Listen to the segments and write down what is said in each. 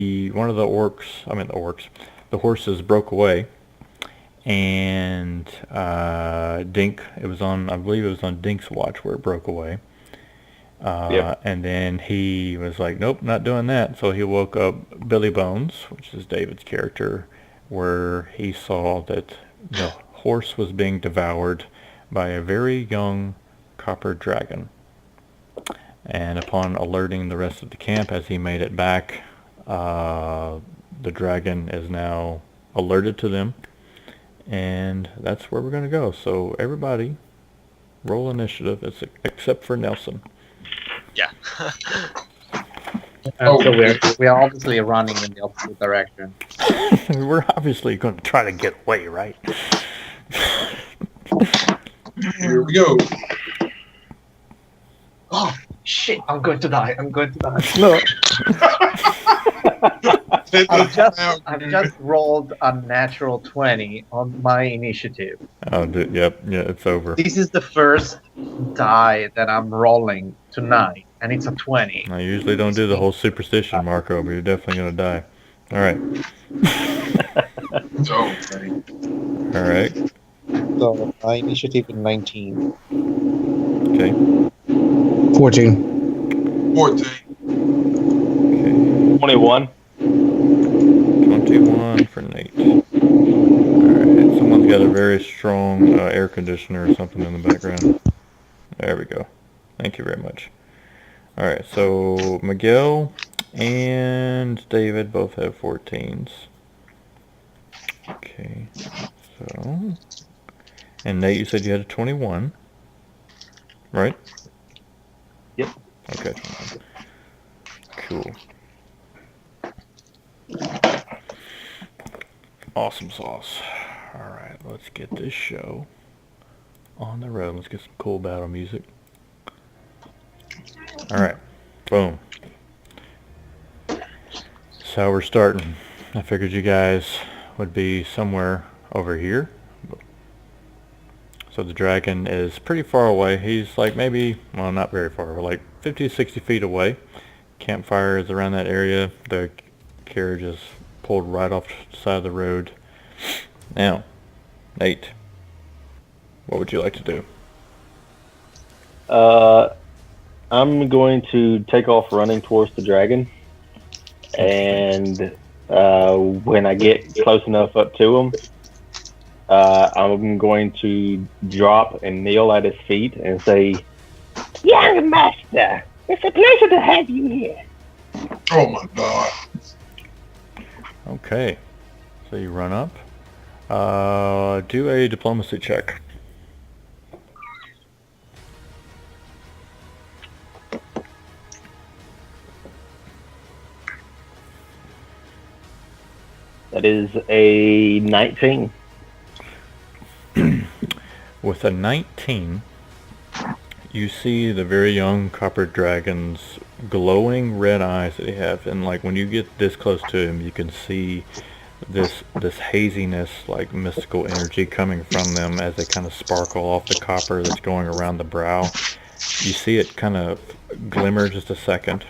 one of the the horses broke away, and Dink. It was on, I believe it was on Dink's watch where it broke away. Yep. And then he was like, nope, not doing that. So he woke up Billy Bones, which is David's character, where he saw that the horse was being devoured by a very young copper dragon. And upon alerting the rest of the camp as he made it back, the dragon is now alerted to them. And that's where we're going to go. So everybody, roll initiative, except for Nelson. Yeah. So we're obviously running in the opposite direction. We're obviously going to try to get away, right? Here we go. Oh shit! I'm going to die. No. I've just rolled a natural 20 on my initiative. Oh, yep, yeah, it's over. This is the first die that I'm rolling tonight, and it's a 20. I usually don't do the whole superstition, Marco, but you're definitely going to die. All right. All right. So my initiative is 19. Okay. 14. 14. Okay. 21. 21 for Nate. Alright, someone's got a very strong air conditioner or something in the background. There we go. Thank you very much. Alright, so Miguel and David both have 14s. Okay, so... And Nate, you said you had a 21, right? Yep. Okay. Cool. Awesome sauce. Alright, let's get this show on the road. Let's get some cool battle music. Alright, boom. That's how we're starting. I figured you guys would be somewhere over here. So the dragon is pretty far away. He's like maybe, well, not very far, like 50 to 60 feet away. Campfire is around that area. The carriage is pulled right off the side of the road. Now, Nate, what would you like to do? I'm going to take off running towards the dragon, and when I get close enough up to him, I'm going to drop and kneel at his feet and say, "Young master, it's a pleasure to have you here." Oh my god. Okay, so you run up. Do a diplomacy check. That is a 19. With a 19, you see the very young copper dragon's glowing red eyes that he have, and like when you get this close to him, you can see this haziness, like mystical energy coming from them as they kind of sparkle off the copper that's going around the brow. You see it kind of glimmer just a second.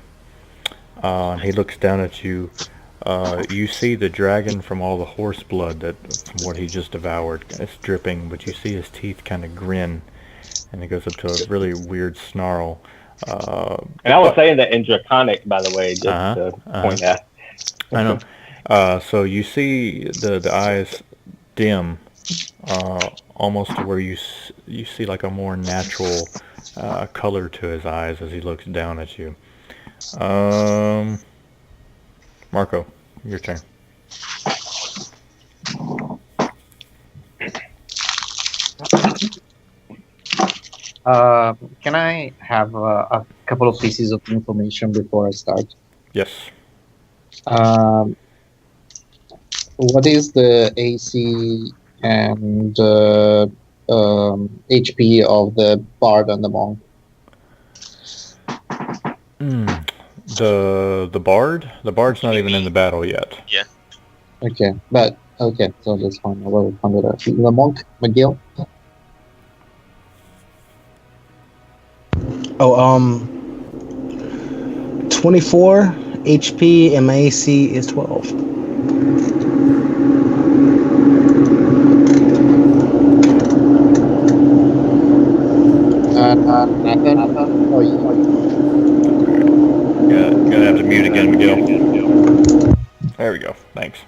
And he looks down at you. You see the dragon from all the horse blood from what he just devoured. It's dripping, but you see his teeth kind of grin, and it goes up to a really weird snarl. And I was saying that in Draconic, by the way, just to point out. I know. So you see the eyes dim, almost to where you see like a more natural color to his eyes as he looks down at you. Marco, your turn. Can I have a couple of pieces of information before I start? Yes. What is the AC and HP of the bard and the monk? The bard? The bard's not even in the battle yet. Yeah. Okay, so that's fine. I will find it out. The monk, McGill. 24 HP and my AC is 12. Nathan? Oh, Gonna have to mute again, Miguel. There we go. Thanks.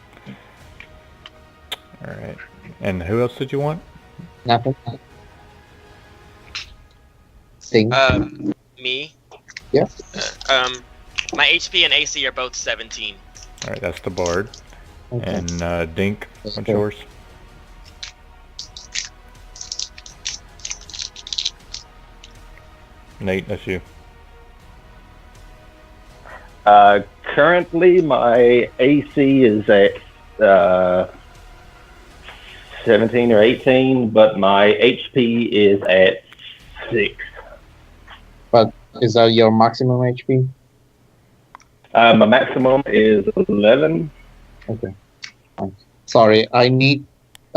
All right. And who else did you want? Nathan? Sing. Me. Yeah. My HP and AC are both 17. All right, that's the bard. Okay. And Dink, That's what's good. yours? Nate, that's you. Currently, my AC is at 17 or 18, but my HP is at 6. But is that your maximum HP? My maximum is 11. Okay. Fine. Sorry, I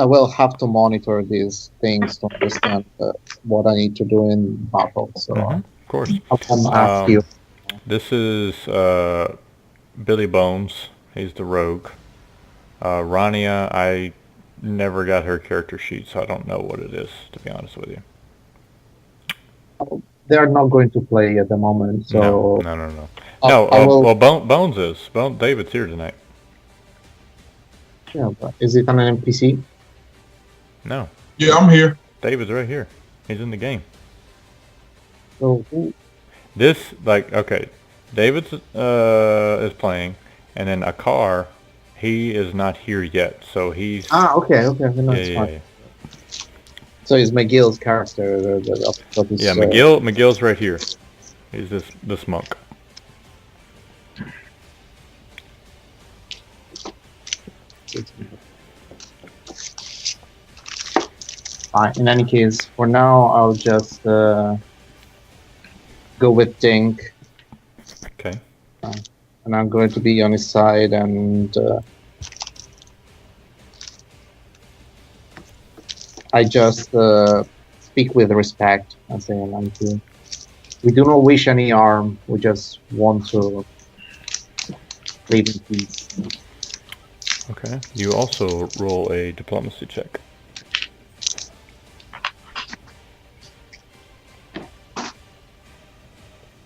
will have to monitor these things to understand what I need to do in battle. So Of course. I'll come ask you. This is Billy Bones. He's the rogue. Rania, I never got her character sheet, so I don't know what it is, to be honest with you. They're not going to play at the moment, so No. No, I will. well, Bones is. David's here tonight. Yeah, but is it an NPC? No, Yeah, I'm here. David's right here. He's in the game. So who? This, okay, David's is playing, and then Akar, he is not here yet, so he's... Okay, then that's fine. Yeah. So it's McGill's character. Yeah, McGill's right here. He's this monk. In any case, for now, I'll just go with Dink, Okay. and I'm going to be on his side, and I just speak with respect and say, we do not wish any harm. We just want to live in peace. Okay. You also roll a diplomacy check.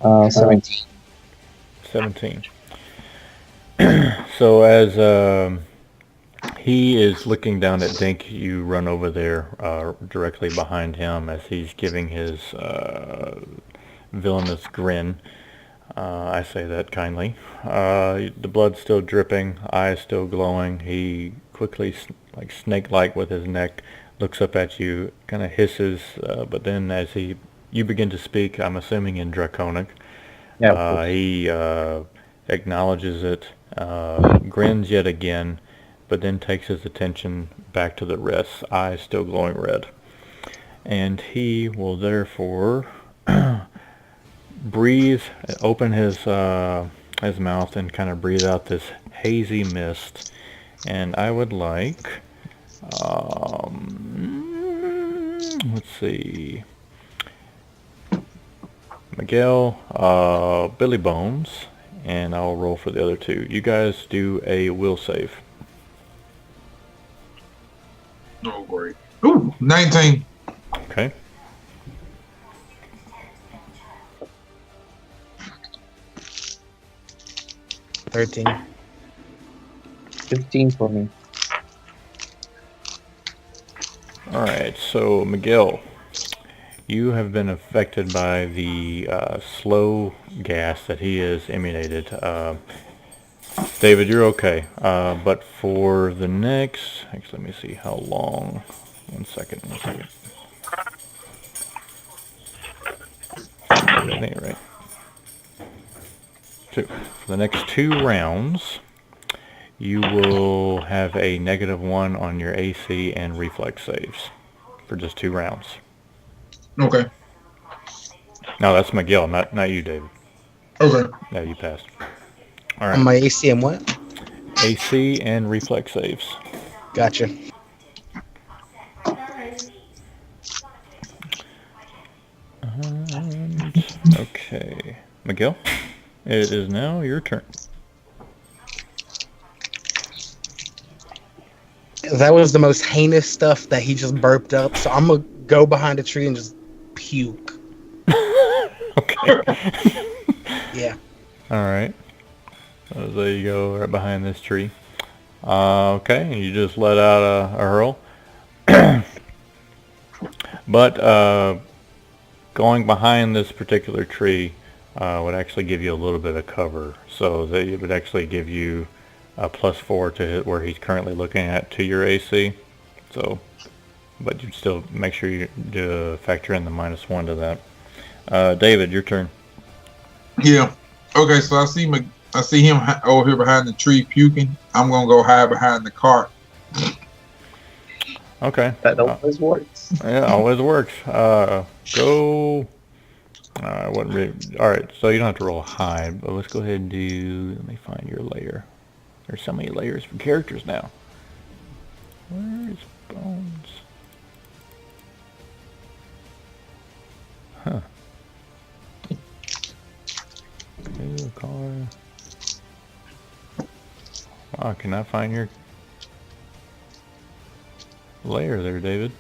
Uh, 17. 17. So as he is looking down at Dink, you run over there directly behind him as he's giving his villainous grin. I say that kindly. The blood's still dripping, eyes still glowing. He quickly, like snake-like with his neck, looks up at you, kind of hisses, but then as you begin to speak, I'm assuming in Draconic, Yeah. he acknowledges it, grins yet again, but then takes his attention back to the rest, eyes still glowing red. And he will therefore breathe, open his mouth and kind of breathe out this hazy mist. And I would like, let's see, Miguel, Billy Bones, and I'll roll for the other two. You guys do a will save. Oh, great. Ooh, 19. Okay. $13. 15 for me. Alright, so Miguel, you have been affected by the slow gas that he has emanated. David, you're okay. But for the next... Actually, let me see how long. One second. That ain't right. For the next 2 rounds, you will have a -1 on your AC and reflex saves for just 2 rounds. Okay. No, that's Miguel, not you, David. Okay. No, you passed. All On right. my AC and what? AC and reflex saves. Gotcha. Okay, Miguel, it is now your turn. That was the most heinous stuff that he just burped up. So I'm gonna go behind a tree and just puke. Okay. Yeah. All right. So there you go, right behind this tree. Okay, and you just let out a hurl. But going behind this particular tree would actually give you a little bit of cover. So that it would actually give you a +4 to hit where he's currently looking at to your AC. So, but you'd still make sure you factor in the -1 to that. David, your turn. Yeah. Okay, so I see him over here behind the tree puking. I'm gonna go hide behind the cart. Okay. That always works. Yeah, always works. Go. Wasn't really, all right, so you don't have to roll high, but let's go ahead and do. Let me find your layer. There's so many layers for characters now. Where's Bones? Huh. New car. Wow, I cannot find your layer there, David.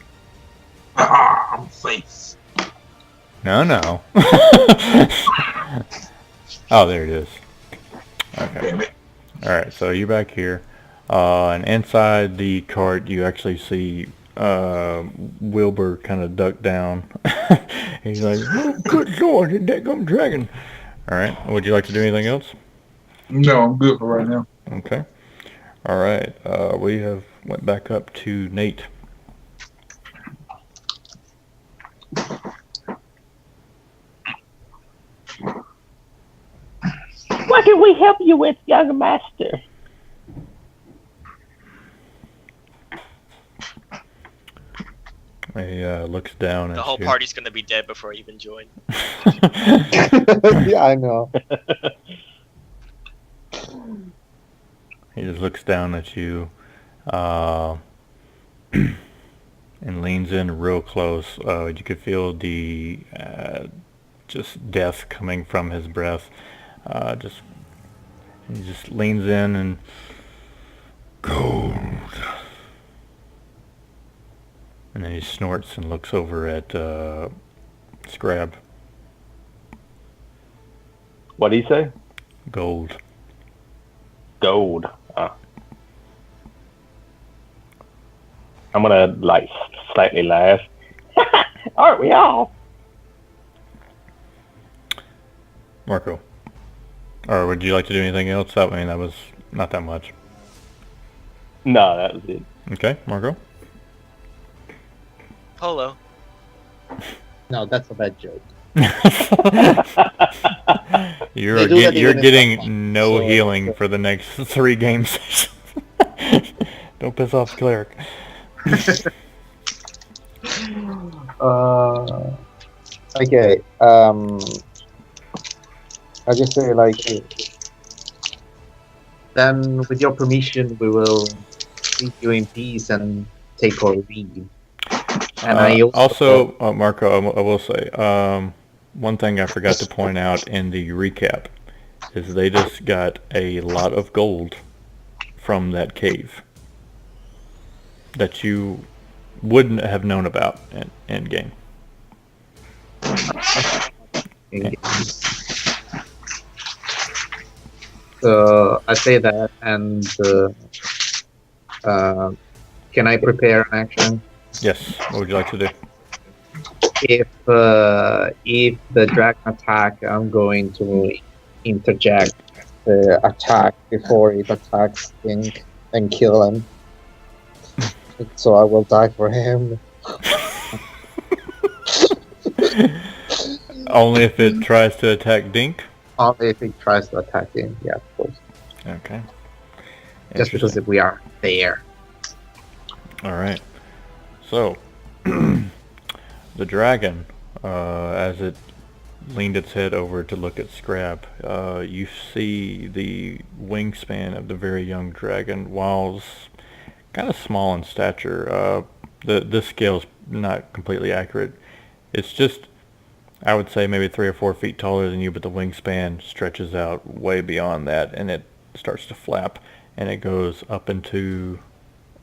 Ah, I'm safe. No. Oh, there it is. Okay. Damn it. Alright, so you're back here. And inside the cart, you actually see Wilbur kind of duck down. He's like, oh, good lord, that dadgum dragon. Alright, would you like to do anything else? No, I'm good for right now. Okay. Alright, we have went back up to Nate. What can we help you with, young master? He looks down at The whole you. party's gonna be dead before I even join. Yeah, I know. He just looks down at you and leans in real close. You could feel the just death coming from his breath. He just leans in and gold. And then he snorts and looks over at Scrab. What do you say? Gold. Gold. I'm gonna slightly laugh. Aren't we all? Marco. Or would you like to do anything else? I mean, that was not that much. No, that was it. Okay, Marco. Polo. No, that's a bad joke. You're They do that you're even in getting Pokemon, no so- healing for the next 3 game sessions. Don't piss off the cleric. Okay. I just say then with your permission, we will leave you in peace and take our leave. And I also, Marco, I will say, one thing I forgot to point out in the recap is they just got a lot of gold from that cave that you wouldn't have known about in game. So I say that, and can I prepare an action? Yes. What would you like to do? If the dragon attack, I'm going to interject the attack before it attacks Link and kill him. So I will die for him. Only if it tries to attack Dink? Only if he tries to attack him, yeah, of course. Okay. Just because if we are there. Alright. So, the dragon, as it leaned its head over to look at Scrab, you see the wingspan of the very young dragon, while kind of small in stature. This scale is not completely accurate. It's just, I would say, maybe 3 or 4 feet taller than you, but the wingspan stretches out way beyond that, and it starts to flap, and it goes up into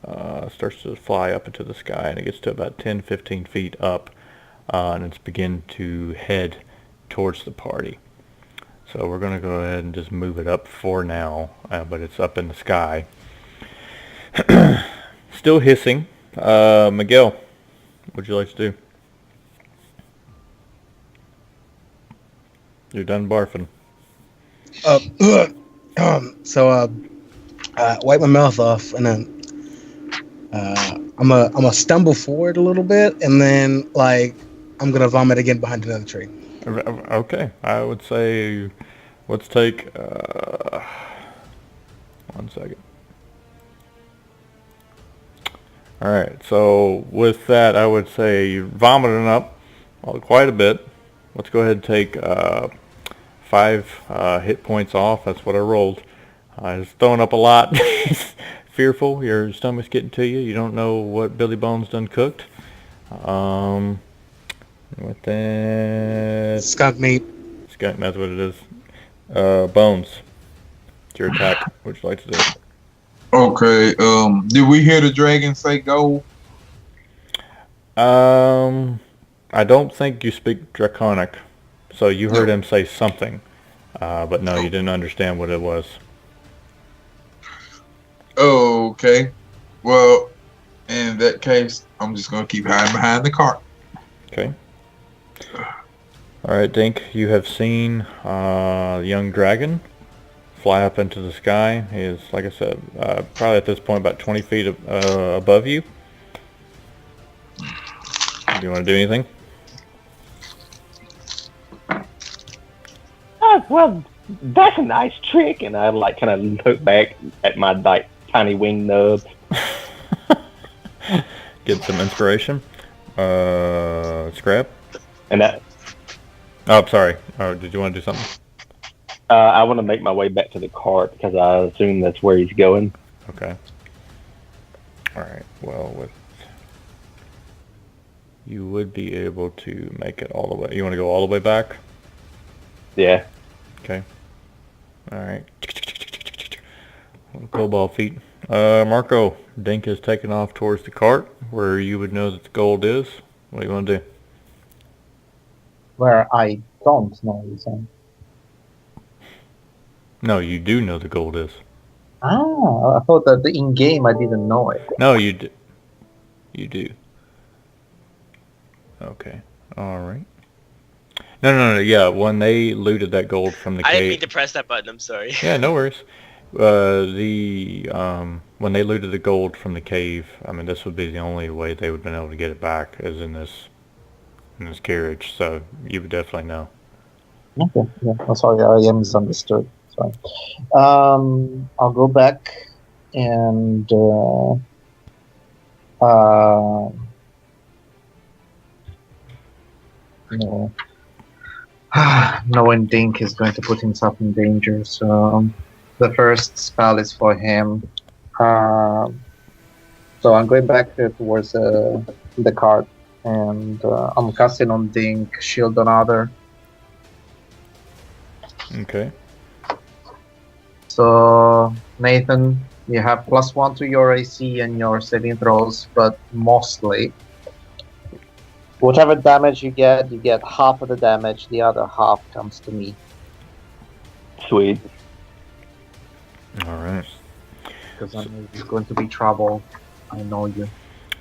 starts to fly up into the sky, and it gets to about 10-15 feet up, and it's begin to head towards the party. So we're going to go ahead and just move it up for now, but it's up in the sky. Still hissing. Miguel, what would you like to do? You're done barfing. Wipe my mouth off, and then I'm gonna stumble forward a little bit, and then I'm gonna vomit again behind another tree. Okay, I would say let's take 1 second. All right, so with that, I would say you're vomiting up quite a bit. Let's go ahead and take 5 hit points off. That's what I rolled. It's throwing up a lot. Fearful. Your stomach's getting to you. You don't know what Billy Bones done cooked. With that, Skunk meat. skunk. That's what it is. Bones. It's your attack. What would you like to do? Okay. Did we hear the dragon say go? I don't think you speak Draconic, so you heard him say something, but no, you didn't understand what it was. Okay. Well, in that case, I'm just gonna keep hiding behind the cart. Okay. All right, Dink, you have seen the young dragon fly up into the sky. He is, like I said, probably at this point about 20 feet above you. Do you want to do anything? Well, that's a nice trick. And I kind of look back at my tiny wing nubs. Get some inspiration. Scrap. And that Oh, I'm sorry. Did you want to do something? I want to make my way back to the cart because I assume that's where he's going. Okay. All right. Well, you would be able to make it all the way. You want to go all the way back? Yeah. Okay. All right. Cobalt feet. Marco, Dink is taking off towards the cart where you would know that the gold is. What do you want to do? Where I don't know, you saying? No, you do know the gold is. Ah, I thought that in game I didn't know it. No, you do. You do. Okay. All right. No. Yeah, when they looted that gold from the I didn't cave. mean to press that button. I'm sorry. Yeah, no worries. When they looted the gold from the cave, I mean, this would be the only way they would have been able to get it back, is in this carriage. So you would definitely know. Okay, yeah. I'm sorry, I misunderstood. Sorry. I'll go back and no. Knowing Dink is going to put himself in danger, so the first spell is for him. So I'm going back towards the cart, and I'm casting on Dink, shield on other. Okay. So Nathan, you have +1 to your AC and your saving throws, but mostly whatever damage you get half of the damage, the other half comes to me. Sweet. All right. Because I know it's going to be trouble. I know you.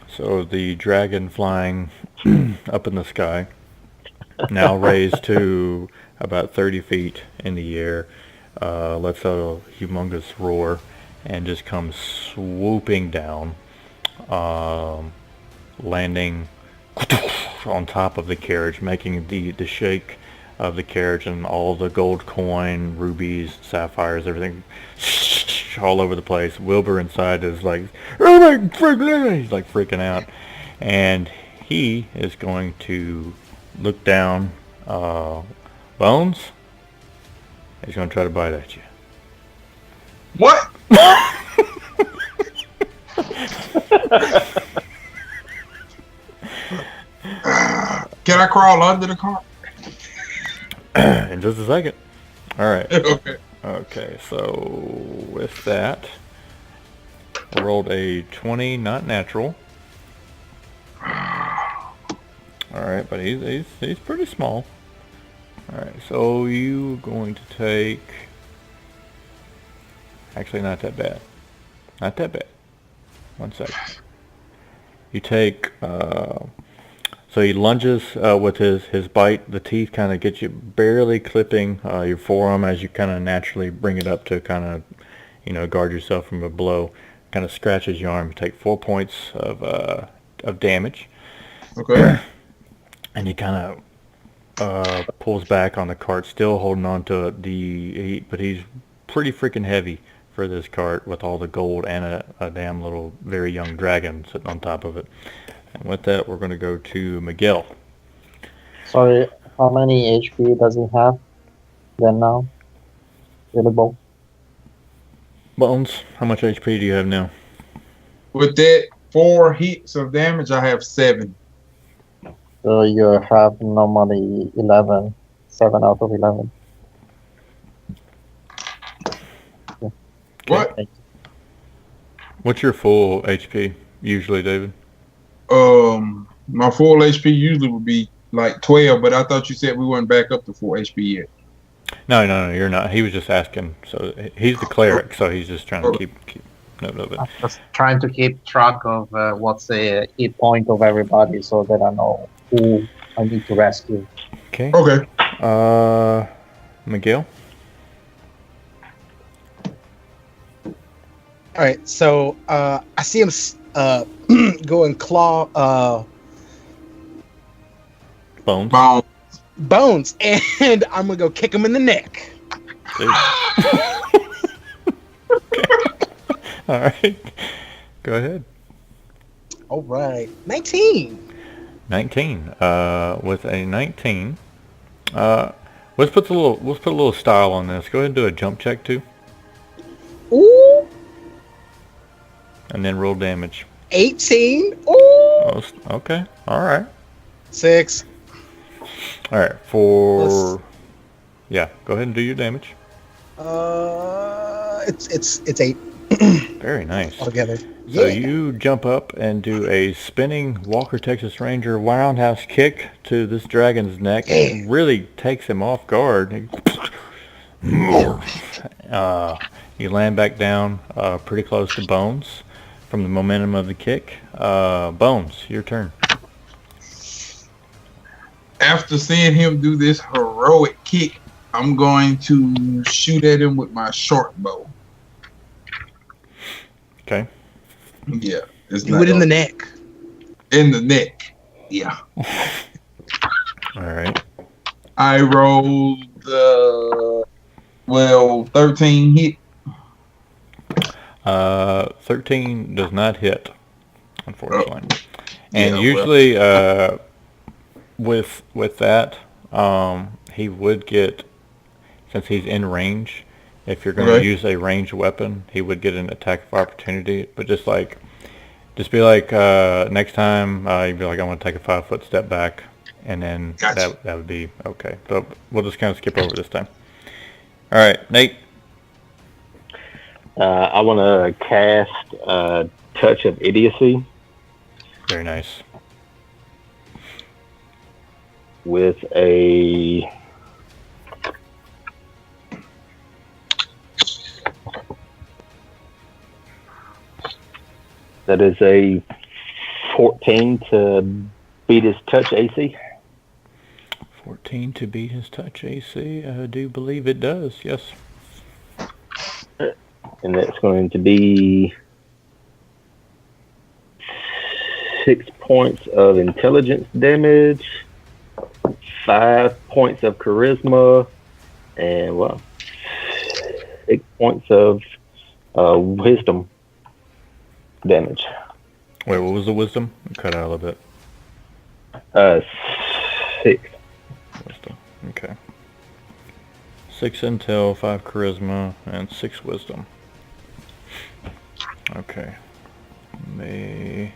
So the dragon flying up in the sky, now raised to about 30 feet in the air, lets out a humongous roar and just comes swooping down, landing on top of the carriage, making the shake of the carriage, and all the gold coin, rubies, sapphires, everything all over the place. Wilbur inside is like, oh my freaking, he's like freaking out, and he is going to look down. Bones, he's going to try to bite at you. What? Can I crawl under the cart? In just a second. All right. Okay. Okay, so with that, I rolled a 20, not natural. Alright, but he's pretty small. Alright, so you going to take... Actually, not that bad. Not that bad. 1 sec. You take... So he lunges with his bite. The teeth kind of get you barely clipping your forearm as you kind of naturally bring it up to kind of, guard yourself from a blow. Kind of scratches your arm. You take 4 points of damage. Okay. And he kind of pulls back on the cart, still holding on to it. But he's pretty freaking heavy for this cart with all the gold and a damn little very young dragon sitting on top of it. And with that, we're going to go to Miguel. Sorry, how many HP does he have then now? Available? Bones, how much HP do you have now? With that 4 hits of damage, I have 7. So you have normally 11. 7 out of 11. What? What's your full HP usually, David? My full HP usually would be like 12, but I thought you said we weren't back up to full HP yet. No, you're not. He was just asking. So he's the cleric, so he's just trying to keep note of it. I'm just trying to keep track of what's the hit point of everybody so that I know who I need to rescue. Okay. Okay. Miguel? All right, so I see him go and claw Bones? Bones, and I'm gonna go kick him in the neck. All right. Go ahead. All right, 19. 19. With a 19, let's put a little style on this. Go ahead and do a jump check too, Ooh, and then roll damage. 18. Ooh, Oh, okay. All right. 6. All right. Yeah. Go ahead and do your damage. It's 8 Very nice. altogether. So Yeah. you jump up and do a spinning Walker Texas Ranger roundhouse kick to this dragon's neck. It really takes him off guard. You land back down pretty close to Bones from the momentum of the kick. Bones, your turn. After seeing him do this heroic kick, I'm going to shoot at him with my short bow. Okay. Yeah. It's Do it in the neck. In the neck. Yeah. All right. I rolled 13 hit. 13 does not hit, unfortunately. And Yeah, usually, with that, he would get, since he's in range, if you're going to Okay. use a ranged weapon, he would get an attack of opportunity. But just be like, next time, you'd be like, I want to take a 5-foot step back, and then Gotcha. that would be okay. So we'll just kind of skip over this time. All right, Nate. I want to cast Touch of Idiocy Very nice. with a that is a 14 to beat his touch AC. 14 to beat his touch AC. I do believe it does. Yes. And that's going to be 6 points of intelligence damage, 5 points of charisma, and 6 points of wisdom damage. Wait, what was the wisdom? It cut out a little bit. 6. Wisdom. Okay. 6 intel, 5 charisma, and 6 wisdom. Okay. Let me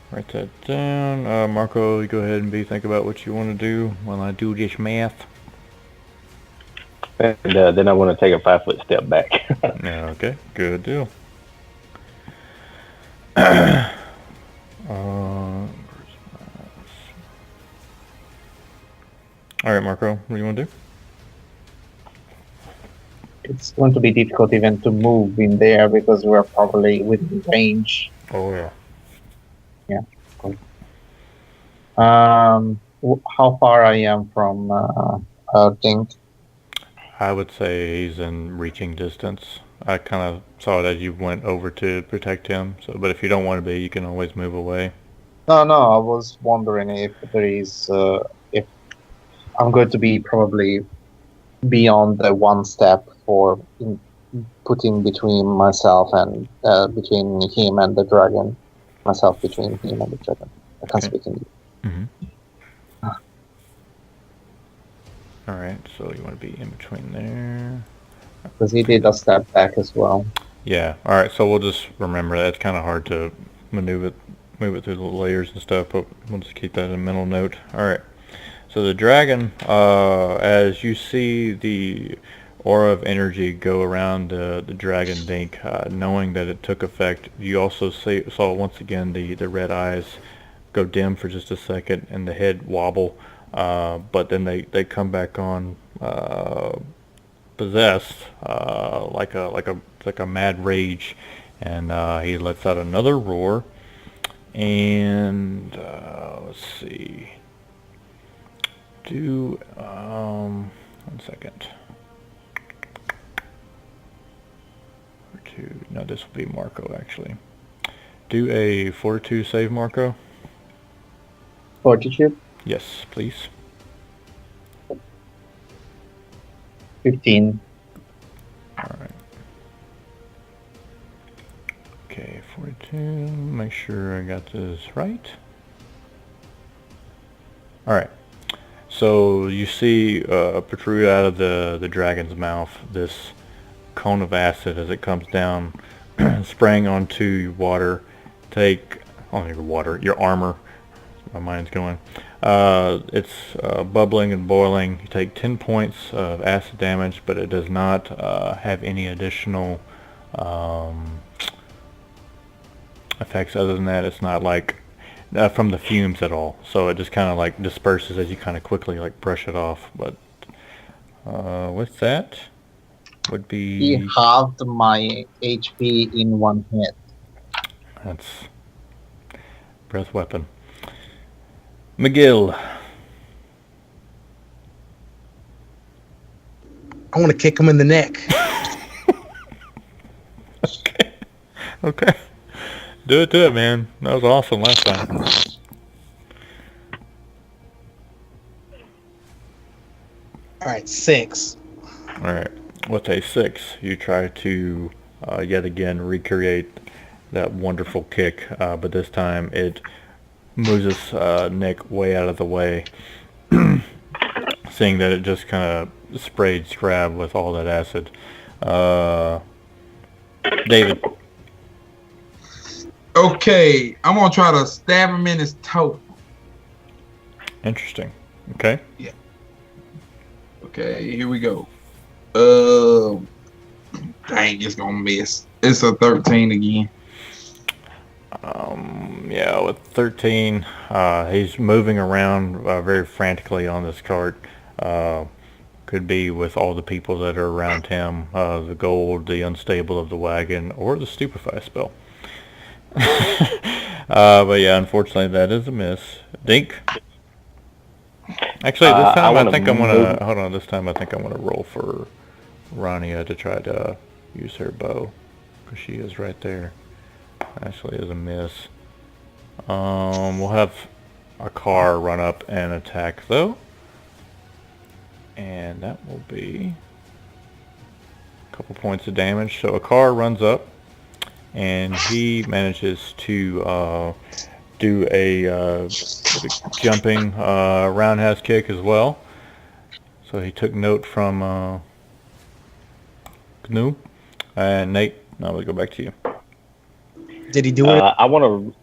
write that down. Marco, you go ahead and think about what you want to do while I do this math. And then I want to take a 5-foot step back. Yeah, okay. Good deal. All right, Marco, what do you want to do? It's going to be difficult even to move in there because we're probably within range. Oh yeah. How far I am from thing? I would say he's in reaching distance. I kind of saw that you went over to protect him. So, but if you don't want to be, you can always move away. No, I was wondering if there is if I'm going to be probably beyond the one step for putting between myself and between him and the dragon. Myself between him and the dragon. I can't speak English. All right, so you want to be in between there. Because he did a step back as well. Yeah. All right, so we'll just remember that it's kind of hard to move it through the layers and stuff, but we'll just keep that in a mental note. All right. So the dragon, as you see the aura of energy go around the dragon Dink, knowing that it took effect, you also saw once again the red eyes go dim for just a second and the head wobble, but then they come back on possessed, like a mad rage, and he lets out another roar. And let's see. Do 1 second. Or two. No, this will be Marco actually. Do a Fortitude save, Marco. Fortitude? Yes, please. 15. All right. Okay, 42. Make sure I got this right. All right. So you see protrude out of the dragon's mouth this cone of acid as it comes down, spraying onto your water. Your armor. My mind's going. It's bubbling and boiling. You take 10 points of acid damage, but it does not have any additional effects other than that. It's not like from the fumes at all, so it just kind of like disperses as you kind of quickly like brush it off. But with that would be He halved my HP in one hit. That's breath weapon. McGill. I want to kick him in the neck. Okay. Do it, man. That was awesome last time. All right, 6. All right. With a 6, you try to yet again recreate that wonderful kick, but this time it moves its neck way out of the way, seeing that it just kind of sprayed Scrab with all that acid. David. Okay, I'm gonna try to stab him in his toe. Interesting. Okay. Okay, here we go. Dang, it's gonna miss. It's a 13 again. Yeah, with 13, he's moving around very frantically on this cart. Could be with all the people that are around him, the gold, the unstable of the wagon, or the stupefy spell. But yeah, unfortunately, that is a miss. Dink. Actually, this time I think I'm gonna hold on. This time I think I'm gonna roll for Rania to try to use her bow, because she is right there. Actually, is a miss. We'll have a car run up and attack though, and that will be a couple points of damage. So a car runs up, and he manages to do a jumping roundhouse kick as well. So he took note from Gnu. And Nate, now we'll go back to you. Did he do it? I want to.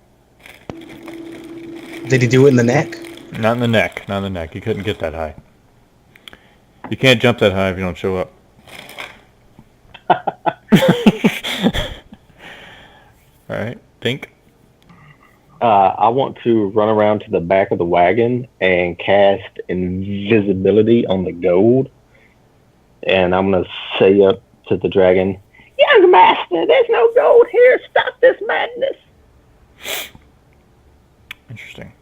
Did he do it in the neck? Not in the neck. Not in the neck. You couldn't get that high. You can't jump that high if you don't show up. All right, Dink. I want to run around to the back of the wagon and cast invisibility on the gold. And I'm going to say up to the dragon, "Young master, there's no gold here. Stop this madness." Interesting.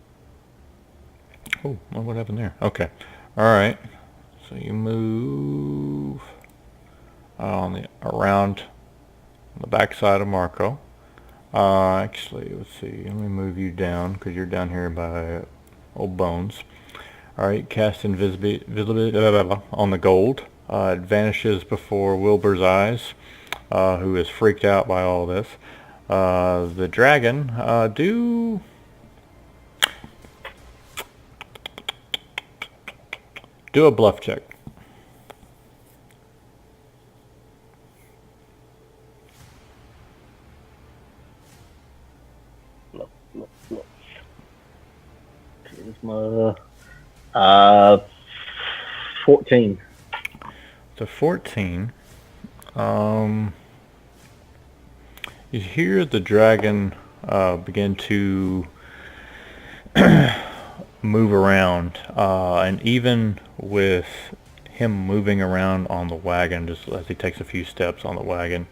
Oh, well, what happened there? Okay. All right. So you move around the back side of Marco. Actually, let's see. Let me move you down because you're down here by old Bones. All right. Cast invisibility on the gold. It vanishes before Wilbur's eyes, who is freaked out by all this. The dragon do a bluff check. Here's my 14. To 14. You hear the dragon begin to move around, and even with him moving around on the wagon, just as he takes a few steps on the wagon,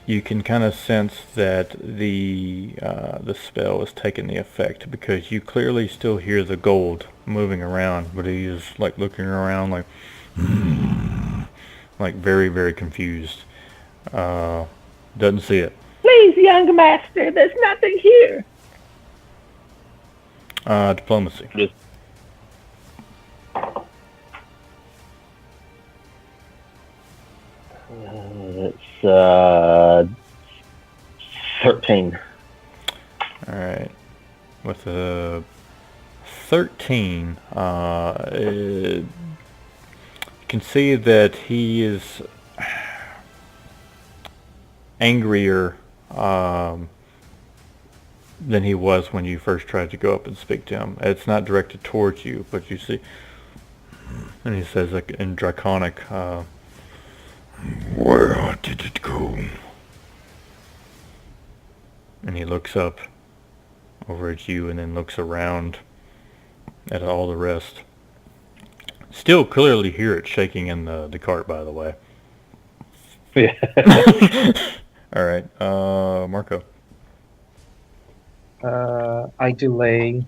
you can kind of sense that the spell is taking the effect, because you clearly still hear the gold moving around, but he is like looking around like very, very confused. Doesn't see it. "Please, young master, there's nothing here." Diplomacy. Just it's 13. All right. With a 13, you can see that he is angrier than he was when you first tried to go up and speak to him. It's not directed towards you, but you see, and he says like in Draconic, "Where did it go?" And he looks up over at you and then looks around at all the rest. Still clearly hear it shaking in the cart, by the way. Yeah. All right, Marco. I delay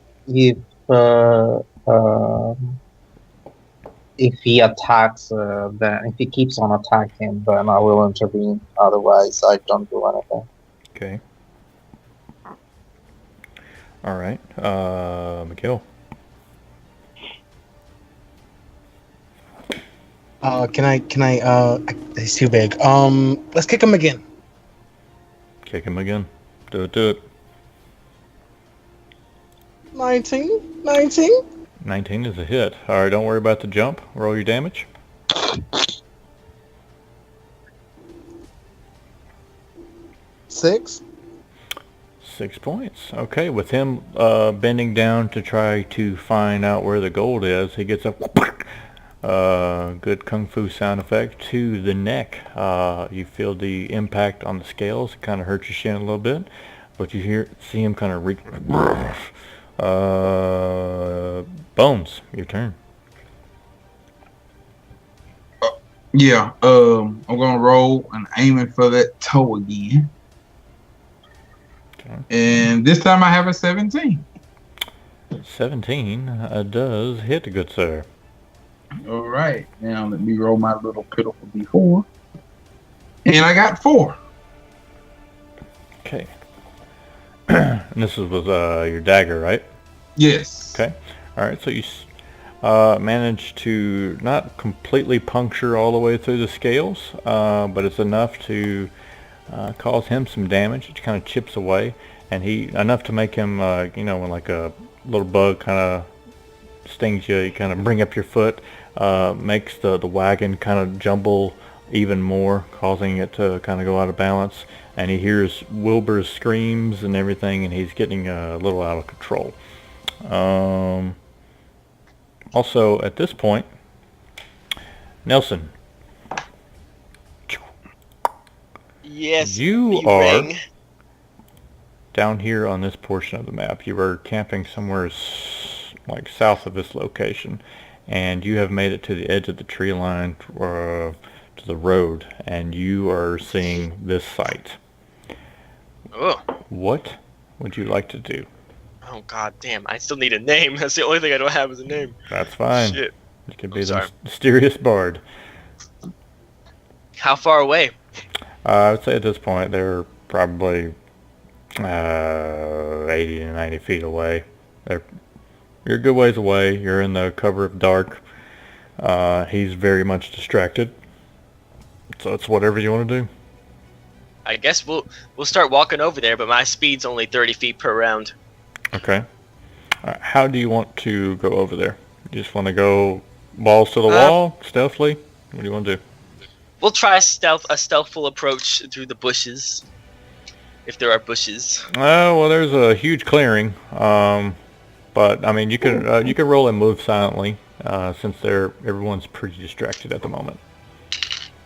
if he attacks, then if he keeps on attacking, then I will intervene. Otherwise, I don't do anything. Okay. All right, Mikhail. Can I, he's too big. Let's kick him again. Kick him again. Do it. 19? 19 is a hit. All right, don't worry about the jump. Roll your damage. 6. 6 points. Okay, with him bending down to try to find out where the gold is, he gets a good kung fu sound effect to the neck. You feel the impact on the scales. It kind of hurts your shin a little bit, but you see him kind of reach. Bones, your turn. Yeah, I'm gonna roll and aiming for that toe again. Okay. And this time I have a 17. 17 does hit, good sir. All right, now let me roll my little pitiful d4. And I got 4. Okay. And this was your dagger, right? Yes. Okay. All right. So you managed to not completely puncture all the way through the scales, but it's enough to cause him some damage. It kind of chips away, and enough to make him, when like a little bug kind of stings you, you kind of bring up your foot, makes the wagon kind of jumble even more, causing it to kind of go out of balance. And he hears Wilbur's screams and everything, and he's getting a little out of control. Also, at this point, Nelson. Yes. You you are rang. down here on this portion of the map. You were camping somewhere like south of this location, and you have made it to the edge of the tree line to the road, and you are seeing this site. Oh. What would you like to do? Oh god damn! I still need a name. That's the only thing I don't have is a name. That's fine. Shit. You could be I'm the sorry. mysterious bard. How far away? I would say at this point they're probably 80 to 90 feet away. You're a good ways away. You're in the cover of dark. He's very much distracted. So it's whatever you want to do. I guess we'll start walking over there, but my speed's only 30 feet per round. Okay. How do you want to go over there? You just want to go balls to the wall, stealthily? What do you want to do? We'll try a stealthful approach through the bushes, if there are bushes. Oh, well, there's a huge clearing. But I mean, you can roll and move silently, since everyone's pretty distracted at the moment.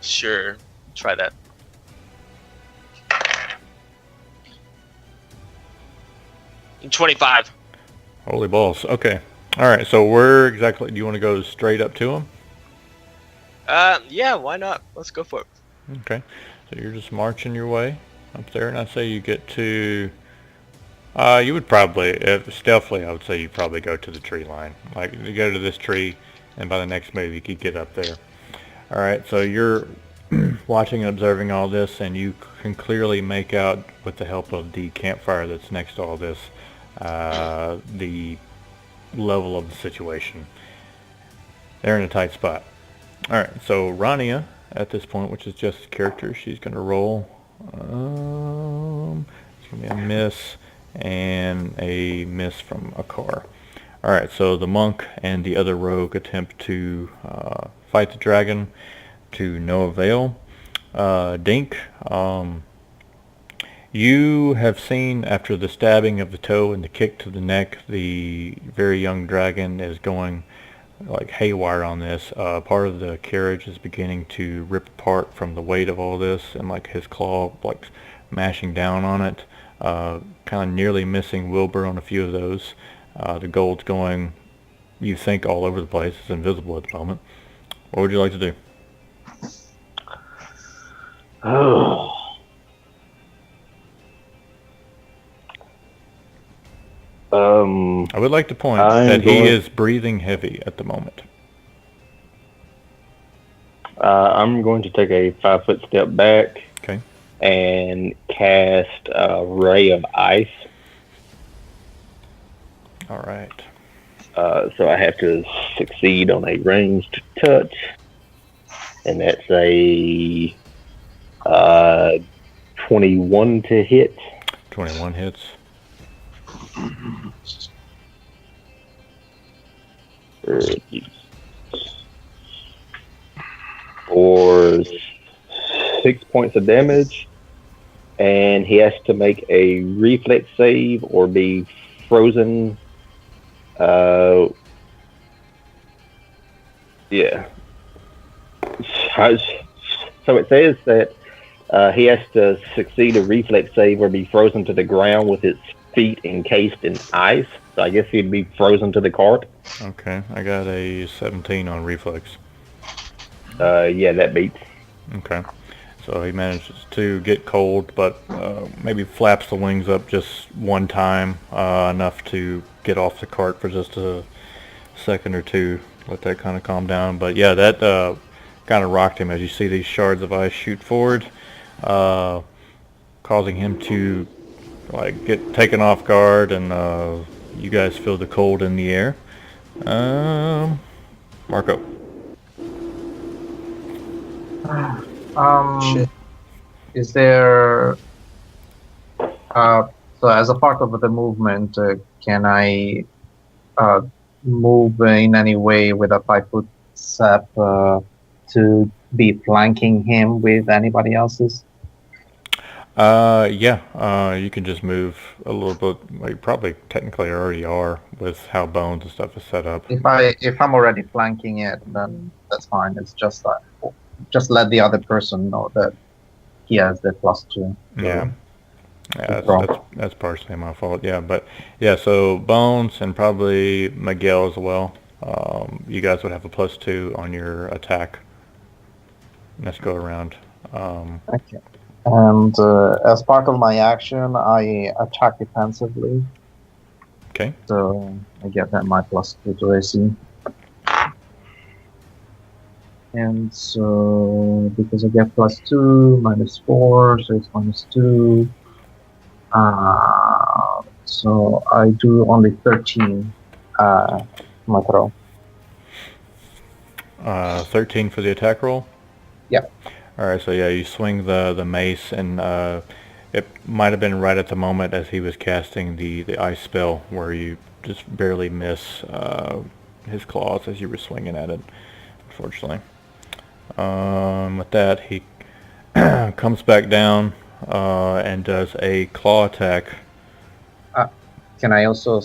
Sure, try that. And 25. Holy balls. Okay. All right. So where exactly do you want to go? Straight up to him? Yeah, why not? Let's go for it. Okay. So you're just marching your way up there, and I say you get to. You would probably, stealthily, I would say you probably go to the tree line. Like, you go to this tree, and by the next move, you could get up there. All right, so you're watching and observing all this, and you can clearly make out, with the help of the campfire that's next to all this, the level of the situation. They're in a tight spot. All right, so Rania, at this point, which is just a character, she's going to roll. It's going to be a miss. And a miss from a car. Alright, so the monk and the other rogue attempt to fight the dragon to no avail. Dink, you have seen, after the stabbing of the toe and the kick to the neck, the very young dragon is going like haywire on this. Part of the carriage is beginning to rip apart from the weight of all this, and like his claw like mashing down on it. Kind of nearly missing Wilbur on a few of those. The gold's going, you think, all over the place. It's invisible at the moment. What would you like to do? Oh. I would like to point that he is breathing heavy at the moment. I'm going to take a 5-foot step back. Okay. And cast a ray of ice. All right. So I have to succeed on a ranged touch, and that's a 21 to hit. 21 hits. For 6 points of damage, and he has to make a reflex save or be frozen. Yeah. So it says that he has to succeed a reflex save or be frozen to the ground with his feet encased in ice. So I guess he'd be frozen to the cart. Okay, I got a 17 on reflex. Yeah, that beats. Okay. So he manages to get cold, but maybe flaps the wings up just one time, enough to get off the cart for just a second or two, let that kind of calm down. But yeah, that kind of rocked him as you see these shards of ice shoot forward, causing him to like get taken off guard, and you guys feel the cold in the air. Marco. Shit. Is there so as a part of the movement, can I move in any way with a 5-foot step to be flanking him with anybody else's? Yeah, you can just move a little bit. Well, you probably technically already are with how bones and stuff is set up. If I'm already flanking it, then that's fine. It's just that just let the other person know that he has the +2. Yeah. Yeah, Wrong. that's partially my fault. Yeah, but yeah, so Bones and probably Miguel as well. You guys would have a +2 on your attack. Let's go around. Okay. And as part of my action, I attack defensively. Okay. So I get that my +2 to AC. And so because I get +2, -4, so it's -2. So I do only 13 my throw. 13 for the attack roll. Yep. All right. So yeah, you swing the mace, and it might have been right at the moment as he was casting the ice spell, where you just barely miss his claws as you were swinging at it. Unfortunately. With that, he comes back down and does a claw attack. Can I also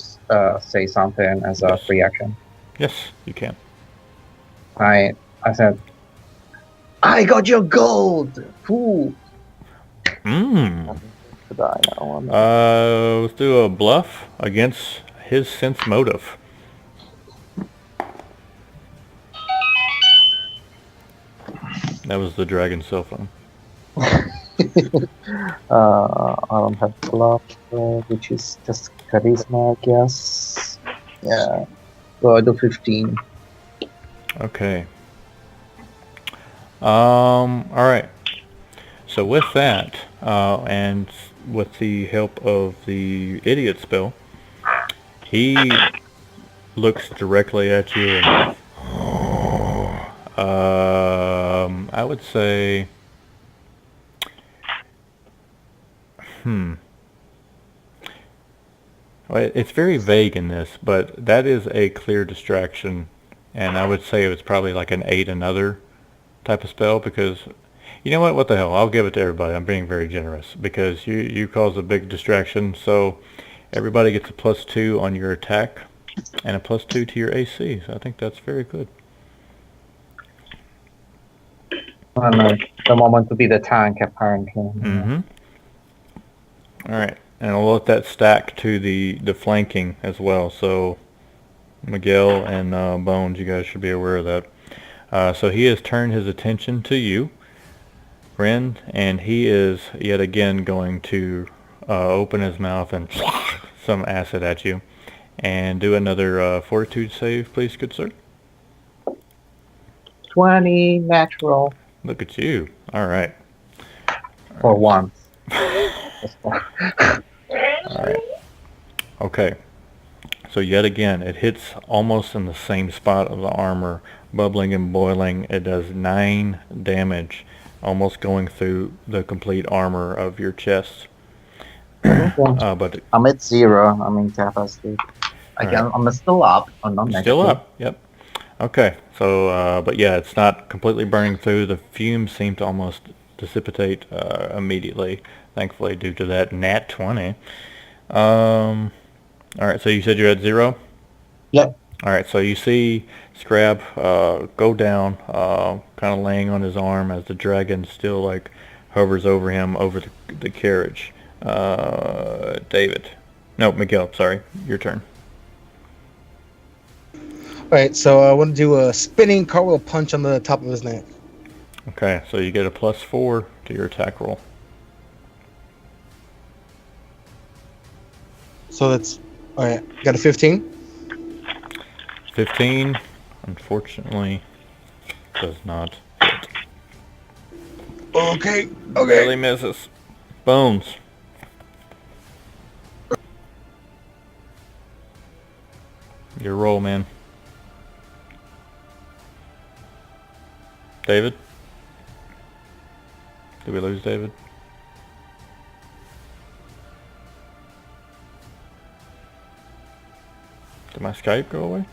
say something as a Yes. free action? Yes, you can. I said, I got your gold! Fool! Mmm. To die now. Let's do a bluff against his sense motive. That was the dragon cell phone. I don't have bluff, which is just charisma, I guess. Yeah. So I do 15. Okay. All right. So with that, and with the help of the idiot spell, he looks directly at you and I would say well, it's very vague in this, but that is a clear distraction, and I would say it was probably like an aid another type of spell, because you know what the hell, I'll give it to everybody. I'm being very generous because you caused a big distraction, so everybody gets a +2 on your attack and a +2 to your AC, so I think that's very good. And the moment to be the tank, apparently. Mm-hmm. All right, and I'll let that stack to the flanking as well. So Miguel and Bones, you guys should be aware of that. So he has turned his attention to you, Ren, and he is yet again going to open his mouth and some acid at you, and do another fortitude save, please, good sir. 20 natural Look at you. All right. for once. All right. Okay. So yet again, it hits almost in the same spot of the armor, bubbling and boiling. It does 9 damage, almost going through the complete armor of your chest. But I'm at 0. I'm in capacity. I'm still up. I'm not next still to- up. Yep. Okay. So, but yeah, it's not completely burning through. The fumes seem to almost dissipate immediately, thankfully, due to that nat 20. All right, so you said you're at 0? Yep. All right, so you see Scrab go down, kind of laying on his arm as the dragon still like hovers over him over the carriage. Miguel, sorry, your turn. Alright, so I want to do a spinning cartwheel punch on the top of his neck. Okay, so you get a +4 to your attack roll. So that's alright. Got a 15. 15, unfortunately, does not hit. Okay. Barely misses. Bones. Your roll, man. David? Did we lose David? Did my Skype go away?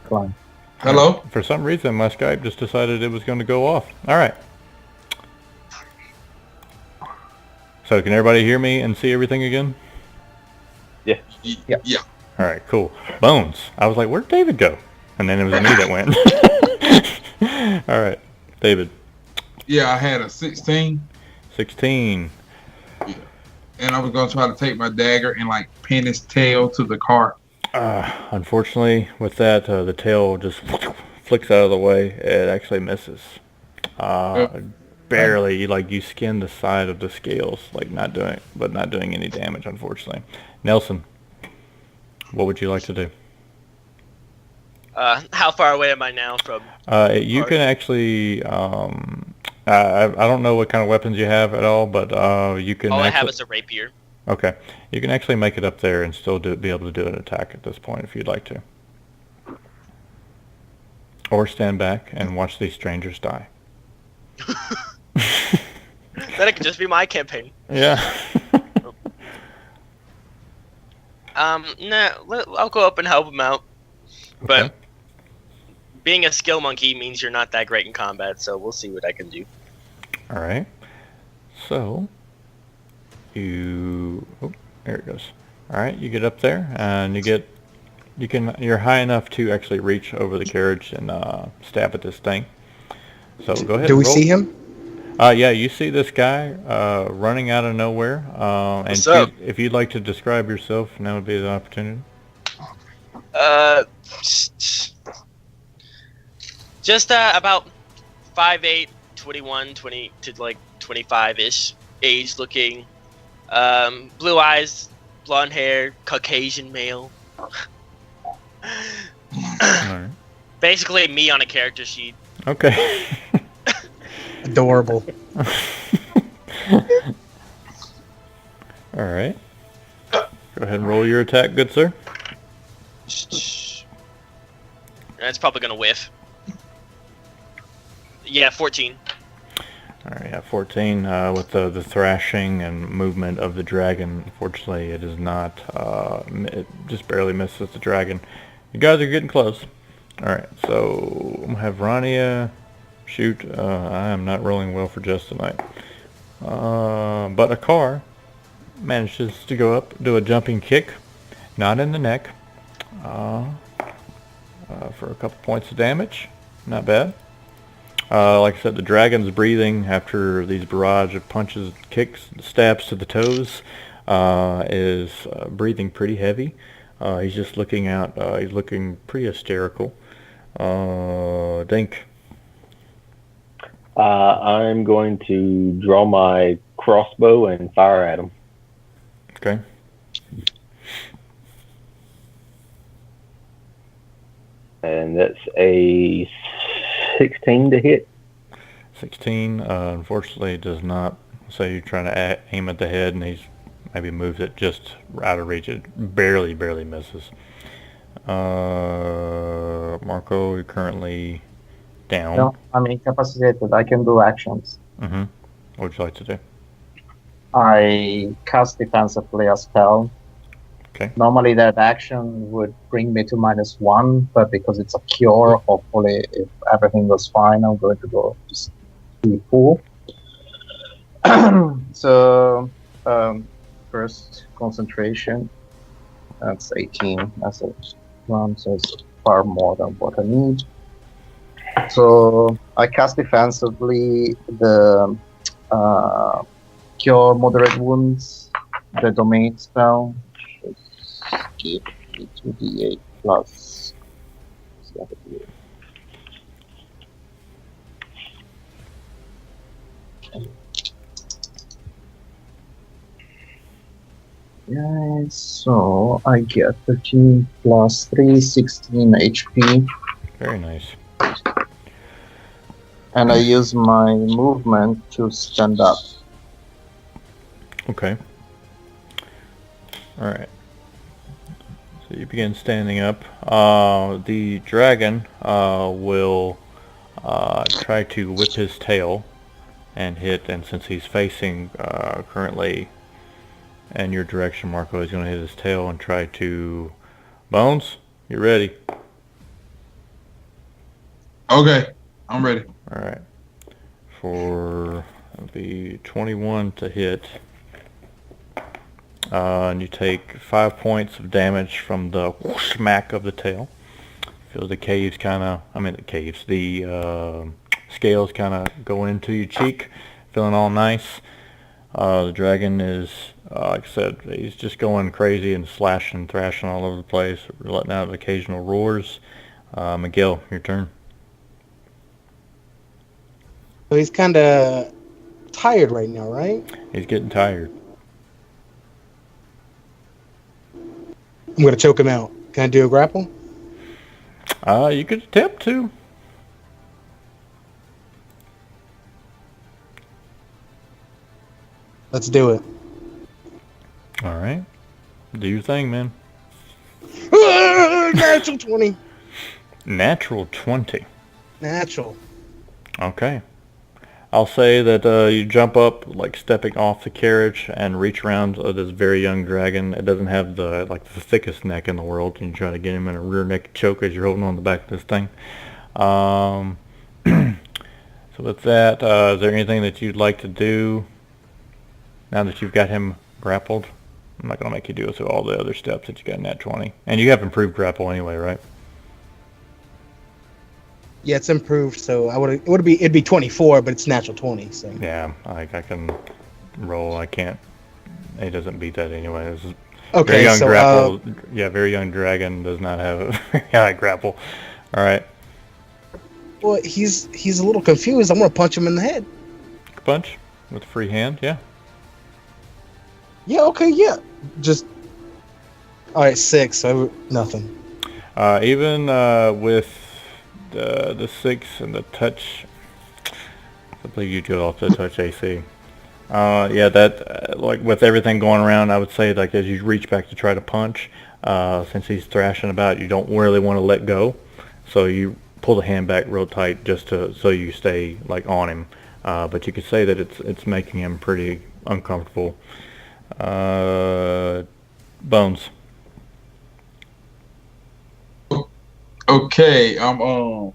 Fine. Hello? For some reason, my Skype just decided it was going to go off. All right. So can everybody hear me and see everything again? Yeah. All right, cool. Bones. I was like, where'd David go? And then it was me that went. All right, David. Yeah, I had a 16. 16. And I was gonna try to take my dagger and like pin his tail to the cart. Unfortunately, with that, the tail just flicks out of the way. It actually misses. Barely, like you skin the side of the scales, like not doing any damage, unfortunately. Nelson, what would you like to do? How far away am I now from? You can actually, I don't know what kind of weapons you have at all, but you can. All I have actually, is a rapier. okay, you can actually make it up there and still be able to do an attack at this point if you'd like to, or stand back and watch these strangers die. Then it could just be my campaign. Yeah. Nah, I'll go up and help him out. But Okay. being a skill monkey means you're not that great in combat, so we'll see what I can do. All right. So you, oh, there it goes. All right, you get up there and you're high enough to actually reach over the carriage and stab at this thing. So go ahead. Do and we roll. see him? Yeah, you see this guy running out of nowhere. And What's up? if you'd like to describe yourself, now would be the opportunity. Just about 5'8", 21, 20 to like 25-ish age looking. Blue eyes, blonde hair, Caucasian male. All right. Basically me on a character sheet. Okay. Adorable. All right. Go ahead and roll your attack, good sir. That's probably gonna whiff. Yeah, 14. All right, yeah, 14. With the thrashing and movement of the dragon, unfortunately, it is not. It just barely misses the dragon. You guys are getting close. All right, so I'm gonna have Rania shoot. I am not rolling well for Jess tonight. But a car manages to go up, do a jumping kick, not in the neck, for a couple points of damage. Not bad. Like I said, the dragon's breathing after these barrage of punches, kicks, stabs to the toes, is breathing pretty heavy. He's just looking out. He's looking pretty hysterical. Dink. I'm going to draw my crossbow and fire at him. Okay. And that's a 16 to hit. 16. Unfortunately, does not. Say you're trying to aim at the head, and he's maybe moves it just out of reach. It barely misses. Marco, you're currently down. No, I'm incapacitated. I can do actions. Mm-hmm. What would you like to do? I cast defensively a spell. Okay. Normally that action would bring me to -1, but because it's a cure, hopefully if everything goes fine, I'm going to go just be full. So, first concentration, that's 18, that's a one, so it's far more than what I need. So I cast defensively the cure moderate wounds, the domain spell. Give me 2d8 plus 78. Yeah, so I get 13 plus 3, 16 HP, Very nice. and I use my movement to stand up. Okay. All right. So you begin standing up. The dragon will try to whip his tail and hit, and since he's facing currently in your direction, Marco, he's going to hit his tail and try to... Bones, you ready? Okay, I'm ready. All right. For that'll be 21 to hit. And you take 5 points of damage from the smack of the tail. Feel the caves kind of, the scales kind of going into your cheek, feeling all nice. The dragon is, like I said, he's just going crazy and slashing, thrashing all over the place, letting out occasional roars. Miguel, your turn. So he's kind of tired right now, right? He's getting tired. I'm gonna choke him out. Can I do a grapple? You could attempt to. Let's do it. All right. Do your thing, man. Natural 20. Natural 20. Natural. Okay. I'll say that you jump up, like stepping off the carriage, and reach around this very young dragon. It doesn't have the thickest neck in the world, and you try to get him in a rear neck choke as you're holding on the back of this thing. So with that, is there anything that you'd like to do now that you've got him grappled? I'm not going to make you do it through all the other steps that you got in that 20. And you have improved grapple anyway, right? Yeah, it's improved, so it'd be 24, but it's natural 20. So Yeah, I can roll. I can't. He doesn't beat that anyway. This is okay. very young So grapple. Very young dragon does not have a very high grapple. All right, well, he's a little confused. I'm gonna punch him in the head. punch with a free hand. Yeah. Yeah. Okay. Yeah. Just all right. 6. So nothing. Even with the 6 and the touch, I believe you do off the touch AC. Yeah, that like with everything going around, I would say like as you reach back to try to punch, since he's thrashing about, you don't really want to let go, so you pull the hand back real tight just so you stay like on him. But you could say that it's making him pretty uncomfortable. Bones. Okay, I'm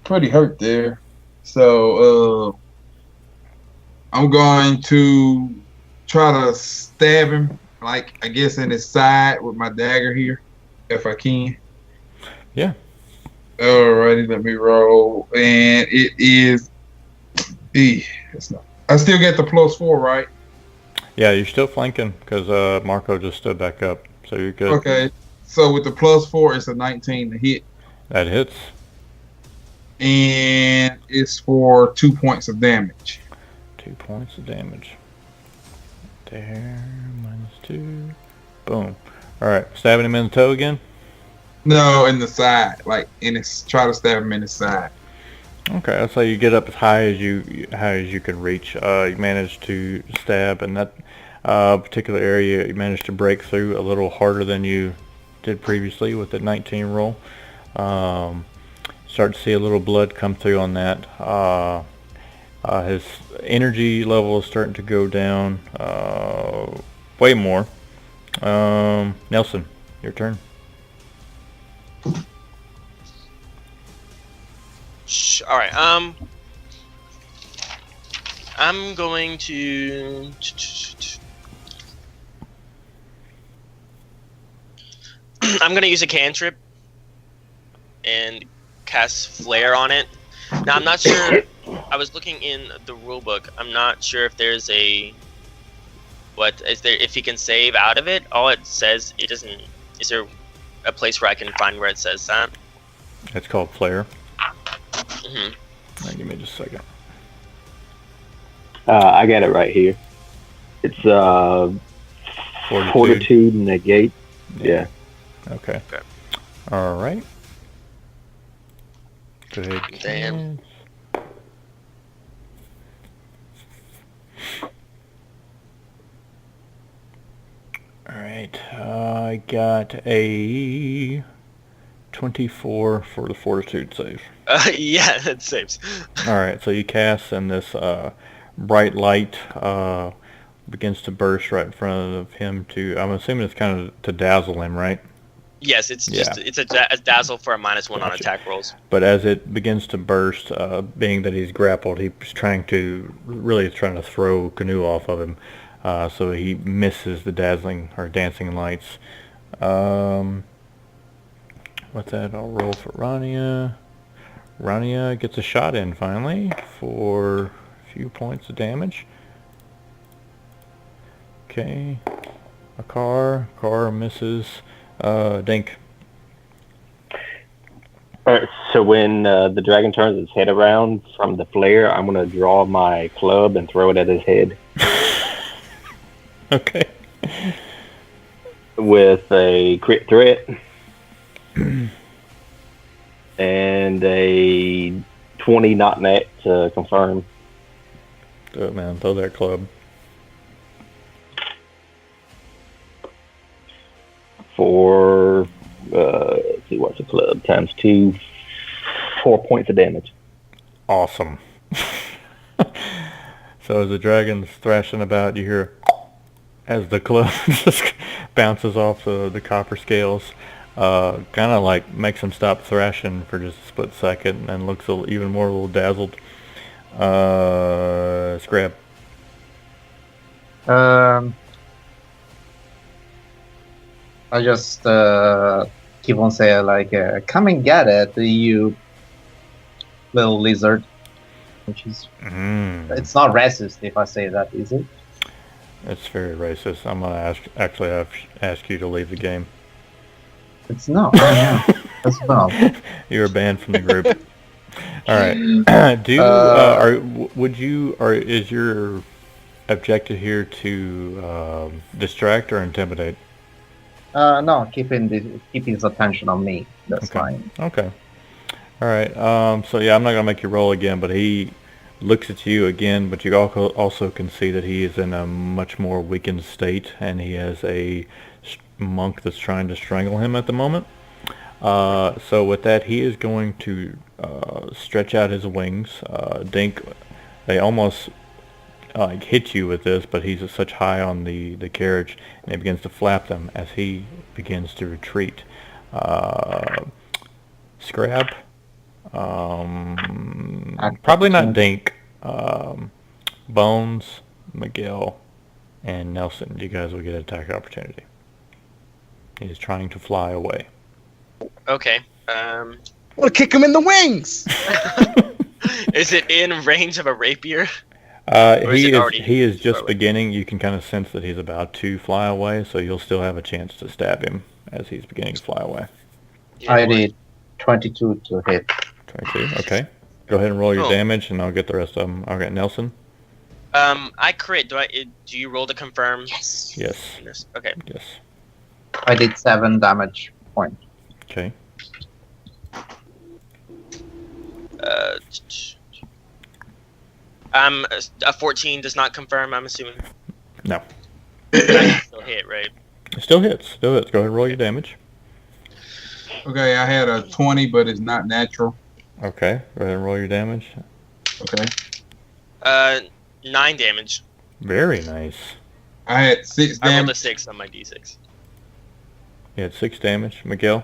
pretty hurt there. So I'm going to try to stab him, like I guess in his side with my dagger here, if I can. Yeah. Alrighty, let me roll, and it is. It's not. I still get the +4, right? Yeah, you're still flanking because Marco just stood back up, so you're good. Okay. So with the +4, it's a 19 to hit, That hits. and it's for 2 points of damage. 2 points of damage. There, -2. Boom. All right, stabbing him in the toe again. No, in the side, like in his. Try to stab him in the side. Okay, so you get up as high as you can reach. You manage to stab in that particular area. You managed to break through a little harder than you did previously with the 19 roll. Start to see a little blood come through on that. His energy level is starting to go down way more. Nelson, your turn. All right. I'm going to. I'm gonna use a cantrip and cast flare on it. Now I'm not sure. I was looking in the rulebook. I'm not sure if there's a if he can save out of it. All it says it doesn't. Is there a place where I can find where it says that? It's called Flare. Mm-hmm. Give me just a second. I got it right here. It's Fortitude negate. Yeah. Okay. Okay. All right. Go ahead. Damn. All right. I got a 24 for the Fortitude save. Yeah, that saves. All right. So you cast, and this bright light begins to burst right in front of him. I'm assuming it's kind of to dazzle him, right? Yes, it's just Yeah. it's a dazzle for a -1 on Gotcha. attack rolls. But as it begins to burst, being that he's grappled, he's trying to throw Canoe off of him. So he misses the dazzling or dancing lights. Well, with that, I'll roll for Rania. Rania gets a shot in finally for a few points of damage. Okay. A car misses. Dink. Alright, so when the dragon turns its head around from the flare, I'm going to draw my club and throw it at his head Okay. with a crit threat and a 20 not net to confirm. Do it, man. Throw that club. For, let's see, what's the club? Times 2, 4 points of damage. Awesome. So as the dragon's thrashing about, you hear as the club just bounces off the copper scales, kind of like makes him stop thrashing for just a split second and looks even more a little dazzled. Scrab. I just keep on saying like, "Come and get it, you little lizard." Which is, it's not racist if I say that, is it? It's very racist. I'm gonna ask you to leave the game. It's not. I am as well. You're banned from the group. All right. Is your objective here to distract or intimidate? No, keeping his attention on me. That's fine. Okay. All right. So yeah, I'm not gonna make you roll again, but he looks at you again. But you also can see that he is in a much more weakened state, and he has a monk that's trying to strangle him at the moment. So with that, he is going to stretch out his wings. Dink, they almost hit you with this, but he's such high on the carriage, and he begins to flap them as he begins to retreat. Scrab. Probably not Dink. Bones, Miguel, and Nelson. You guys will get an attack opportunity. He's trying to fly away. Okay. I want to kick him in the wings. Is it in range of a rapier? He is just beginning. You can kind of sense that he's about to fly away, so you'll still have a chance to stab him as he's beginning to fly away. Yeah, I did 22 to hit. 22. Okay. Go ahead and roll your damage, and I'll get the rest of them. Okay, Nelson. I crit. Do you roll to confirm? Yes. Yes. Okay. Yes. I did 7 damage points. Okay. A 14 does not confirm, I'm assuming. No. Still hit, right? It still hits. Go ahead and roll your damage. Okay, I had a 20, but it's not natural. Okay, go ahead and roll your damage. Okay. 9 damage. Very nice. I had 6 damage. I rolled a 6 on my d6. You had 6 damage. Miguel?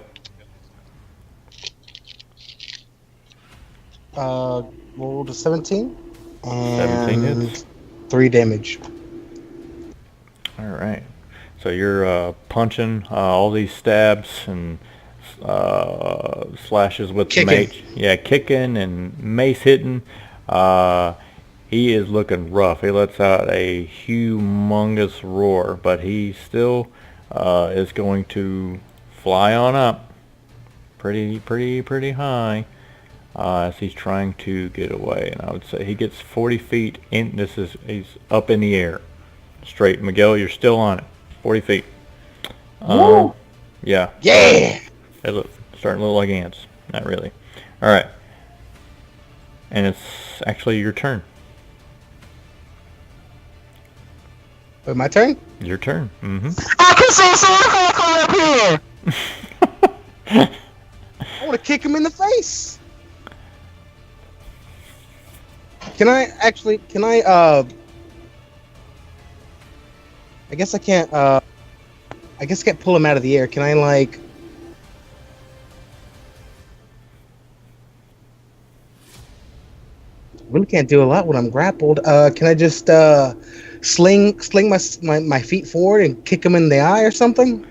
Rolled a 17. And 17 hits. 3 damage. All right. So you're punching all these stabs and slashes with the mace. Yeah, kicking and mace hitting. He is looking rough. He lets out a humongous roar, but he still is going to fly on up pretty high as he's trying to get away. And I would say he gets 40 feet in. He's up in the air, straight. Miguel, you're still on it. 40 feet. Yeah. Yeah. They look starting to look like ants. Not really. All right. And it's actually your turn. Wait, my turn? Your turn. Mm-hmm. I can see someone up here. I want to kick him in the face. Can I? I guess I can't. I guess I can't pull him out of the air. Can I like? Really can't do a lot when I'm grappled. Can I just sling my feet forward and kick him in the eye or something?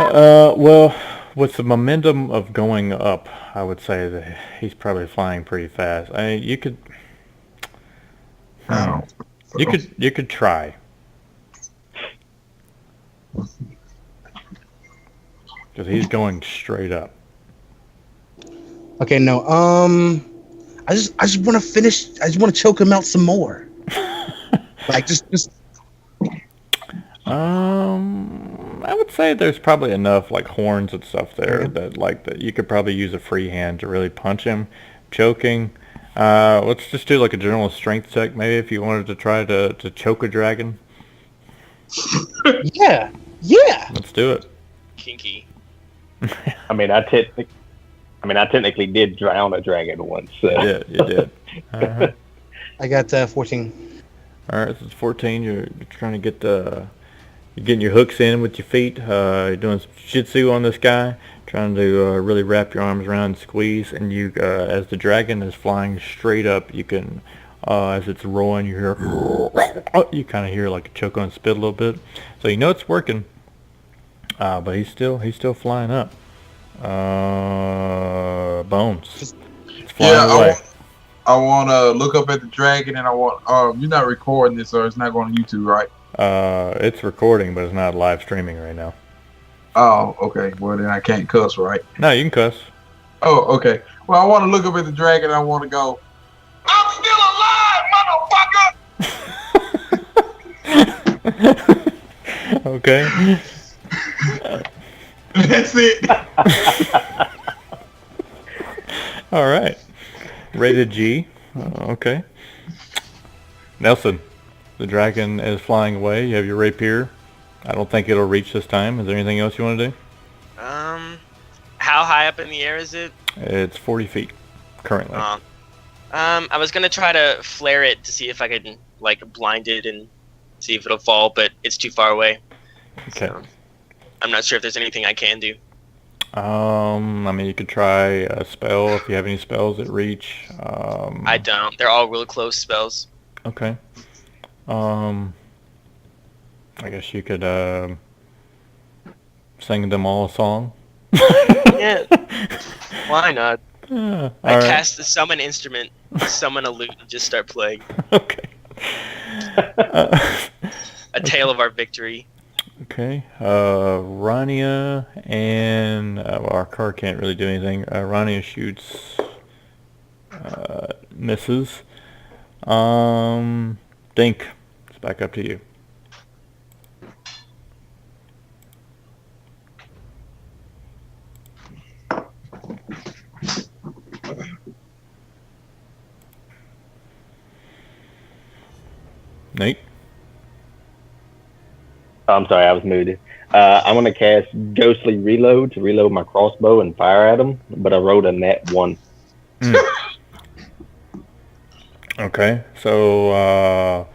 Well, with the momentum of going up, I would say that he's probably flying pretty fast. You could, Oh. you could try. Because he's going straight up. Okay, no. I just want to finish. I just want to choke him out some more. Like just. I would say there's probably enough like horns and stuff there that you could probably use a free hand to really punch him, choking. Let's just do like a general strength check, maybe if you wanted to try to choke a dragon. Yeah. Let's do it. Kinky. I mean, I technically did drown a dragon once. So. Yeah, you did. All right. I got 14. All right, so it's 14. You're trying to get you're getting your hooks in with your feet. You're doing some jiu-jitsu on this guy, trying to really wrap your arms around and squeeze. And you, as the dragon is flying straight up, you can, as it's rolling, you hear, you kind of hear like a choke on spit a little bit. So you know it's working. But he's still flying up. Bones. It's flying away. I want to look up at the dragon, and I want. You're not recording this, or it's not going to YouTube, right? It's recording, but it's not live streaming right now. Oh, okay. Well, then I can't cuss, right? No, you can cuss. Oh, okay. Well, I want to look up at the dragon, and I want to go. I'm still alive, motherfucker. Okay. That's it. All right. Rated G. Okay. Nelson, the dragon is flying away. You have your rapier. I don't think it'll reach this time. Is there anything else you want to do? How high up in the air is it? It's 40 feet currently. I was gonna try to flare it to see if I could like blind it and see if it'll fall, but it's too far away. Okay. So, I'm not sure if there's anything I can do. I mean, you could try a spell if you have any spells that reach. I don't. They're all real close spells. Okay. I guess you could sing them all a song. Yeah. Why not? Yeah. I cast the summon instrument, summon a lute, and just start playing. Okay. A tale of our victory. Okay. Rania and our car can't really do anything. Rania shoots, misses. Dink, it's back up to you. Nate? I'm sorry, I was muted. I'm going to cast Ghostly Reload to reload my crossbow and fire at him, but I rolled a net 1. Okay, so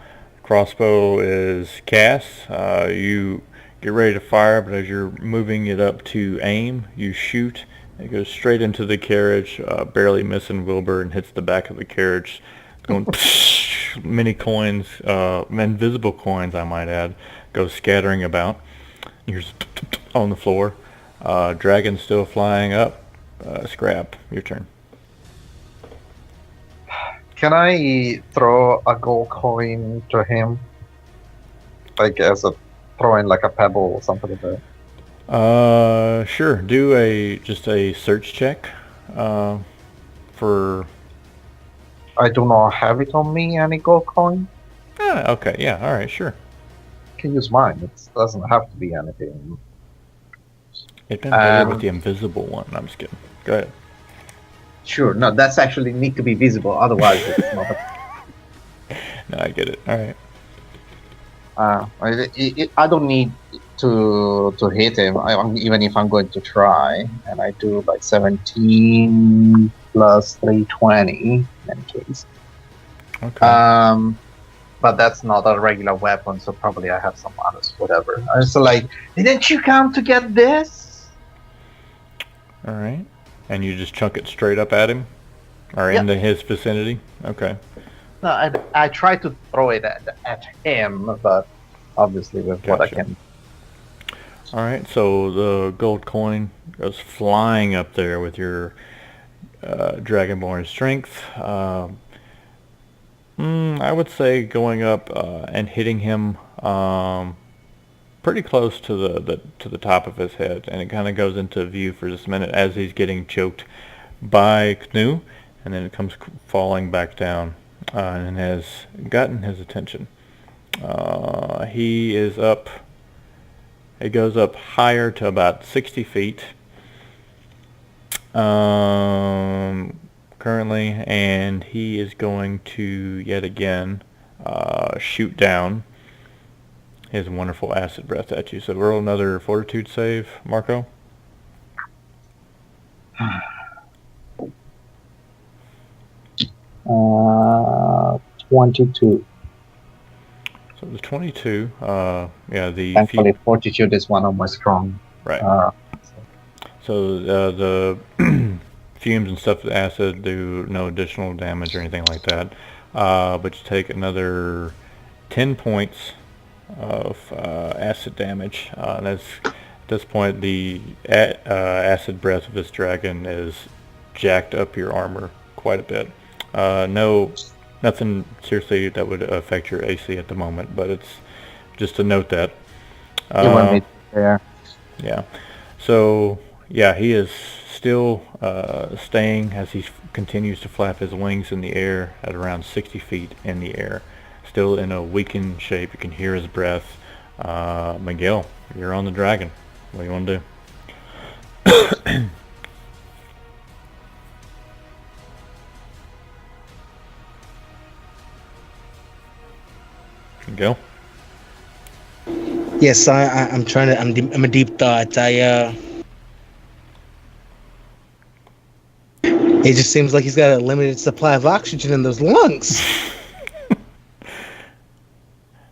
crossbow is cast. You get ready to fire, but as you're moving it up to aim, you shoot. It goes straight into the carriage, barely missing Wilbur, and hits the back of the carriage. Going many coins, invisible coins, I might add, go scattering about. You're on the floor. Dragon still flying up. Scrap, your turn. Can I throw a gold coin to him? Like as a throwing like a pebble or something like that. Sure. Do just a search check. For. I do not have it on me, any gold coin. Okay. Yeah. All right. Sure. Can use mine. It doesn't have to be anything. It'd been better with the invisible one. I'm just kidding. Go ahead. Sure, no, that's actually need to be visible. Otherwise, it's not. No, I get it. All right. I don't need to hit him. Even if I'm going to try, and I do like 17 plus 320 in any case. Okay. But that's not a regular weapon, so probably I have some others, whatever. So like, didn't you come to get this? All right. And you just chunk it straight up at him? Or into his vicinity? Okay. No, I try to throw it at him, but obviously with what I Gotcha. can. All right, so the gold coin goes flying up there with your Dragonborn strength. I would say going up and hitting him pretty close to the top of his head, and it kind of goes into view for just a minute as he's getting choked by Knu, and then it comes falling back down and has gotten his attention. He is up. It goes up higher to about 60 feet currently, and he is going to yet again shoot down his wonderful acid breath at you. So roll another fortitude save, Marco. 22. So the 22, the Thankfully, fortitude is one of my strong. right. So the fumes and stuff, the acid do no additional damage or anything like that. But you take another 10 points of acid damage. And at this point, the acid breath of this dragon is jacked up your armor quite a bit. Nothing seriously that would affect your AC at the moment, but it's just to note that. There. Yeah. So, yeah, he is still staying as he continues to flap his wings in the air at around 60 feet in the air. Still in a weakened shape. You can hear his breath. Miguel, you're on the dragon. What do you want to do? Miguel? Yes, I'm trying to. I'm a deep thought. It just seems like he's got a limited supply of oxygen in those lungs.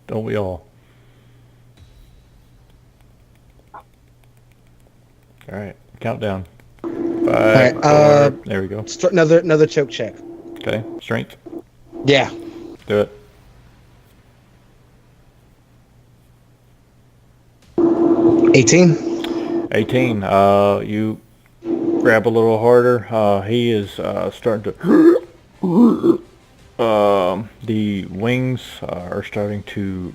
Don't we all? All right, countdown. 5, right, 4, there we go. Another choke check. Okay, strength. Yeah. Do it. 18. 18. You grab a little harder. He is starting to. The wings are starting to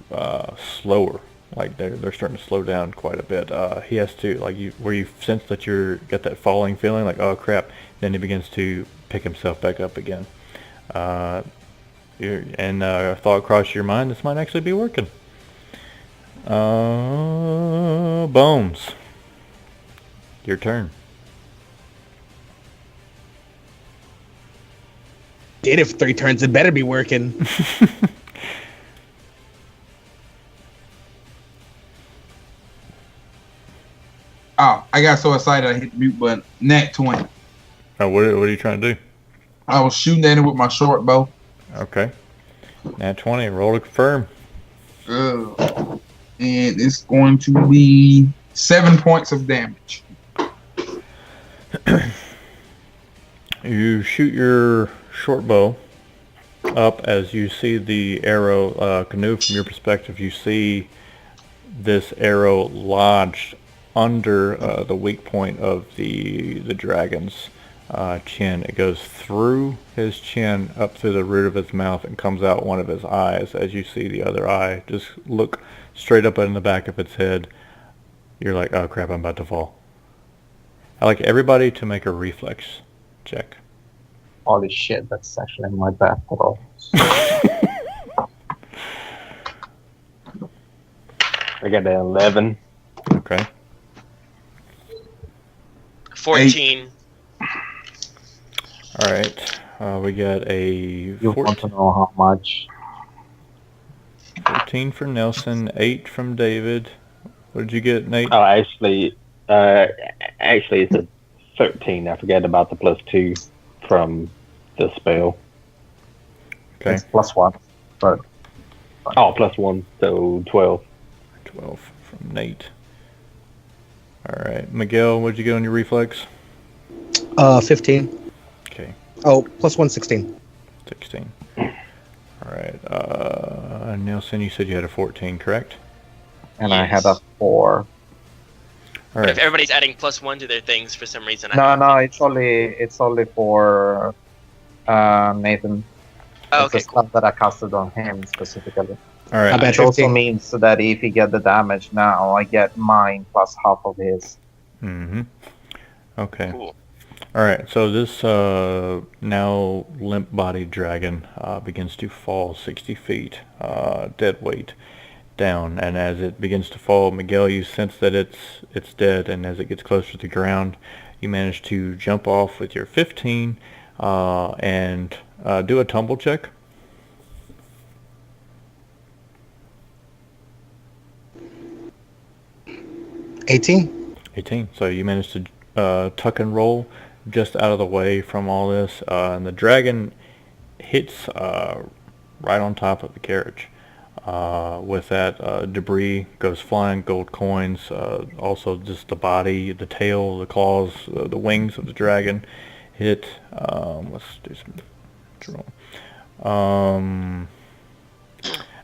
slower. Like they're starting to slow down quite a bit. He has to where you sense that you're got that falling feeling, like oh crap. Then he begins to pick himself back up again. A thought crossed your mind, this might actually be working. Bones. Your turn. Did it for 3 turns, it better be working. Oh, I got so excited I hit the mute button. Nat 20. Oh, what are you trying to do? I was shooting at him with my short bow. Okay. Nat 20. Roll to confirm. And it's going to be 7 points of damage. You shoot your short bow up as you see the arrow. Canoe, from your perspective, you see this arrow lodged under the weak point of the dragon's chin. It goes through his chin, up through the root of his mouth, and comes out one of his eyes. As you see the other eye just look straight up in the back of its head, you're like, oh crap, I'm about to fall. I'd like everybody to make a reflex check. Holy shit, that's actually my bad roll. I got an 11. Okay. 14. All right. We got a You 14, want to know how much? 14 for Nelson, 8 from David. What did you get, Nate? Oh, actually, it's a 13. I forgot about the +2 from the spell. Okay. It's +1. But Oh, +1, so 12. 12 from Nate. All right. Miguel, what did you get on your reflex? 15. Okay. Oh, +1, 16. 16. All right. Nelson, you said you had a 14, correct? and I had a 4. All But if right. everybody's adding +1 to their things for some reason, I No, have no, it's only for Nathan. Oh, It's a okay, cool. spell that I casted on him specifically. All right. I bet It also 15. means that if he get the damage now, I get mine plus half of his. Mm-hmm. Okay. Cool. All right. So this now limp-bodied dragon begins to fall 60 feet, dead weight, down. And as it begins to fall, Miguel, you sense that it's dead. And as it gets closer to the ground, you manage to jump off with your 15 and do a tumble check. 18. 18. So you managed to tuck and roll just out of the way from all this, and the dragon hits right on top of the carriage. With that, debris goes flying, gold coins, also just the body, the tail, the claws, the wings of the dragon hit. Let's do some draw.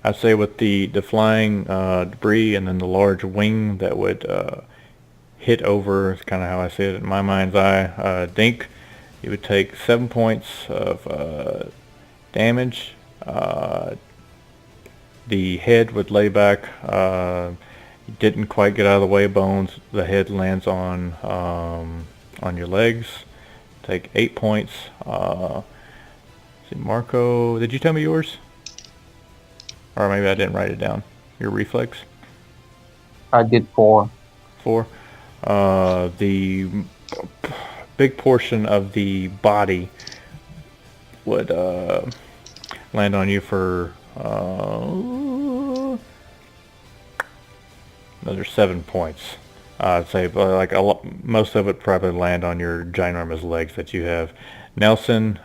I'd say with the flying debris and then the large wing that would hit over, is kind of how I see it in my mind's eye. Dink, you would take 7 points of damage. The head would lay back. You didn't quite get out of the way, Bones. The head lands on your legs. Take 8 points. See, Marco, did you tell me yours? Or maybe I didn't write it down. Your reflex? I did 4. 4. The big portion of the body would land on you for another 7 points. I'd say like most of it probably land on your ginormous legs that you have. Nelson,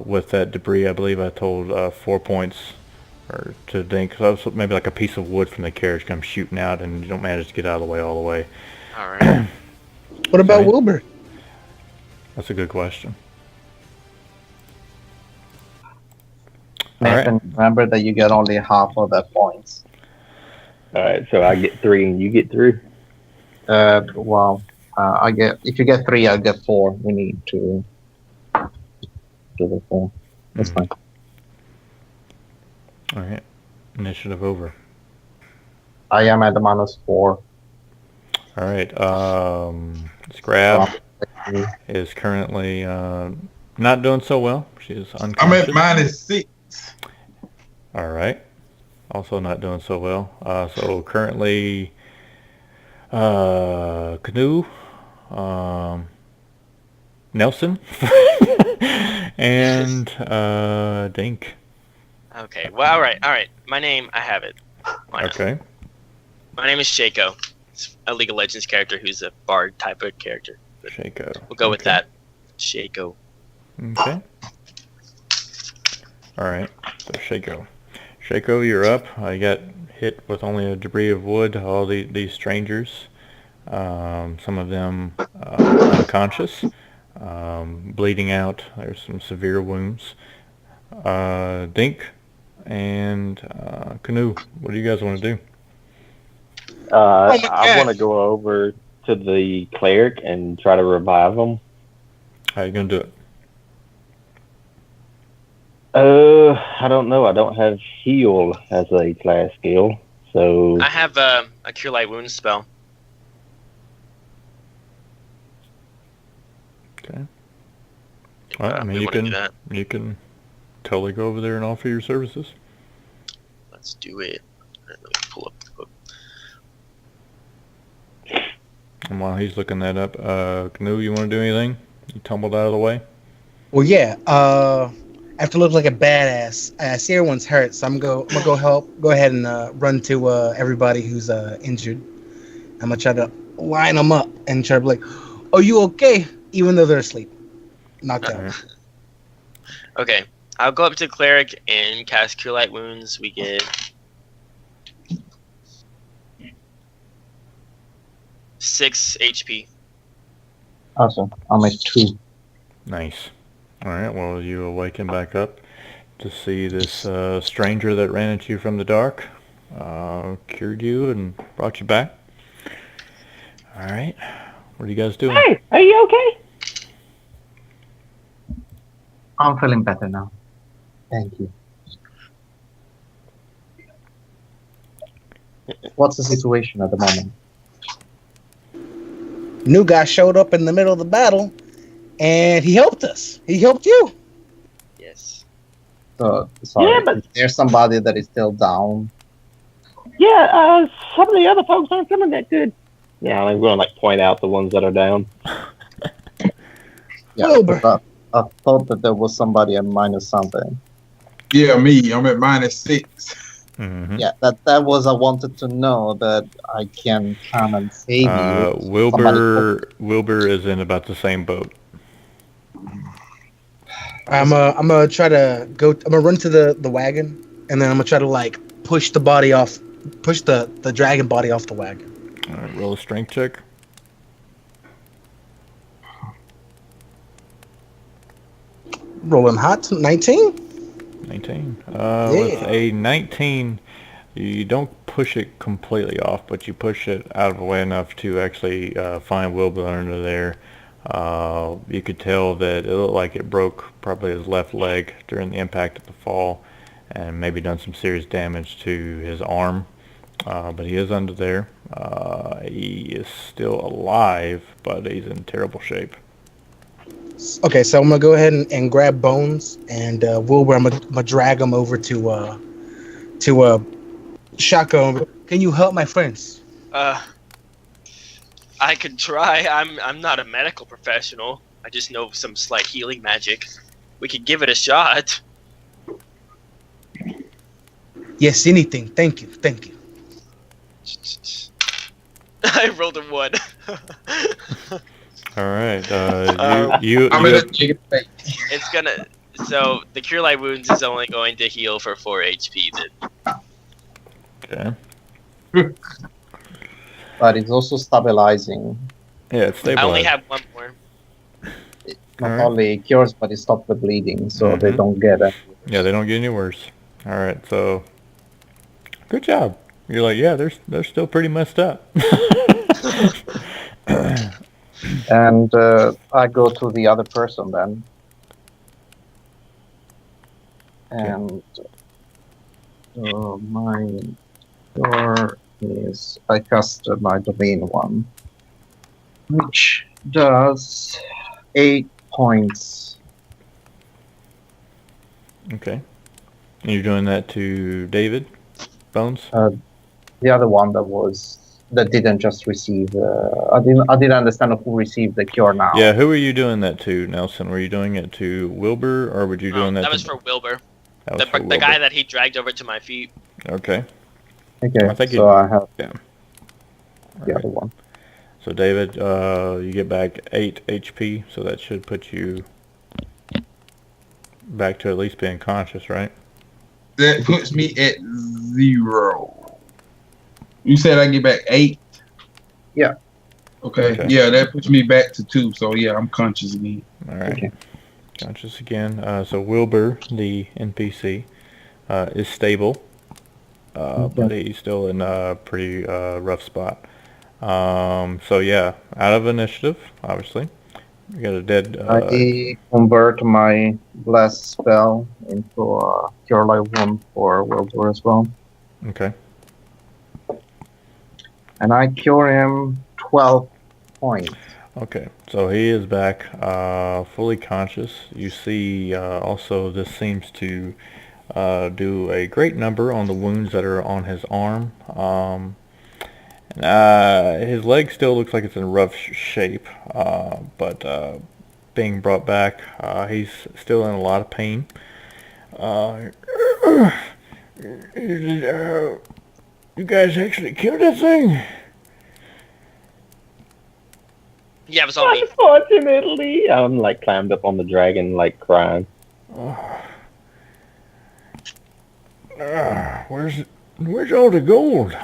with that debris, I believe I told 4 points or to Dink. So maybe like a piece of wood from the carriage comes shooting out and you don't manage to get out of the way all the way. All right. What about Sorry? Wilbur? That's a good question. All right. Nathan, remember that you get only half of the points. All right, so I get 3 and you get 3. I get, if you get 3, I get 4. We need to give it 4. That's fine. All right. Initiative over. I am at the -4. All right. Scrab is currently not doing so well. She is I'm unconscious. at -6. All right. Also not doing so well. So currently, Canoe, Nelson, and Dink. Okay. Well, all right. My name, I have it. Why not? Okay. My name is Shaco. It's a League of Legends character who's a bard type of character. Shaco. We'll go with Okay. that. Shaco. Okay. All right. So Shaco. Shaco, you're up. You got hit with only a debris of wood. All these strangers, some of them unconscious, bleeding out. There's some severe wounds. Dink and Canoe, what do you guys want to do? I gosh. want to go over to the cleric and try to revive him. How you gonna do it? I don't know. I don't have heal as a class skill, so I have a Cure Light Wounds spell. Okay. Well, I mean, we you wanna do can that. you can totally go over there and offer your services. Let's do it. Let me pull up the book. And while he's looking that up, Canoe, you want to do anything? You tumbled out of the way. Well, yeah. I have to look like a badass. I see everyone's hurt, so I'm gonna go help. Go ahead and run to everybody who's injured. I'm gonna try to line them up and try to be like, "Are you okay?" Even though they're asleep, knocked out. Alright. Okay. I'll go up to the cleric and cast Cure Light Wounds. We get 6 HP. Awesome. I'm at 2. Nice. All right. Well, you awaken back up to see this stranger that ran at you from the dark, cured you and brought you back. All right. What are you guys doing? Hey, are you okay? I'm feeling better now. Thank you. What's the situation at the moment? New guy showed up in the middle of the battle, and he helped us. He helped you. Yes. So, sorry, Yeah, but- is there somebody that is still down? Yeah, some of the other folks aren't feeling that good. Yeah, I'm going to like point out the ones that are down. Yeah, Wilbur. but I thought that there was somebody at minus something. Yeah, me. I'm at -6. Mm-hmm. Yeah, that was I wanted to know that I can come and save you. Wilbur is in about the same boat. I'm gonna try to go. I'm gonna run to the wagon, and then I'm gonna try to like push the body off, push the dragon body off the wagon. All right, roll a strength check. Rolling hot, 19. 19. With a 19, you don't push it completely off, but you push it out of the way enough to actually find Wilbur under there. You could tell that it looked like it broke probably his left leg during the impact of the fall, and maybe done some serious damage to his arm. But he is under there. He is still alive, but he's in terrible shape. Okay, so I'm gonna go ahead and grab Bones and Wilbur. I'm gonna drag him over to Shotgun. Can you help my friends? I could try. I'm not a medical professional. I just know some slight healing magic. We could give it a shot. Yes, anything. Thank you. Thank you. I rolled a 1. All right. I'm in a chicken face. It's gonna. So the cure light wounds is only going to heal for 4 HP. Then. Okay. But it's also stabilizing. Yeah, it's stabilized. I only have 1 more. Not Alright. only cures, but it stops the bleeding, so they Mhm. don't get it. Yeah, they don't get any worse. All right, so good job. You're like, yeah, they're still pretty messed up. And I go to the other person then. And my cure is I cast my domain one, which does 8 points. Okay. And you're doing that to David Bones? The other one that didn't just receive. I didn't understand who received the cure now. Yeah, who are you doing that to, Nelson? Were you doing it to Wilbur, or were you doing that That to... was for Wilbur. That was for The Wilbur. guy that he dragged over to my feet. Okay. Okay. I think so I have yeah. the All other one. So David, you get back 8 HP, so that should put you back to at least being conscious, right? That puts me at 0. You said I get back 8? Yeah. Okay. Okay. Yeah, that puts me back to 2. So yeah, I'm conscious again. All right. Okay. Conscious again. So Wilbur, the NPC, is stable, but he's still in a pretty rough spot. So yeah, out of initiative, obviously. We got a dead... I convert my blast spell into a cure light wound for Wilbur as well, Okay. and I cure him 12 points. Okay, so he is back, fully conscious. You see, also this seems to do a great number on the wounds that are on his arm. His leg still looks like it's in rough shape, but being brought back, he's still in a lot of pain. You guys actually killed that thing? Yeah, it was on me. Unfortunately, I'm like climbed up on the dragon, like crying. Where's all the gold?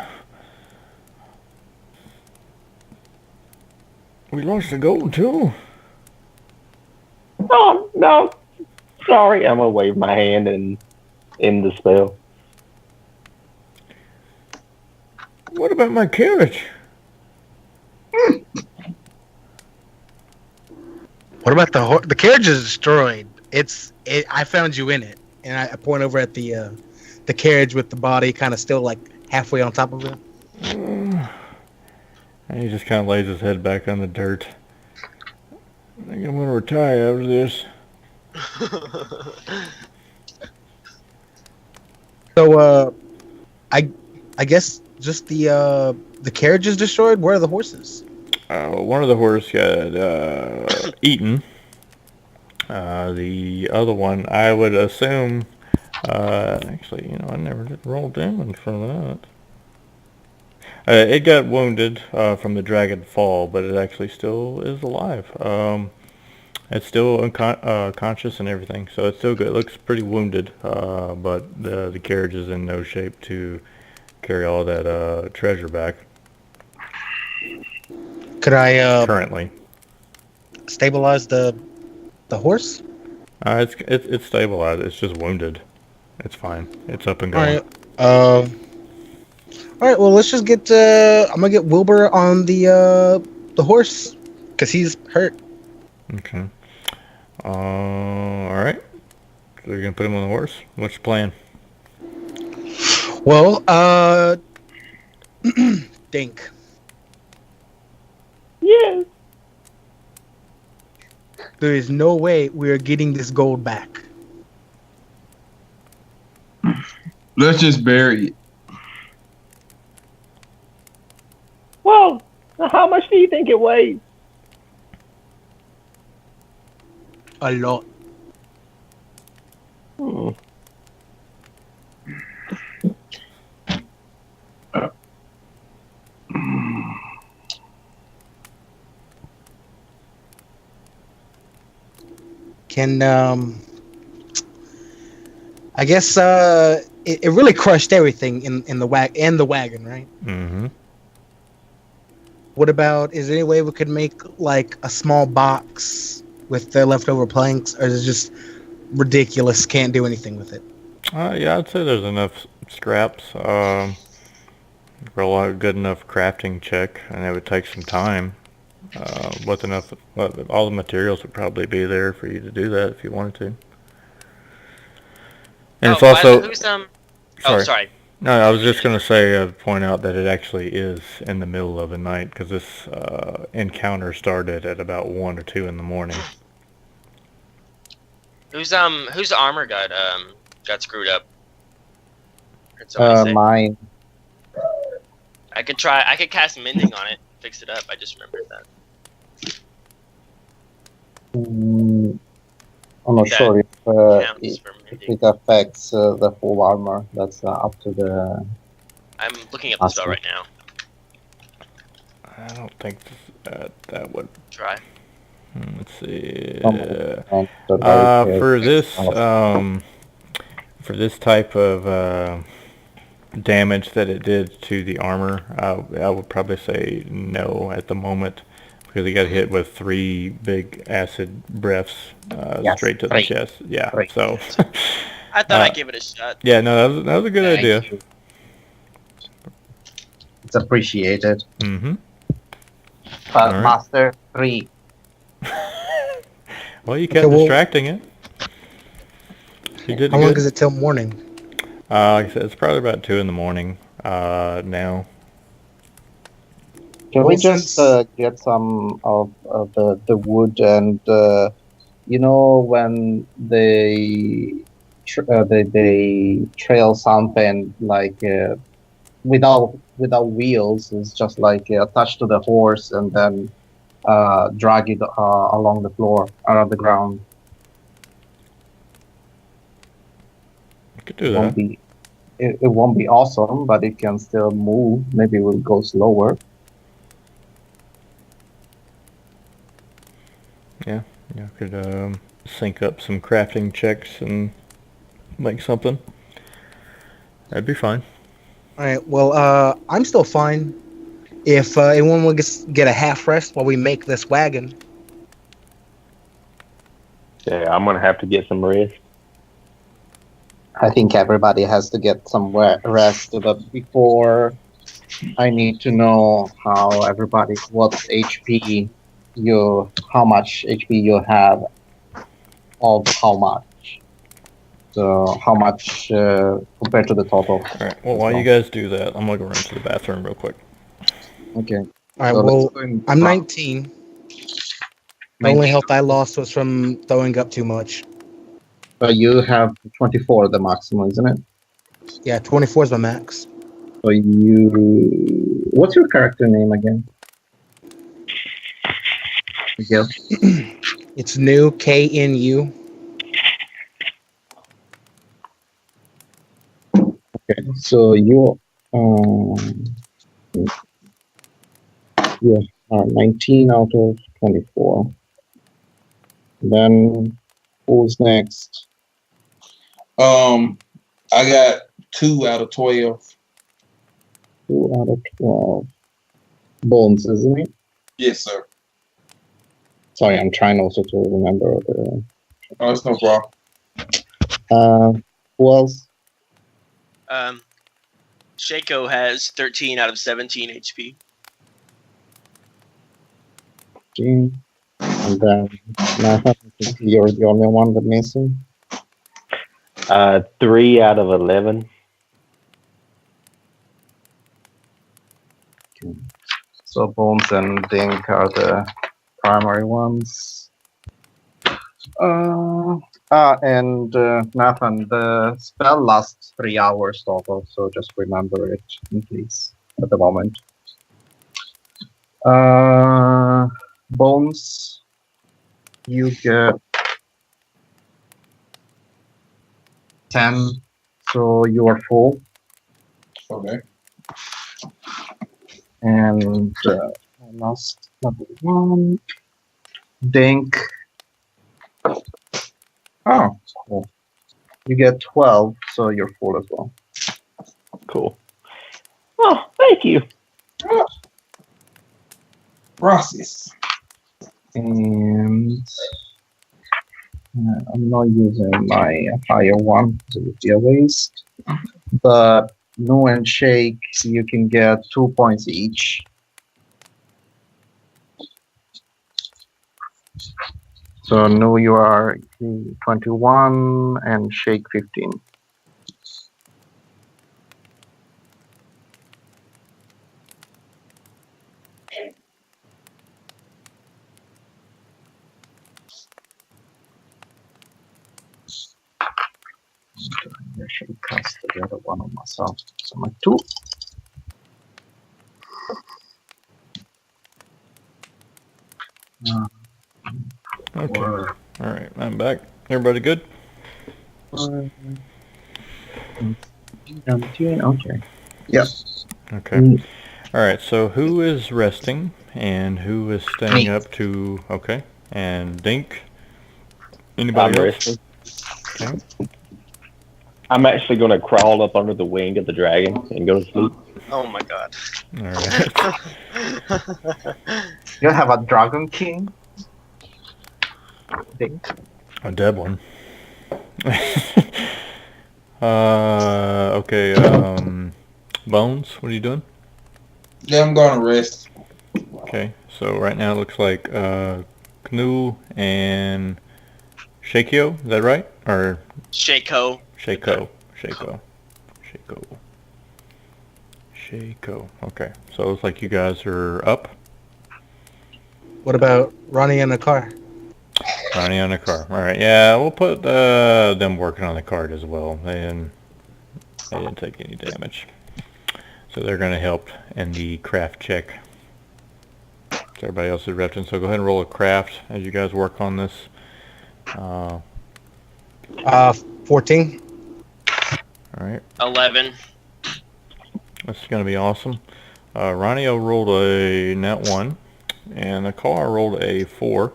We lost the gold too. Oh no, sorry. I'm gonna wave my hand and end the spell. What about my carriage? What about the carriage is destroyed? I found you in it, and I point over at the carriage with the body kind of still like halfway on top of it. And he just kind of lays his head back on the dirt. I think I'm gonna retire after this. So I guess just the carriage is destroyed. Where are the horses? One of the horses got eaten. The other one, I would assume. Actually, I never did roll damage for that. It got wounded from the dragon fall, but it actually still is alive. It's still conscious and everything, so it's still good. It looks pretty wounded, but the carriage is in no shape to carry all that treasure back. Could I Currently, stabilize the horse? it's stabilized. It's just wounded. It's fine. It's up and All going. right. All right. Well, let's just get. I'm gonna get Wilbur on the horse because he's hurt. Okay. All right. So you're gonna put him on the horse. What's your plan? Well, Dink. Yes. There is no way we are getting this gold back. Let's just bury it. Well, how much do you think it weighs? A lot. Hmm. Can I guess it really crushed everything in the wagon, right? Mm-hmm. What about, is there any way we could make like a small box with the leftover planks, or is it just ridiculous, can't do anything with it? Yeah, I'd say there's enough scraps for a good enough crafting check, and it would take some time. With enough, all the materials would probably be there for you to do that if you wanted to. And it's also. Who's Sorry. Oh, sorry. No, I was just going to say, point out that it actually is in the middle of the night, because this encounter started at about 1 or 2 in the morning. Whose armor got screwed up? Heard somebody say. Mine. I could cast mending on it, fix it up. I just remembered that. I'm not That sure if counts for if mending. it affects the full armor. That's up to the. I'm looking up the spell right now. I don't think that would. Try. Let's see. For this type of damage that it did to the armor, I would probably say no at the moment, because he got hit with 3 big acid breaths straight to the chest. Yeah, so. I thought I'd give it a shot. Yeah, no, that was a good idea. It's appreciated. Mm-hmm. All right. Master 3. Well, you kept distracting it. You did How long good. is it till morning? Like I said, it's probably about 2 in the morning now. Can we just get some of the wood and when they trail something like without wheels, it's just like attached to the horse and then drag it along the floor, around the ground. You could do that. It won't be awesome, but it can still move. Maybe it will go slower. Yeah, you could sync up some crafting checks and make something. That'd be fine. All right. Well, I'm still fine. If anyone will get a half rest while we make this wagon. Yeah, I'm gonna have to get some rest. I think everybody has to get some rest, but before I need to know how everybody, what HP how much HP you have of how much. So how much compared to the total. Alright, well, while you guys do that, I'm gonna go run to the bathroom real quick. Okay. All right. So let's Well, go in I'm round. 19. The only health I lost was from throwing up too much. But you have 24, the maximum, isn't it? Yeah, 24 is my max. So what's your character name again? Miguel. It's new KNU. Okay, so you are 19 out of 24. Then who's next? I got 2 out of 12. 2 out of 12. Bones, isn't it? Yes, sir. Sorry, I'm trying also to remember the. Oh, that's no problem. Who else? Shaco has 13 out of 17 HP. Okay. And then Nathan, I think you're the only one that missing. 3 out of 11. Okay. So Bones and Dink are the primary ones. And Nathan, the spell lasts 3 hours total, so just remember it, please, at the moment. Bones, you get 10, so you are full. Okay. And last number 1, Dink. Oh, cool. You get 12, so you're full as well. Cool. Oh, thank you. Process. And I'm not using my higher one because it would be a waste. But Nu and Shake, you can get 2 points each. So Nu, you are 21 and Shake 15. I should cast the other one on myself. So my 2. Okay. Alright, I'm back. Everybody good? 17, okay. Yep. Okay. Alright, so who is resting and who is staying Me. up to... Okay. And Dink? Anybody I'm else? resting. Okay. I'm actually going to crawl up under the wing of the dragon and go to sleep. Oh my god. Alright. You have a Dragon King? Dink. A dead one. Okay, Bones, what are you doing? Yeah, I'm going to rest. Okay, so right now it looks like, Canoe and Shakio, is that right? Or Shaco. Shaco. Okay, so it looks like you guys are up. What about Ronnie in the car? Ronnie on the car. Alright, yeah, we'll put them working on the cart as well. They didn't take any damage. So they're going to help in the craft check. So everybody else is resting, so go ahead and roll a craft as you guys work on this. 14. Alright, 11. this is going to be awesome. Ronnie rolled a nat 1, and the car rolled a 4.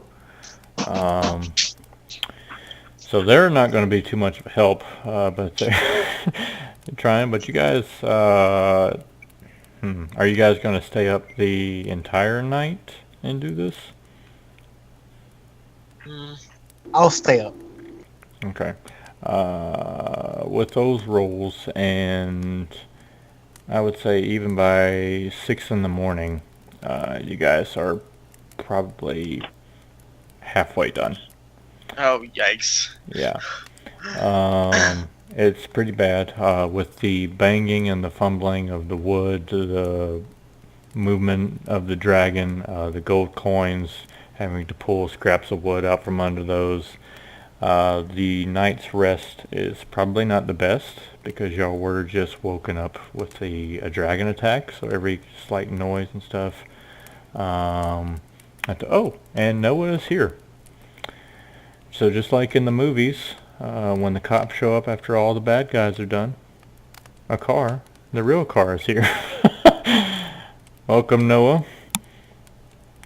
So they're not going to be too much of a help, but they're trying. But you guys, are you guys going to stay up the entire night and do this? I'll stay up. Okay. With those rolls and I would say even by 6 in the morning, you guys are probably halfway done. Oh, yikes. Yeah. It's pretty bad with the banging and the fumbling of the wood, the movement of the dragon, the gold coins, having to pull scraps of wood out from under those. The night's rest is probably not the best because y'all were just woken up with a dragon attack, so every slight noise and stuff. And Noah is here. So just like in the movies, when the cops show up after all the bad guys are done, the real car is here. Welcome, Noah,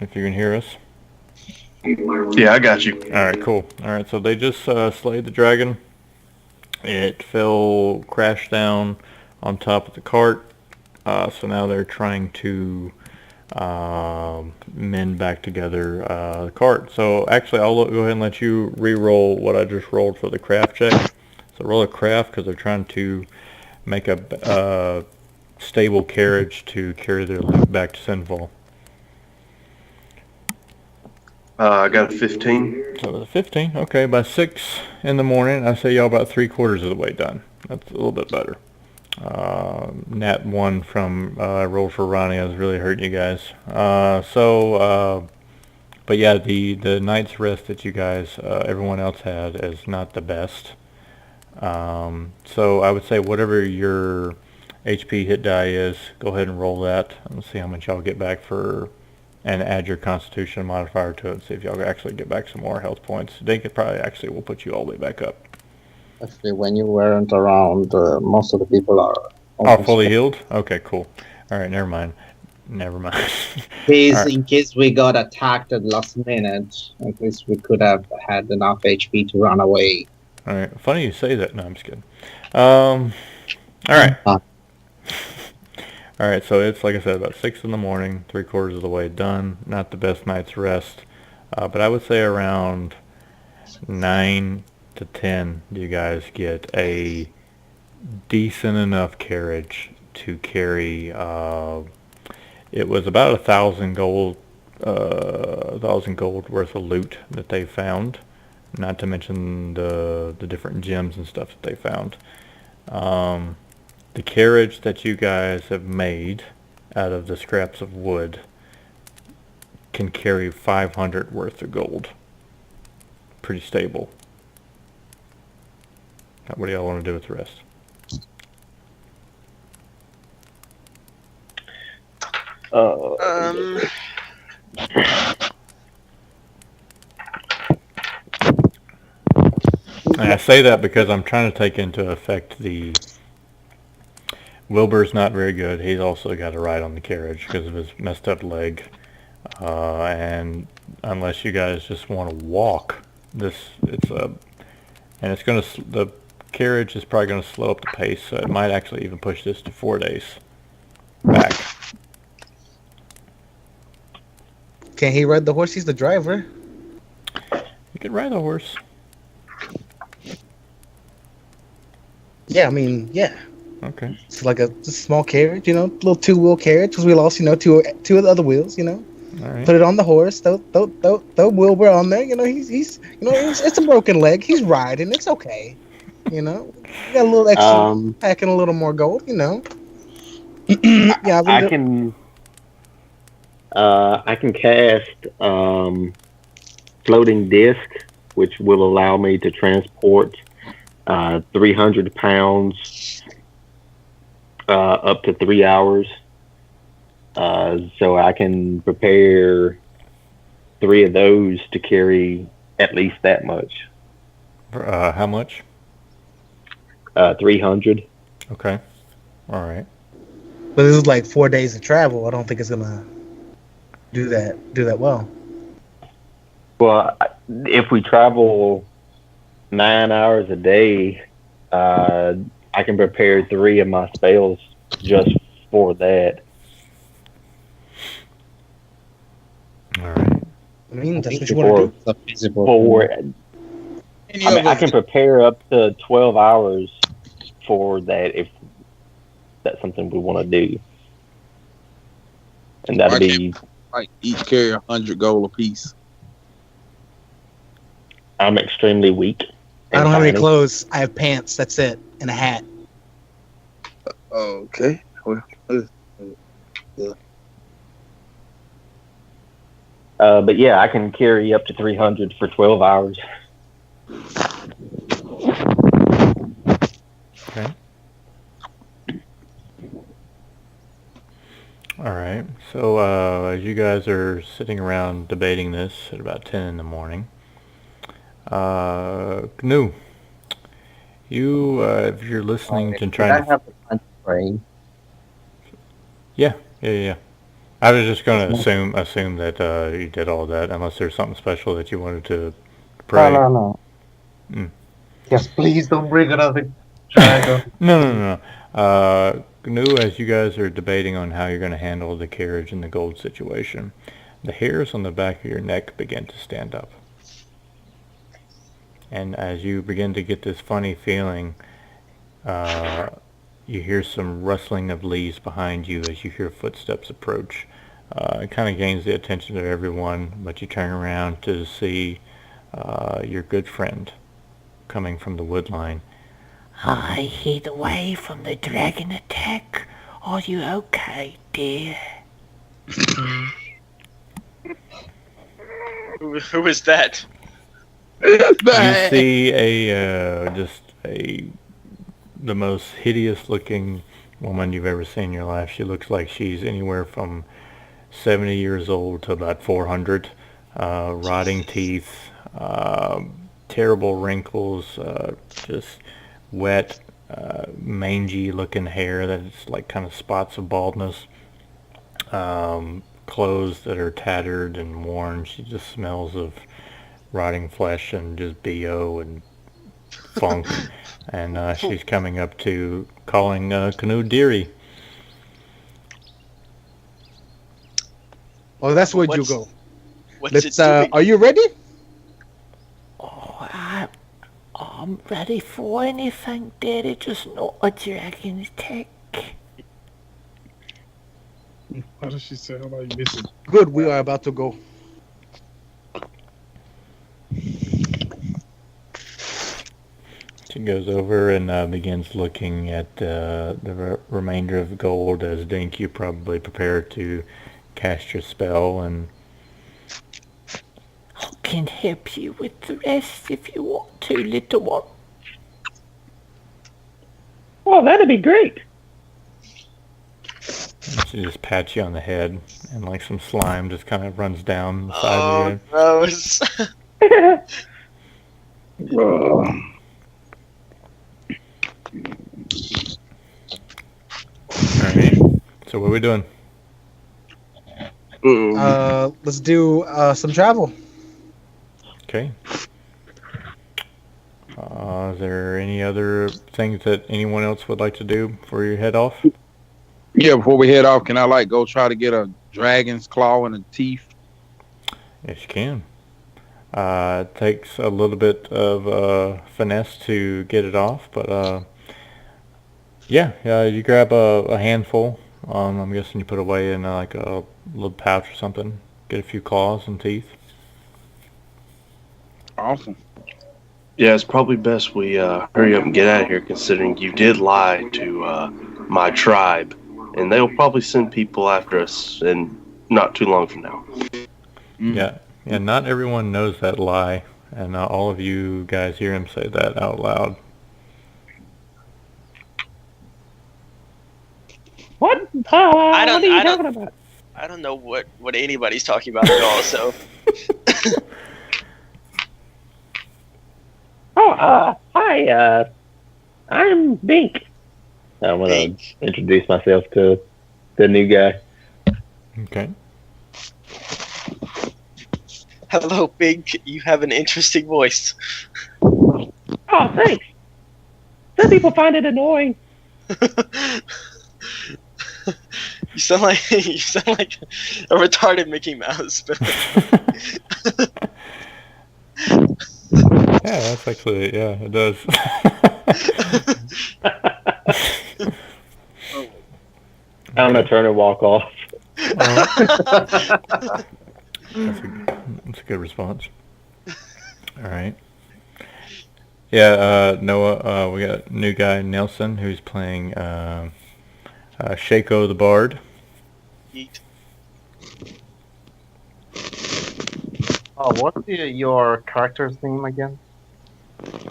if you can hear us. Yeah, I got you. Alright, cool. Alright, so they just slayed the dragon. It crashed down on top of the cart. So now they're trying to mend back together the cart. So actually, I'll go ahead and let you re-roll what I just rolled for the craft check. So roll a craft because they're trying to make a stable carriage to carry their loot back to Sinful. I got a 15. So with a 15, okay, by 6 in the morning, I say y'all about 3/4 of the way done. That's a little bit better. Nat 1 from roll for Ronnie, I was really hurting you guys. But yeah, the night's rest that you guys, everyone else had is not the best. So I would say whatever your HP hit die is, go ahead and roll that and see how much y'all get back and add your Constitution modifier to it. See if y'all actually get back some more health points. They could probably actually will put you all the way back up. Actually, when you weren't around, most of the people are fully healed? Okay, cool. Alright, never mind. In case we got attacked at the last minute, at least we could have had enough HP to run away. Alright, funny you say that. No, I'm just kidding. Alright. Alright, so it's, like I said, about 6 in the morning, 3/4 of the way done. Not the best night's rest. But I would say around 9 to 10, you guys get a decent enough carriage to carry, it was about 1,000 gold, 1,000 gold worth of loot that they found, not to mention the different gems and stuff that they found. The carriage that you guys have made out of the scraps of wood can carry 500 worth of gold. Pretty stable. What do y'all want to do with the rest? And I say that because I'm trying to take into effect the Wilbur's not very good. He's also got a ride on the carriage because of his messed up leg. And unless you guys just want to walk, the carriage is probably going to slow up the pace, so it might actually even push this to 4 days back. Can he ride the horse? He's the driver. You can ride the horse. Yeah, I mean, yeah. Okay. It's like a small carriage, little 2-wheel carriage, because we lost, two of the other wheels, All right. Put it on the horse, throw Wilbur on there, he's it's a broken leg, he's riding, it's okay, We got a little extra, packing a little more gold, Yeah, I can cast floating disc, which will allow me to transport 300 pounds up to 3 hours. So I can prepare 3 of those to carry at least that much. How much? 300. Okay. All right. But this is like 4 days of travel. I don't think it's gonna do that well. Well, if we travel 9 hours a day, I can prepare 3 of my spells just for that. All right. I mean, that's what you want to do. I can prepare up to 12 hours for that. that's something we want to do. And that'll be. Like each carry 100 gold apiece. I'm extremely weak. I don't have any tiny. clothes. I have pants. That's it, and a hat. Okay. Well, But yeah, I can carry up to 300 for 12 hours. Okay. All right. So as you guys are sitting around debating this at about 10 in the morning, Gnu, you, if you're listening to Did I trying to... have the time to pray? Yeah. I was just going to assume that you did all that, unless there's something special that you wanted to pray. No. Yes, please don't bring another dragon. No. Gnu, as you guys are debating on how you're going to handle the carriage and the gold situation, the hairs on the back of your neck begin to stand up. And as you begin to get this funny feeling, you hear some rustling of leaves behind you as you hear footsteps approach. It kind of gains the attention of everyone, but you turn around to see your good friend coming from the wood line. I hid away from the dragon attack. Are you okay, dear? Who is that? You see the most hideous looking woman you've ever seen in your life. She looks like she's anywhere from 70 years old to about 400. Rotting teeth, terrible wrinkles, just wet, mangy looking hair that's like kind of spots of baldness. Clothes that are tattered and worn. She just smells of rotting flesh and just BO and funk. And she's coming up to calling Canoe Deary. Oh, that's where you go. What's Let's. it doing? Are you ready? Oh, I'm ready for anything, Daddy, just not a dragon attack. What does she say? How about you missing? Good. We are about to go. She goes over and begins looking at the remainder of the gold as Dink, you probably prepare to cast your spell. And I can help you with the rest if you want to, little one. Well, that'd be great. she just pats you on the head, and like some slime just kind of runs down the side of your head. Gross. Alright, so what are we doing? Let's do some travel. Okay. Is there any other things that anyone else would like to do before you head off? Yeah, before we head off, can I like go try to get a dragon's claw and a teeth? Yes, you can. It takes a little bit of finesse to get it off, but yeah, you grab a handful. I'm guessing you put away in like a little pouch or something. Get a few claws and teeth. Awesome. Yeah, it's probably best we hurry up and get out of here, considering you did lie to my tribe, and they'll probably send people after us in not too long from now. Yeah, not everyone knows that lie, and all of you guys hear him say that out loud. What? What are you talking about? I don't know what anybody's talking about at all. So. Hi. I'm Bink. I'm gonna introduce myself to the new guy. Okay. Hello, Bink. You have an interesting voice. Oh, thanks. Some people find it annoying. You sound like a retarded Mickey Mouse. Yeah, that's actually, yeah, it does. I'm gonna turn and walk off. That's a good response. All right. Yeah, Noah, we got a new guy, Nelson, who's playing Shaco the Bard. Yeet. Oh, what's your character's name again?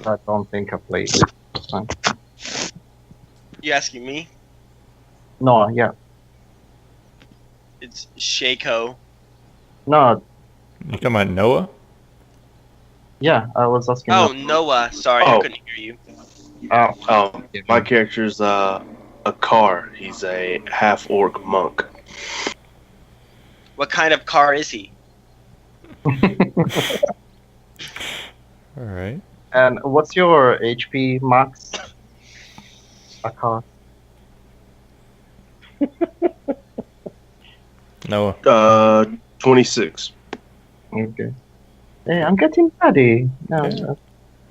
I don't think I played it this time. You asking me? No, yeah. It's Shaco. No, You talking about Noah? yeah, I was asking. Oh, Noah. Sorry, I couldn't hear you. Oh, my character's a car. He's a half-orc monk. What kind of car is he? All right. And what's your HP max? A car. Noah. 26. Okay. Hey, I'm getting ready. No,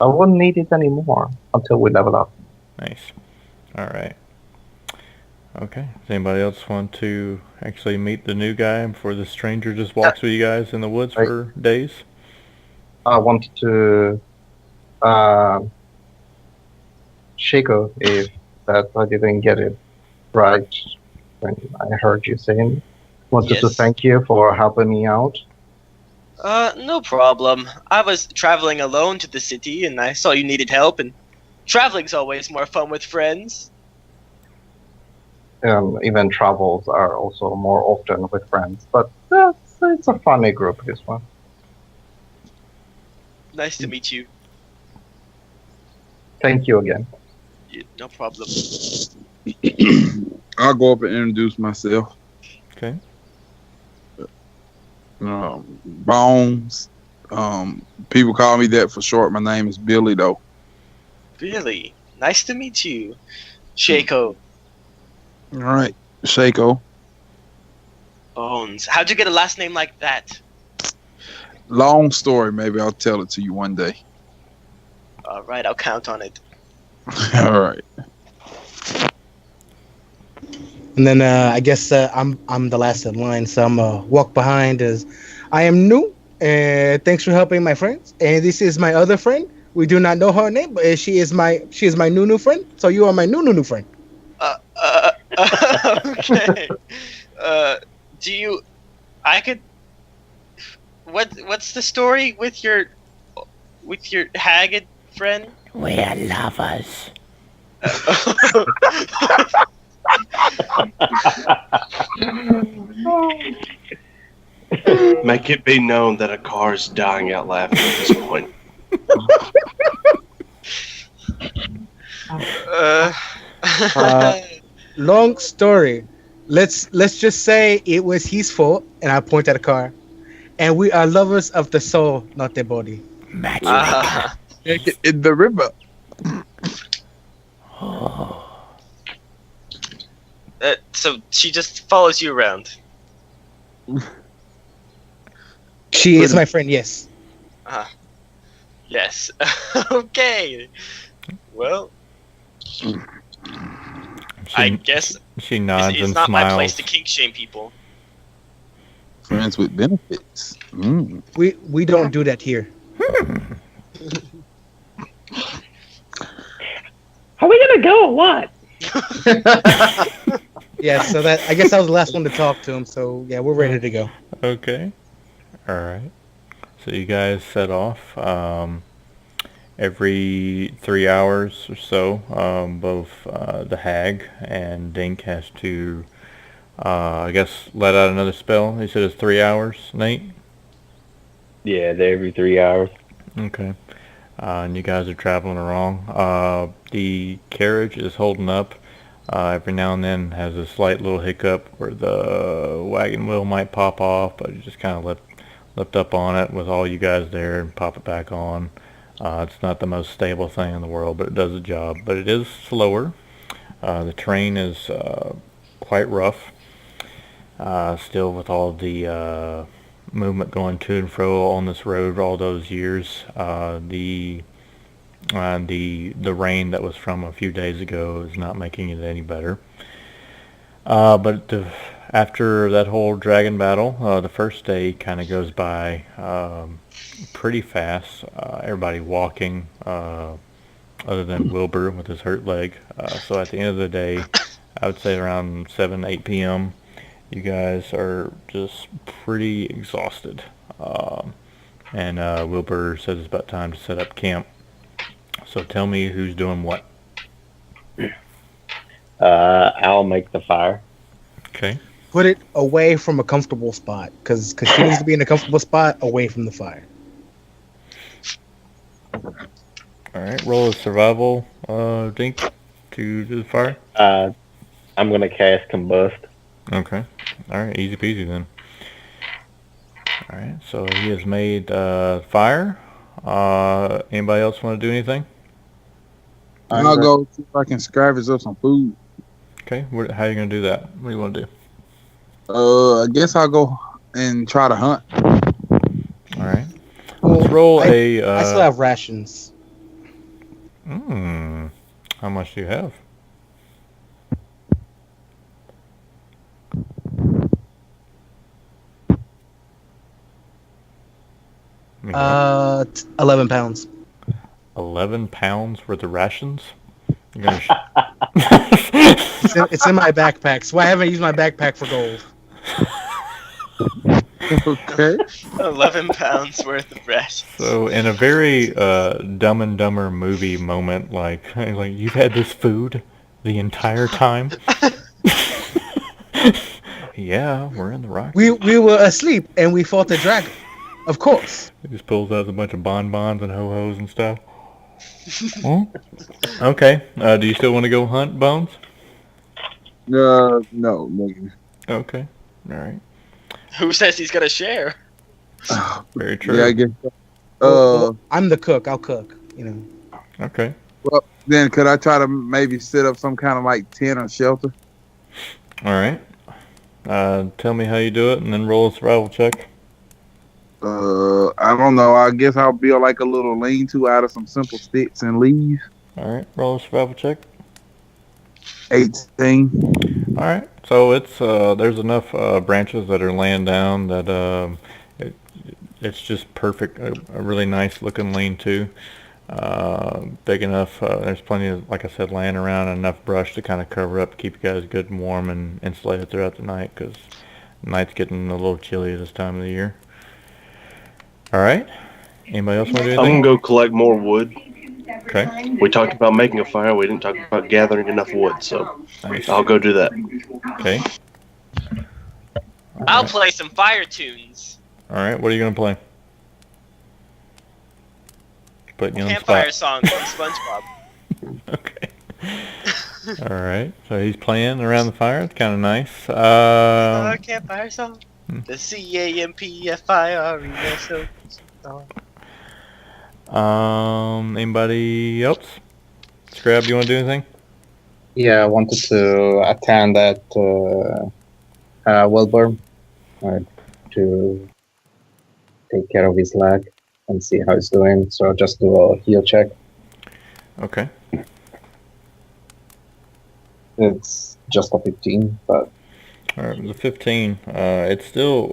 I won't need it anymore until we level up. Nice. All right. Okay. Does anybody else want to actually meet the new guy before the stranger just walks with you guys in the woods for days? I wanted to Shaco, if that I didn't get it right when I heard you saying. Wanted to Yes. thank you for helping me out. No problem. I was traveling alone to the city, and I saw you needed help, and traveling's always more fun with friends. Even travels are also more often with friends, but it's a funny group, this one. Nice to meet you. Thank you again. Yeah, no problem. I'll go up and introduce myself. Okay. Bones. People call me that for short. My name is Billy, though. Really? Nice to meet you. Shaco. All right, Shaco. Bones. How'd you get a last name like that? Long story. Maybe I'll tell it to you one day. Alright, I'll count on it. All right. And then I guess I'm the last in line, so I'm walk behind as I am new. And thanks for helping my friends. And this is my other friend. We do not know her name, but she is my new friend. So you are my new friend. Okay. Do you? I could. What's the story with your haggard friend? We're lovers. Make it be known that a car is dying out laughing at this point. Long story. Let's just say it was his fault, and I point at a car. And we are lovers of the soul, not the body. In the river. So she just follows you around. She is my friend, yes. Yes. Okay. Well, I guess She nods it's and not my smiles. place to kink shame people. Friends with benefits. Mm. We don't do that here. Are we gonna go or what? Yeah, so that I guess I was the last one to talk to him. So yeah, we're ready to go. Okay. All right. So you guys set off. Every 3 hours or so, both the hag and Dink has to, I guess, let out another spell. He said it's 3 hours, Nate? Yeah, they're every 3 hours. Okay. And you guys are traveling along. The carriage is holding up. Every now and then has a slight little hiccup where the wagon wheel might pop off, but you just kind of lift up on it with all you guys there and pop it back on. It's not the most stable thing in the world, but it does the job. But it is slower. The terrain is quite rough. Still with all the movement going to and fro on this road all those years. The rain that was from a few days ago is not making it any better. But after that whole dragon battle, the first day kind of goes by pretty fast. Everybody walking, other than Wilbur with his hurt leg. So at the end of the day, I would say around 7, 8 p.m., you guys are just pretty exhausted. And Wilbur says it's about time to set up camp. So tell me who's doing what. I'll make the fire. Okay. Put it away from a comfortable spot, because she needs to be in a comfortable spot away from the fire. All right. Roll a survival, Dink, to do the fire. I'm gonna cast combust. Okay. All right. Easy peasy then. All right. So he has made fire. Anybody else want to do anything? I'll go see if I can scavenge up some food. Okay. How are you going to do that? What do you want to do? I guess I'll go and try to hunt. All right. Let's roll a... I still have rations. How much do you have? Uh, 11 pounds. 11 pounds worth of rations? You're gonna It's in my backpack, so I haven't used my backpack for gold. Okay. 11 pounds worth of rations. So in a very Dumb and Dumber movie moment, like you've had this food the entire time? Yeah, we're in the rock. We were asleep and we fought the dragon. Of course. He just pulls out a bunch of bonbons and ho-hos and stuff. Okay. Do you still want to go hunt, Bones? No, negative. Okay. All right. Who says he's gonna share? Very true. Yeah, I guess. I'm the cook. I'll cook. You know. Okay. Well, then could I try to maybe set up some kind of like tent or shelter? All right. Tell me how you do it, and then roll a survival check. I don't know. I guess I'll build like a little lean-to out of some simple sticks and leaves. All right. Roll a survival check. 18. All right. So it's there's enough branches that are laying down that it's just perfect. A really nice looking lean-to. Big enough. There's plenty of, like I said, laying around, and enough brush to kind of cover up, keep you guys good and warm and insulated throughout the night, because the night's getting a little chilly this time of the year. All right. Anybody else want to do anything? I'm gonna go collect more wood. Okay. We talked about making a fire. We didn't talk about gathering enough wood, so Nice. I'll go do that. Okay. I'll play some fire tunes. All right. What are you gonna play? Putting you on the Campfire spot. songs from SpongeBob. Okay. All right. So he's playing around the fire. It's kind of nice. Campfire song. The CAMPFIRE. Anybody else? Scrab, do you want to do anything? Yeah, I wanted to attend that Wilbur to take care of his leg and see how he's doing. So I'll just do a heal check. Okay. It's just a 15, but All right, the 15. It's still,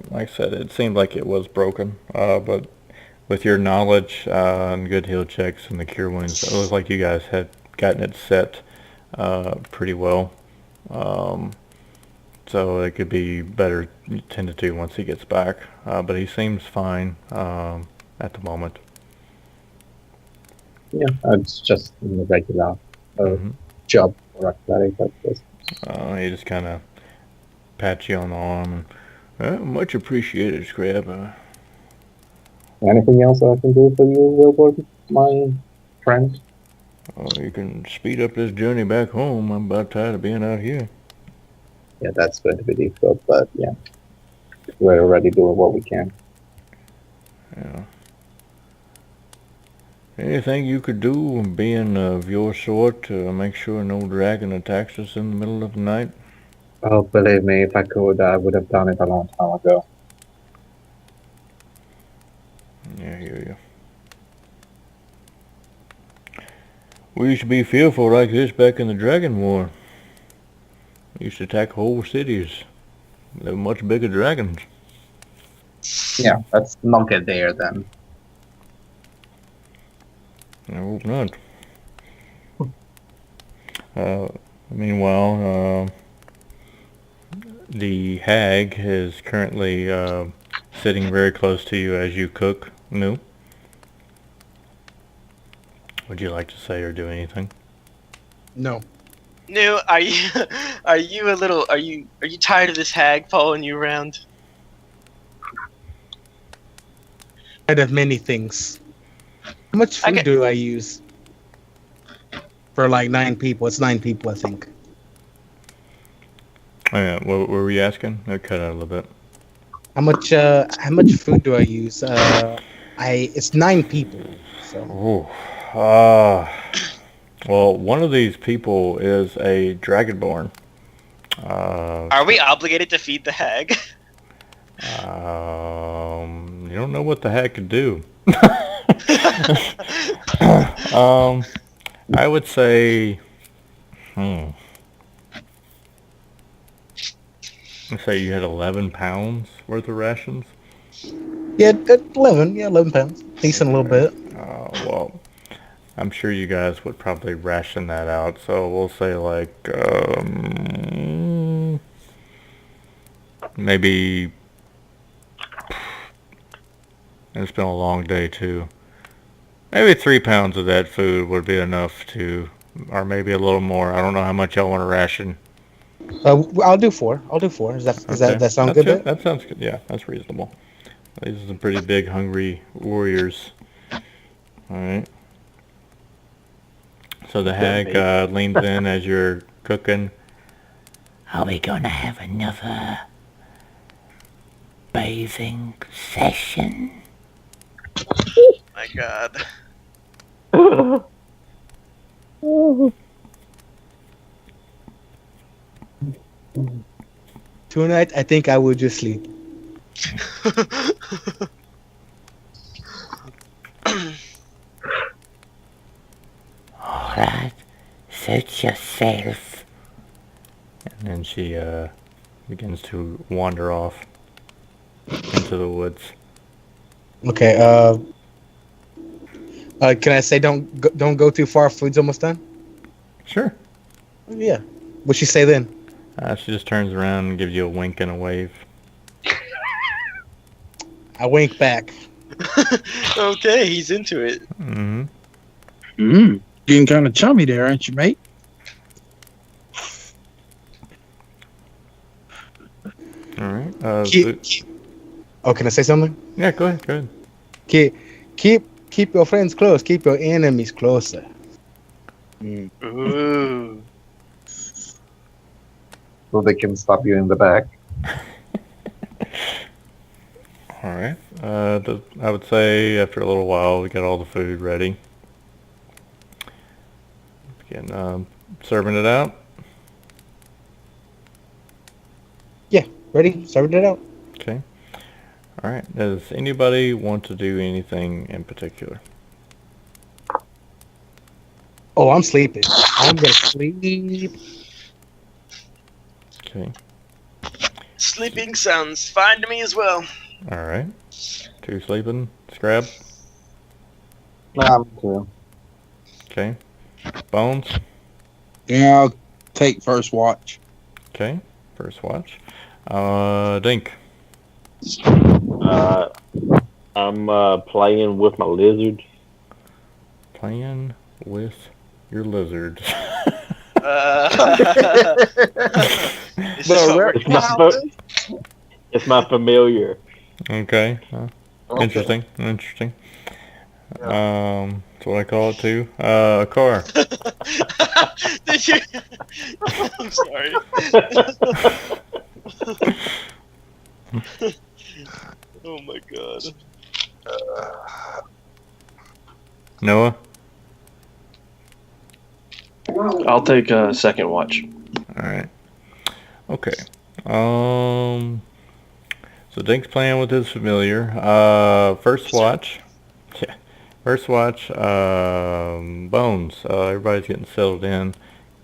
like I said, it seemed like it was broken. But with your knowledge and good heal checks and the cure wounds, it looks like you guys had gotten it set pretty well. So it could be better tended to once he gets back. But he seems fine at the moment. yeah, it's just a regular job for athletic purposes. He just kind of pats you on the arm. And, much appreciated, Scrab. Anything else I can do for you, Wilbur, my friend? You can speed up this journey back home. I'm about tired of being out here. Yeah, that's going to be difficult, but yeah, we're already doing what we can. Yeah. Anything you could do, being of your sort, to make sure no dragon attacks us in the middle of the night? Oh, believe me, if I could, I would have done it a long time ago. Yeah, I hear you. We used to be fearful like this back in the Dragon War. Used to attack whole cities. They were much bigger dragons. Yeah, let's not get there then. I hope not. Meanwhile, the hag is currently sitting very close to you as you cook. Nu, would you like to say or do anything? No. No, are you are you tired of this hag following you around? Out of many things. How much food do I use? For like 9 people. It's 9 people, I think. Oh yeah, what were we asking? I cut out a little bit. How much food do I use? It's 9 people. So. Oh, well, one of these people is a dragonborn. Are we obligated to feed the hag? You don't know what the hag could do. I would say, let's say you had 11 pounds worth of rations. Yeah, 11. Yeah, 11 pounds. Decent, a little bit. Well, I'm sure you guys would probably ration that out. So we'll say like maybe. And it's been a long day too. Maybe 3 pounds of that food would be enough to, or maybe a little more. I don't know how much y'all want to ration. I'll do 4. Does that sound good? That sounds good. Yeah, that's reasonable. These are some pretty big, hungry warriors. All right. So the hag leans in as you're cooking. Are we gonna have another bathing session? My God. Tonight, I think I will just sleep. Alright, suit yourself. And then she begins to wander off into the woods. Okay. Can I say don't go too far? Food's almost done. Sure. Yeah. What'd she say then? She just turns around and gives you a wink and a wave. I wink back. Okay, he's into it. Mm-hmm. Getting kind of chummy there, aren't you, mate? All right. Can I say something? Yeah, go ahead. Go ahead. Keep your friends close. Keep your enemies closer. Ooh. So they can stop you in the back. All right. I would say after a little while, we got all the food ready. Begin serving it out. Yeah, ready? Serving it out. Okay. All right. Does anybody want to do anything in particular? Oh, I'm sleeping. I'm gonna sleep. Okay. Sleeping sounds fine to me as well. All right. 2 sleeping. Scrab. Too. Okay. Bones. Yeah, I'll take first watch. Okay. First watch. Dink. I'm playing with my lizard. Playing with your lizard. It's my familiar. Okay. Interesting. Interesting. That's what I call it too. A car. Did you? I'm sorry. Oh my God. Noah. I'll take a second watch. All right. Okay. So Dink's playing with his familiar. First watch. Yeah. First watch. Bones. Everybody's getting settled in.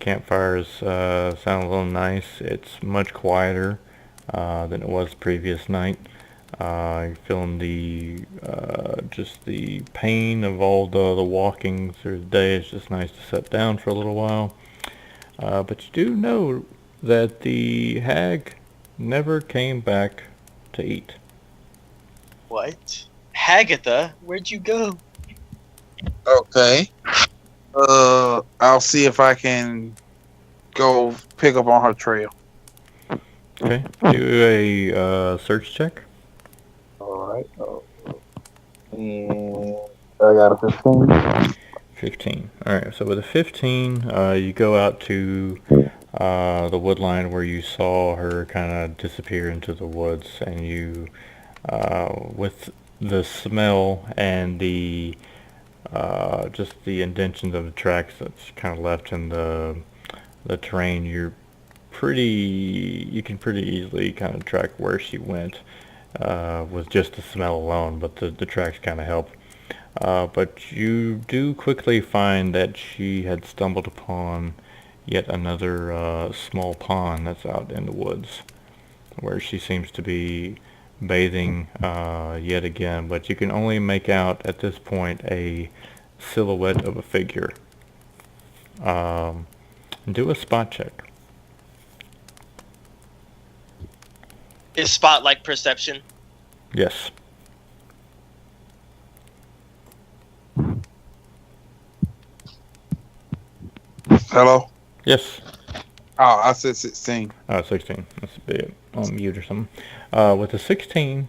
campfires sound a little nice. It's much quieter than it was the previous night. You're feeling the just the pain of all the walking through the day. It's just nice to sit down for a little while. But you do know that the hag never came back to eat. What? Hagatha, where'd you go? Okay. I'll see if I can go pick up on her trail. Okay. Do a search check. Alright. And I got a 15. 15. Alright, so with a 15, you go out to the wood line where you saw her kind of disappear into the woods, and you, with the smell and the just the indentions of the tracks that's kind of left in the terrain, you can pretty easily kind of track where she went with just the smell alone, but the tracks kind of help. But you do quickly find that she had stumbled upon yet another small pond that's out in the woods, where she seems to be bathing yet again, but you can only make out at this point a silhouette of a figure. Do a spot check. Is spot like perception? Yes. Hello? Yes. Oh, I said 16. 16. That's a bit on mute or something. With a 16,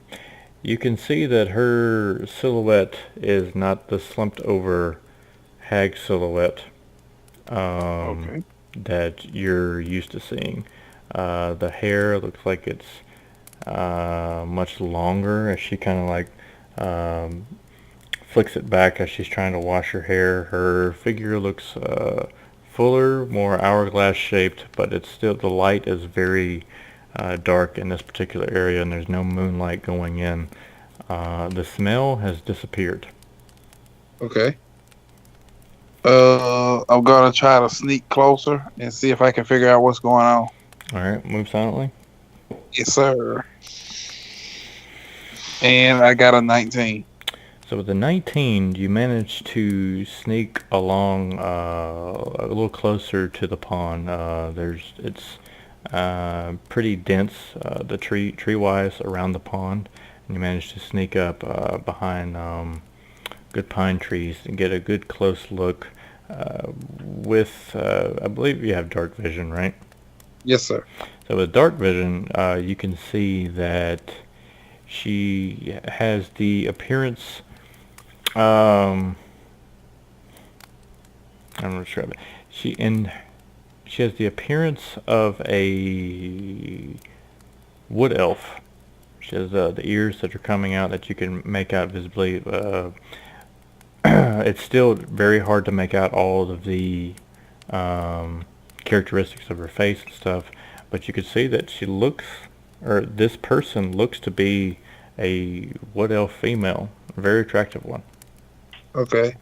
you can see that her silhouette is not the slumped over hag silhouette that you're used to seeing. The hair looks like it's much longer as she kind of like flicks it back as she's trying to wash her hair. Her figure looks fuller, more hourglass shaped, but it's still, the light is very dark in this particular area, and there's no moonlight going in. The smell has disappeared. Okay. I'm gonna try to sneak closer and see if I can figure out what's going on. Alright, move silently. Yes, sir. And I got a 19. So with the 19, you managed to sneak along a little closer to the pond. It's pretty dense, the tree-wise around the pond, and you managed to sneak up behind good pine trees and get a good close look. With I believe you have dark vision, right? Yes, sir. So with dark vision, you can see that she has the appearance. I'm not sure. She has the appearance of a wood elf. She has the ears that are coming out that you can make out visibly. It's still very hard to make out all of the characteristics of her face and stuff, but you can see that she looks, or this person looks to be a wood elf female, a very attractive one. Okay.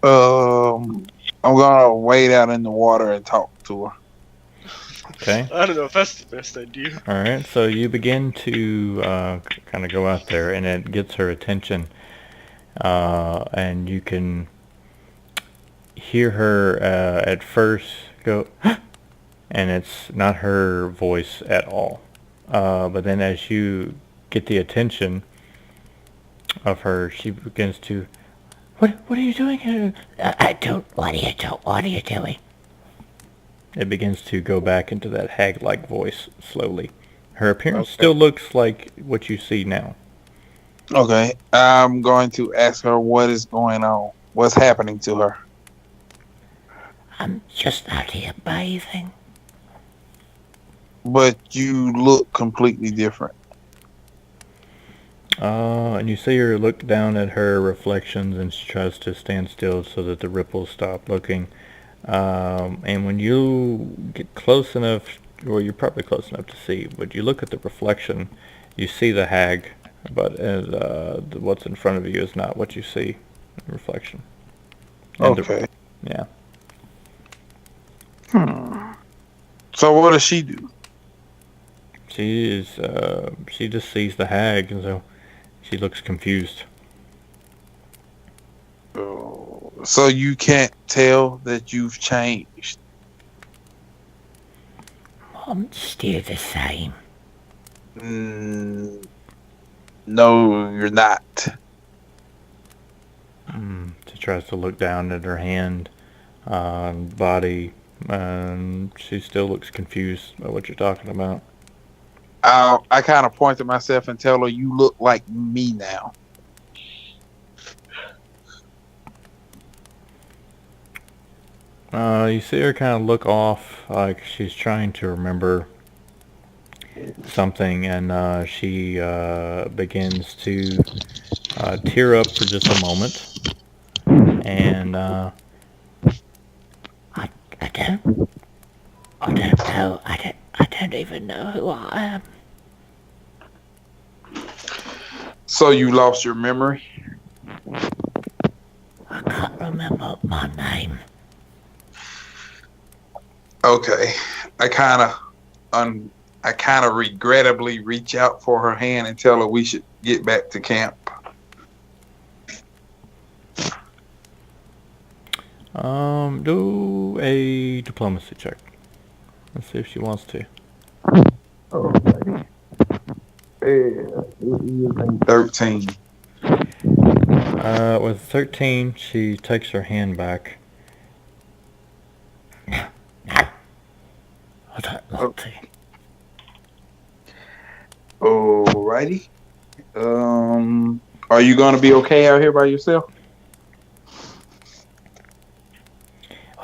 I'm gonna wade out in the water and talk to her. Okay. I don't know if that's the best idea. All right. So you begin to kind of go out there, and it gets her attention, and you can hear her at first go, and it's not her voice at all. But then as you get the attention of her, she begins to, What are you doing here? What are you doing? It begins to go back into that hag-like voice slowly. Her appearance still looks like what you see now. Okay. I'm going to ask her what is going on. What's happening to her? I'm just out here bathing. But you look completely different. And you see her look down at her reflections, and she tries to stand still so that the ripples stop looking. And when you get close enough, well, you're probably close enough to see, but you look at the reflection, you see the hag, but what's in front of you is not what you see in the reflection. And okay. Yeah. So what does she do? She just sees the hag, and so she looks confused. So you can't tell that you've changed. I'm still the same. No, you're not. She tries to look down at her hand, body, and she still looks confused about what you're talking about. I kind of point to myself and tell her, "You look like me now." You see her kind of look off, like she's trying to remember something, and she begins to tear up for just a moment, and I don't know. I don't even know who I am. So you lost your memory? I can't remember my name. Okay. I kind of regrettably reach out for her hand and tell her we should get back to camp. Do a diplomacy check. Let's see if she wants to. Okay. 13. With 13, she takes her hand back. No. I don't want to. Alrighty. Are you gonna be okay out here by yourself?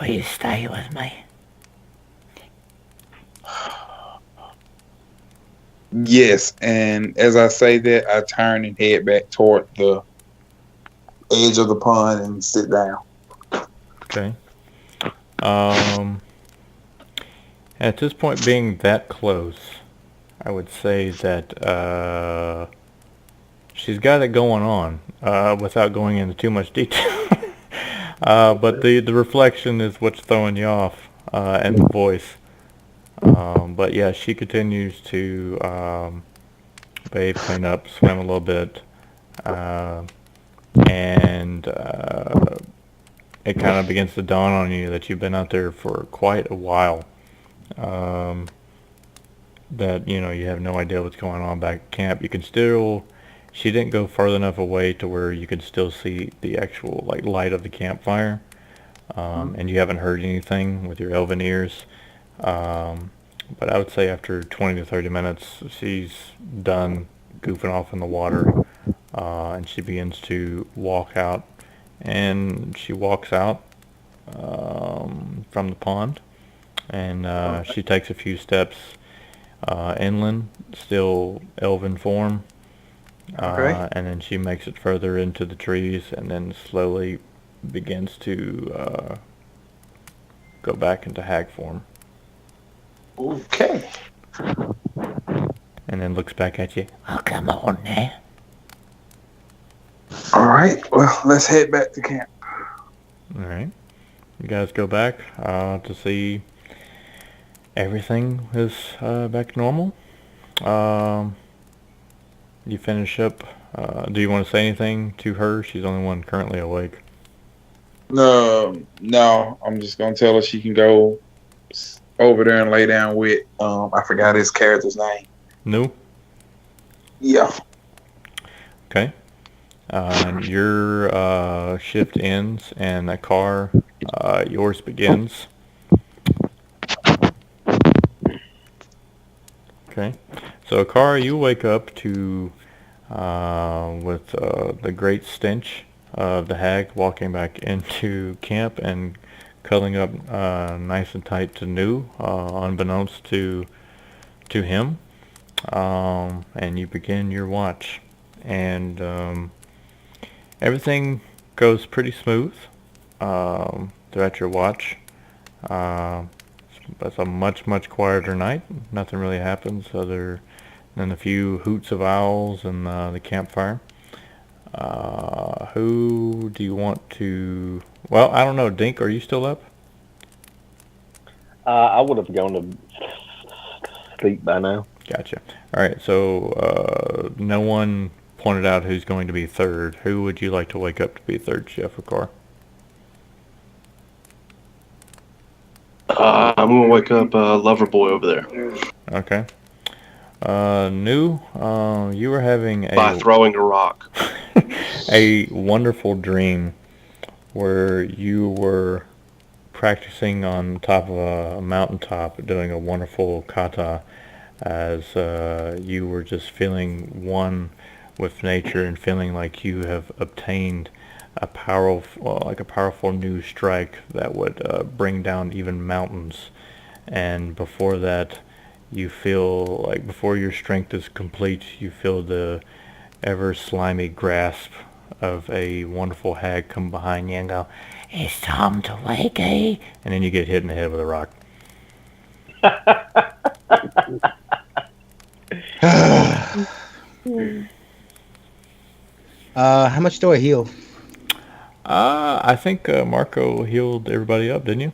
Will you stay with me? Yes, and as I say that, I turn and head back toward the edge of the pond and sit down. Okay. At this point, being that close, I would say that she's got it going on without going into too much detail. But the reflection is what's throwing you off, and the voice. But yeah, she continues to bathe, clean up, swim a little bit, and it kind of begins to dawn on you that you've been out there for quite a while. That you have no idea what's going on back at camp. You can still, she didn't go far enough away to where you can still see the actual light of the campfire, and you haven't heard anything with your elven ears. But I would say after 20 to 30 minutes, she's done goofing off in the water, and she begins to walk out. And she walks out from the pond, and she takes a few steps inland, still elven form. Okay. And then she makes it further into the trees, and then slowly begins to go back into hag form. Okay. And then looks back at you. Oh, come on now. All right. Well, let's head back to camp. All right. You guys go back to see everything is back to normal. You finish up. Do you want to say anything to her? She's the only one currently awake. No. I'm just gonna tell her she can go over there and lay down with. I forgot his character's name. No. Yeah. Okay. Your shift ends, and the car, yours begins. Okay. So, Akara, you wake up to with the great stench of the hag walking back into camp and cuddling up nice and tight to Nu, unbeknownst to him. And you begin your watch, and everything goes pretty smooth throughout your watch. It's a much quieter night. Nothing really happens other than a few hoots of owls and the campfire. Who do you want to... Well, I don't know. Dink, are you still up? I would have gone to sleep by now. Gotcha. All right, so no one pointed out who's going to be third. Who would you like to wake up to be third, Chef Ricard? I'm gonna wake up Loverboy over there Okay. New, you were having by throwing a rock. a wonderful dream where you were practicing on top of a mountaintop doing a wonderful kata as you were just feeling one with nature and feeling like you have obtained a powerful new strike that would bring down even mountains. And before that, you feel like before your strength is complete, you feel the ever slimy grasp of a wonderful hag come behind you and go, It's time to wake, eh? and then you get hit in the head with a rock. How much do I heal? I think Marco healed everybody up, didn't you?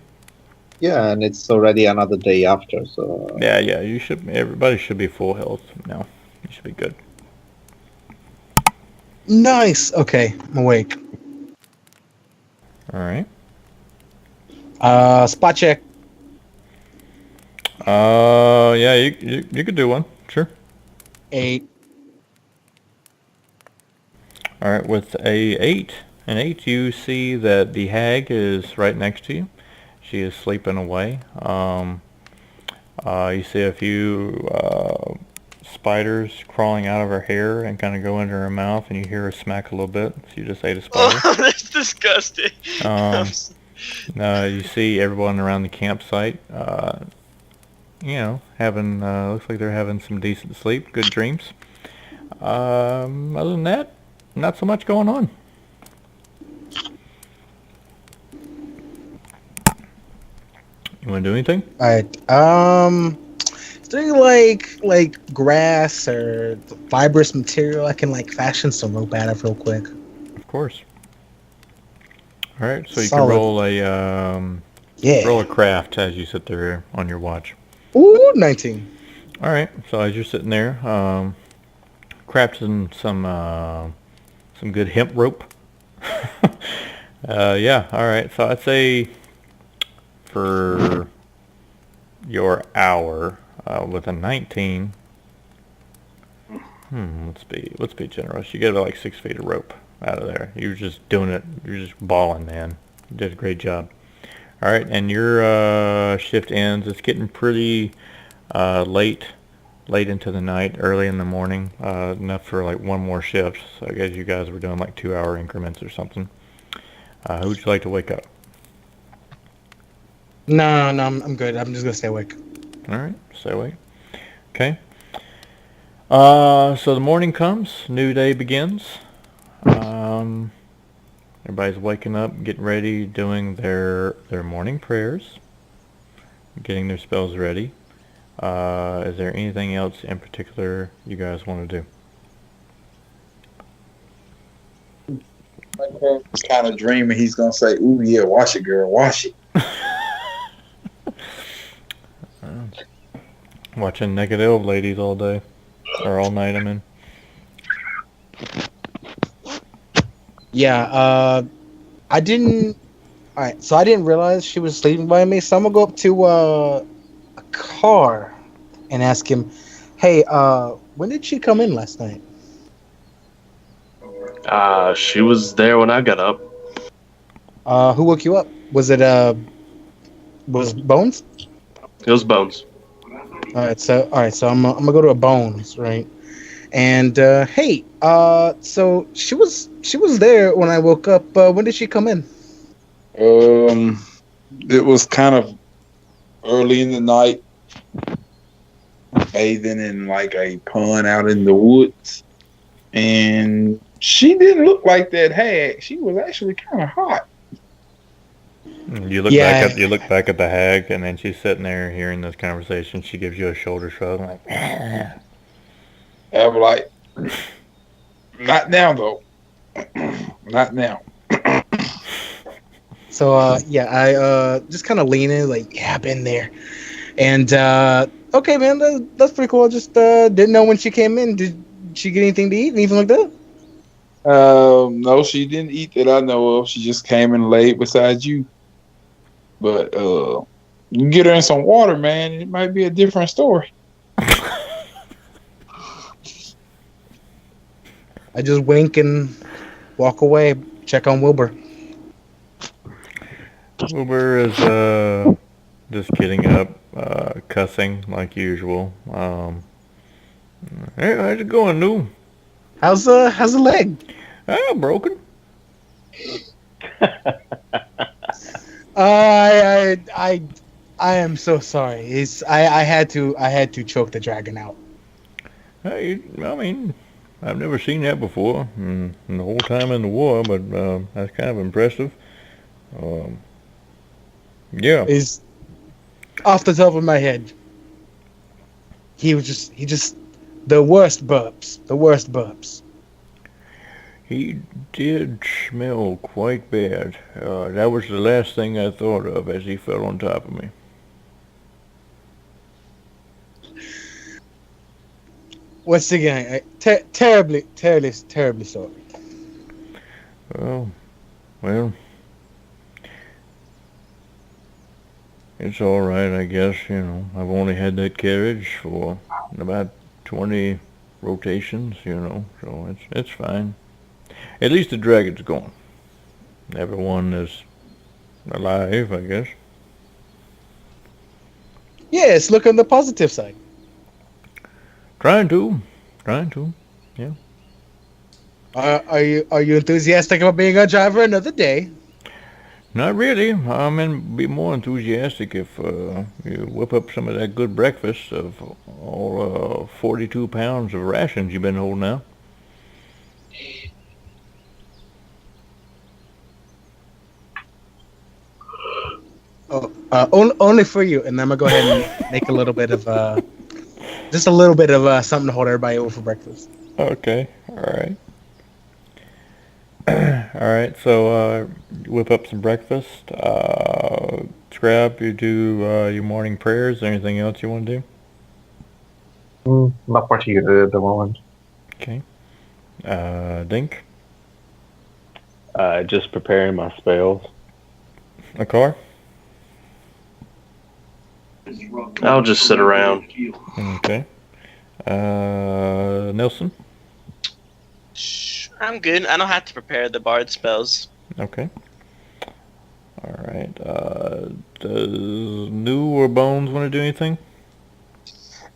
Yeah, and it's already another day after, so. Yeah, you should. Everybody should be full health now. You should be good. Nice. Okay, I'm awake. All right. Spot check. Yeah, you could do one. Sure. 8. All right, with an 8, you see that the hag is right next to you. She is sleeping away. You see a few spiders crawling out of her hair and kind of go into her mouth, and you hear her smack a little bit. So you just ate a spider. Oh, that's disgusting. You see everyone around the campsite, having, looks like they're having some decent sleep, good dreams. Other than that, not so much going on. You want to do anything? Alright. Is there like grass or fibrous material I can like fashion some rope out of real quick? Of course. All right, so you Solid. can roll a craft as you sit there on your watch. Ooh, 19. All right, so as you're sitting there, crafting some good hemp rope. Yeah. All right, so I'd say for your hour with a 19. Let's be generous. You get about like 6 feet of rope out of there. You're just doing it. You're just balling, man. You did a great job. All right, and your shift ends. It's getting pretty late into the night, early in the morning. Enough for like one more shift. So I guess you guys were doing like 2-hour increments or something. Who would you like to wake up? No, I'm good. I'm just gonna stay awake. All right, stay awake. Okay. So the morning comes, new day begins. Everybody's waking up, getting ready, doing their morning prayers, getting their spells ready. Is there anything else in particular you guys want to do? My was kind of dreaming he's gonna say, "Ooh yeah, wash it, girl, wash it." Watching naked elf ladies all day, or all night, I mean. Yeah, I didn't. Alright, so I didn't realize she was sleeping by me, so I'm gonna go up to a car and ask him, hey, when did she come in last night? She was there when I got up. Who woke you up? Was it, was it Bones? It was Bones. Alright, so I'm gonna go to a Bones, right? And, hey, so she was there when I woke up. When did she come in? It was kind of early in the night, bathing in like a pond out in the woods, and she didn't look like that hag. She was actually kind of hot. You look back at the hag, and then she's sitting there hearing this conversation. She gives you a shoulder shrug, like, I'm like, not now though, not now. So yeah, I just kind of lean in, like, yeah, I've been there. And okay, man, that's pretty cool. I just didn't know when she came in. Did she get anything to eat, anything like that? No, she didn't eat that I know of. She just came and laid beside you. But you can get her in some water, man. It might be a different story. I just wink and walk away. Check on Wilbur. Wilbur is just getting up, cussing like usual. Hey, how's it going, Lou? How's the leg? Broken. I am so sorry. I had to choke the dragon out. Hey, I mean, I've never seen that before in the whole time in the war, but that's kind of impressive. Yeah. Is off the top of my head. He just the worst burps. He did smell quite bad. That was the last thing I thought of as he fell on top of me. Once again, terribly sorry. Well, it's all right, I guess. You know, I've only had that carriage for about 20 rotations. You know, so it's fine. At least the dragon's gone. Everyone is alive, I guess. Yes, look on the positive side. Trying to, yeah. Are you enthusiastic about being a driver another day? Not really. Be more enthusiastic if you whip up some of that good breakfast of all 42 pounds of rations you've been holding out. Oh, only for you, and I'm gonna go ahead and make a little bit of just a little bit of something to hold everybody over for breakfast. Okay, all right. All right, so whip up some breakfast. Scrap, you do your morning prayers. Is there anything else you want to do? Not particularly at the moment. Okay. Dink? Just preparing my spells. A car? I'll just sit around. Okay. Nelson? I'm good. I don't have to prepare the bard spells. Okay. All right. Does New or Bones want to do anything?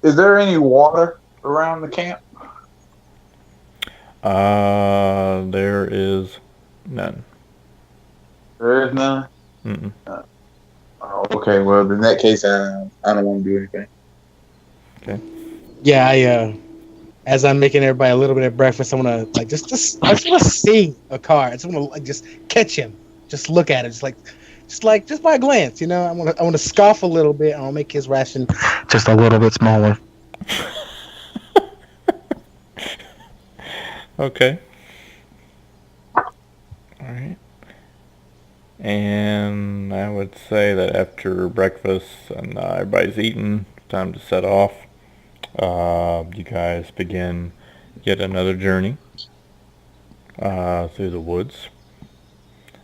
Is there any water around the camp? There is none. There is none? Mm-mm. Okay, well, in that case, I don't want to do anything. Okay. Yeah, I as I'm making everybody a little bit of breakfast, I want to I just want to see a car. I just want to just catch him, just look at it, just by a glance, you know. I want to scoff a little bit, and I'll make his ration just a little bit smaller. Okay. All right. And I would say that after breakfast and everybody's eaten, it's time to set off. You guys begin yet another journey through the woods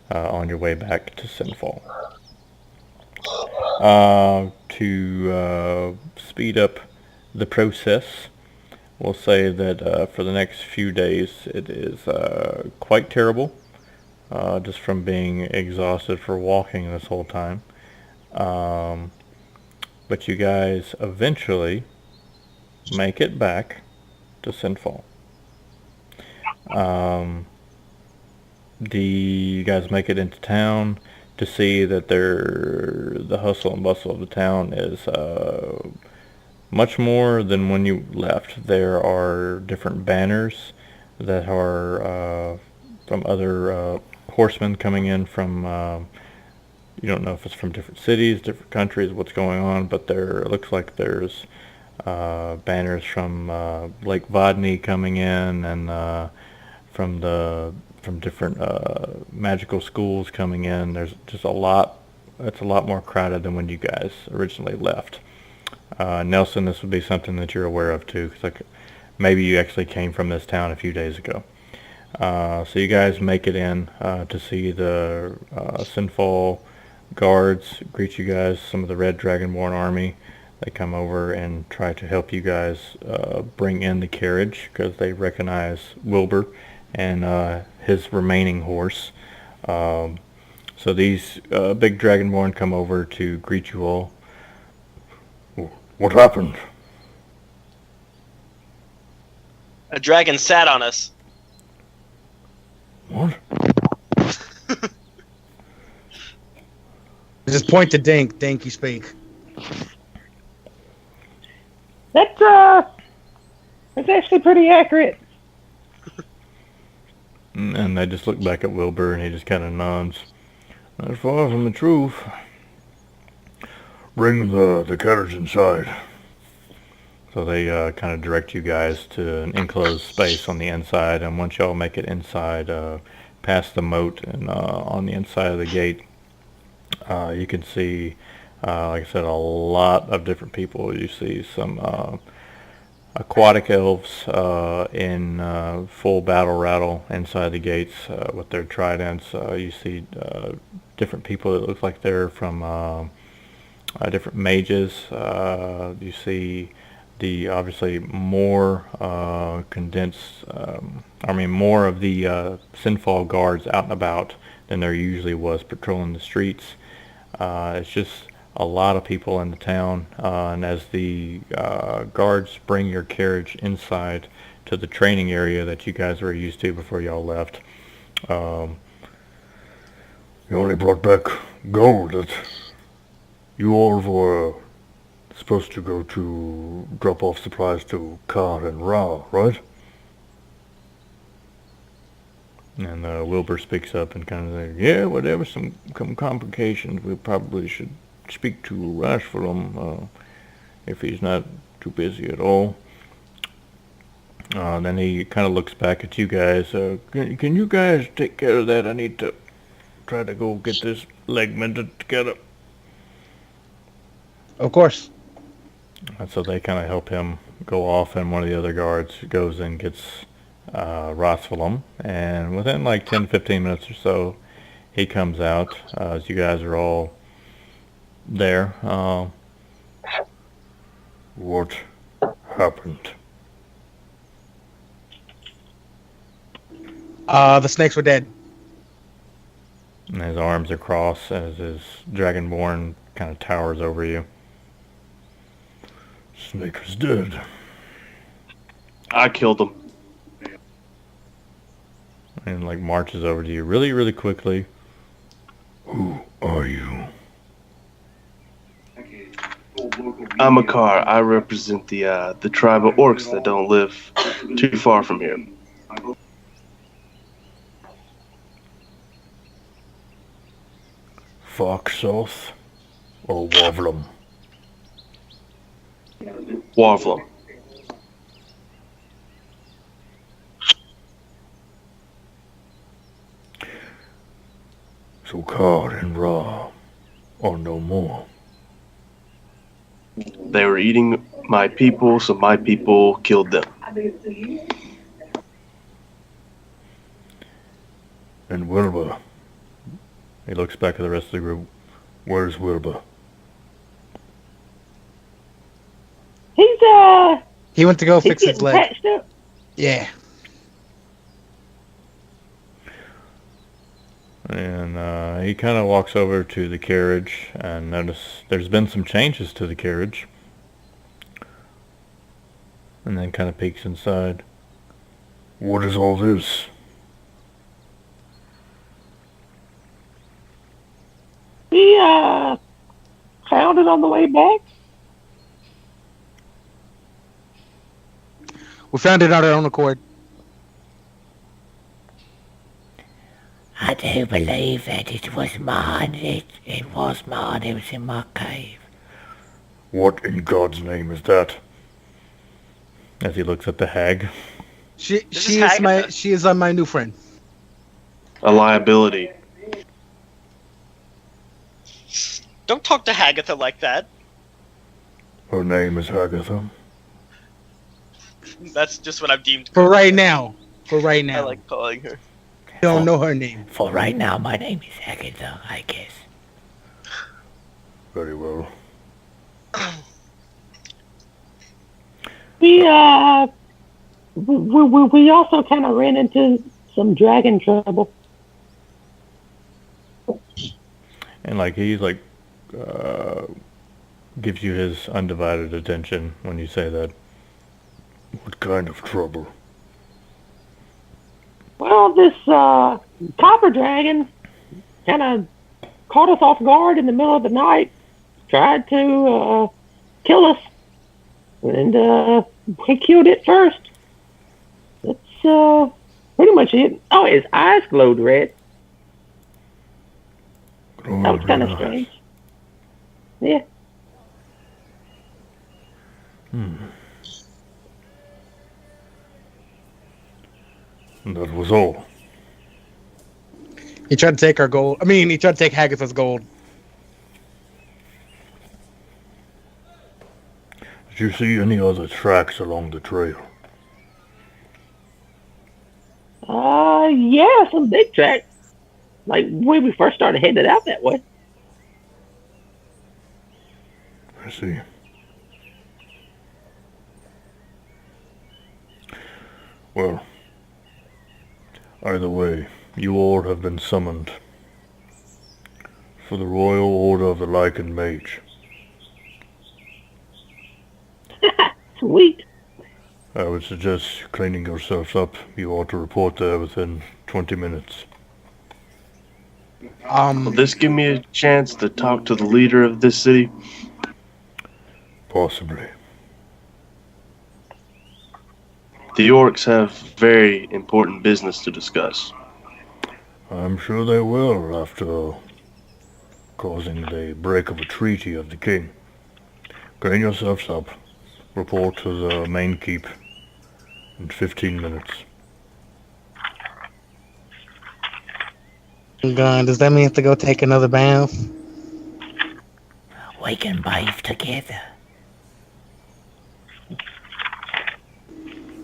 on your way back to Sinfall. To speed up the process, we'll say that for the next few days it is quite terrible, just from being exhausted for walking this whole time. But you guys eventually make it back to Sinfall. You guys make it into town to see that the hustle and bustle of the town is much more than when you left. There are different banners that are from other horsemen coming in from, you don't know if it's from different cities, different countries, what's going on, but it looks like there's banners from Lake Vodney coming in, and from the from different magical schools coming in. There's just a lot. It's a lot more crowded than when you guys originally left. Nelson, this would be something that you're aware of too, because like maybe you actually came from this town a few days ago. So you guys make it in to see the Sinful guards greet you guys. Some of the Red Dragonborn army. They come over and try to help you guys bring in the carriage because they recognize Wilbur and his remaining horse. So these big Dragonborn come over to greet you all. What happened? A dragon sat on us. What? Just point to Dink. Dink, you speak. That's actually pretty accurate. And they just look back at Wilbur and he just kind of nods. That's far from the truth. Bring the carriage inside. So they kind of direct you guys to an enclosed space on the inside, and once y'all make it inside, past the moat and on the inside of the gate, you can see, like I said, a lot of different people. You see some aquatic elves in full battle rattle inside the gates with their tridents. You see different people that look like they're from different mages. You see the obviously more condensed, more of the Sinful guards out and about than there usually was patrolling the streets. It's just a lot of people in the town, and as the guards bring your carriage inside to the training area that you guys were used to before y'all left. You only brought back gold that you all were supposed to go to drop off supplies to Kar and Ra, right? And Wilbur speaks up and kind of says, yeah, well, there was some complications. We probably should speak to Rashford if he's not too busy at all. Then he kind of looks back at you guys. Can you guys take care of that? I need to try to go get this leg mended together. Of course. And so they kind of help him go off, and one of the other guards goes and gets Rosvalum, and within like 10-15 minutes or so, he comes out as you guys are all there. What happened? The snakes were dead. And his arms are crossed as his Dragonborn kind of towers over you. Snake is dead. I killed him. And like marches over to you really, really quickly. Who are you? I'm Akar. I represent the tribe of orcs that don't live too far from here. Foxoth or Wavlum? Warvlum. So Kar and Ra are no more. They were eating my people, so my people killed them. And Wilbur? He looks back at the rest of the group. Where's Wilbur? He's He went to go fix his getting leg. patched up. Yeah. And he kind of walks over to the carriage and notice there's been some changes to the carriage. And then kind of peeks inside. What is all this? He found it on the way back. We found it on our own accord. I do believe that it was mine. It was mine. It was in my cave. What in God's name is that? As he looks at the hag. She is my new friend. a liability. Don't talk to Hagatha like that. Her name is Hagatha. That's just what I've deemed. For right now. For right I now. like calling her. Don't know her name. For right now, my name is Hagatha, I guess. Very well. We also kind of ran into some dragon trouble. And like he's like gives you his undivided attention when you say that. What kind of trouble? Well, this copper dragon kind of caught us off guard in the middle of the night, tried to kill us, and we killed it first. That's pretty much it. Oh, his eyes glowed red. That was kind of strange. Yeah. And that was all. He tried to take our gold. I mean, he tried to take Hagatha's gold. Did you see any other tracks along the trail? Yeah, some big tracks. Like when we first started headed out that way. I see. Well, either way, you all have been summoned for the Royal Order of the Lycan Mage. Sweet. I would suggest cleaning yourselves up. You ought to report there within 20 minutes. Will this give me a chance to talk to the leader of this city? Possibly. The orcs have very important business to discuss. I'm sure they will after causing the break of a treaty of the king. Clean yourselves up. Report to the main keep in 15 minutes. God, does that mean I have to go take another bath? We can bathe together.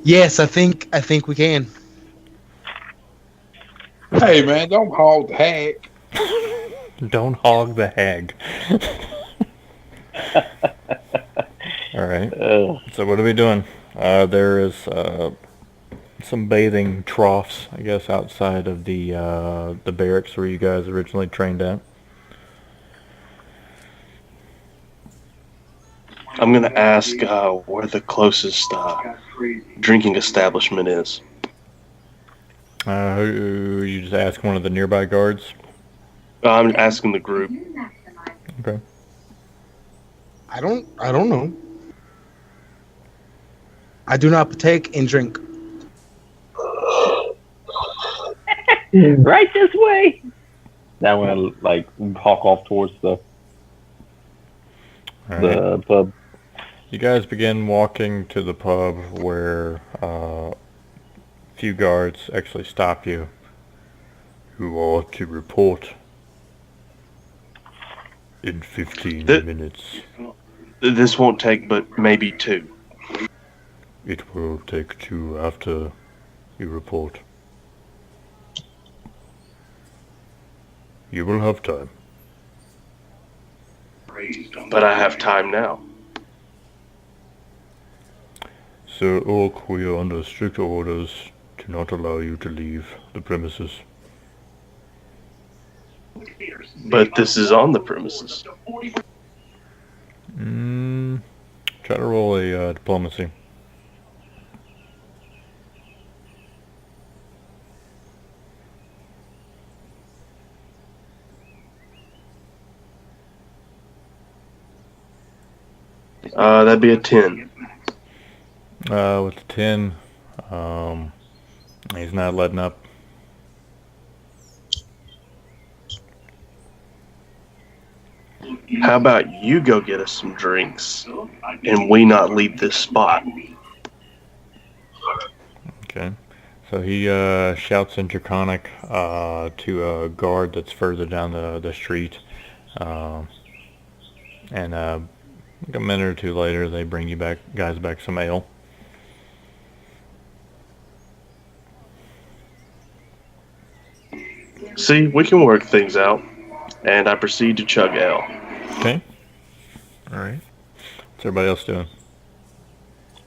Yes, I think we can. Hey man, don't hog the hag. Don't hog the hag. Alright. So what are we doing? There is some bathing troughs, I guess, outside of the barracks where you guys originally trained at. I'm going to ask where the closest drinking establishment is. You just ask one of the nearby guards? I'm asking the group. Okay. I don't know. I do not partake in drink. Right this way. Now when I like hawk off towards the pub. You guys begin walking to the pub where a few guards actually stop you. You are to report in 15 minutes. This won't take but maybe 2. It will take 2 after you report. You will have time. But I have time now. Sir Orc, we are under strict orders to not allow you to leave the premises. But this is on the premises. Try to roll a diplomacy. That'd be a 10. With the 10, he's not letting up. How about you go get us some drinks, and we not leave this spot? Okay. So he shouts in Draconic to a guard that's further down the street. And a minute or two later, they bring you guys back some ale. See, we can work things out. And I proceed to chug ale. Okay. All right. What's everybody else doing?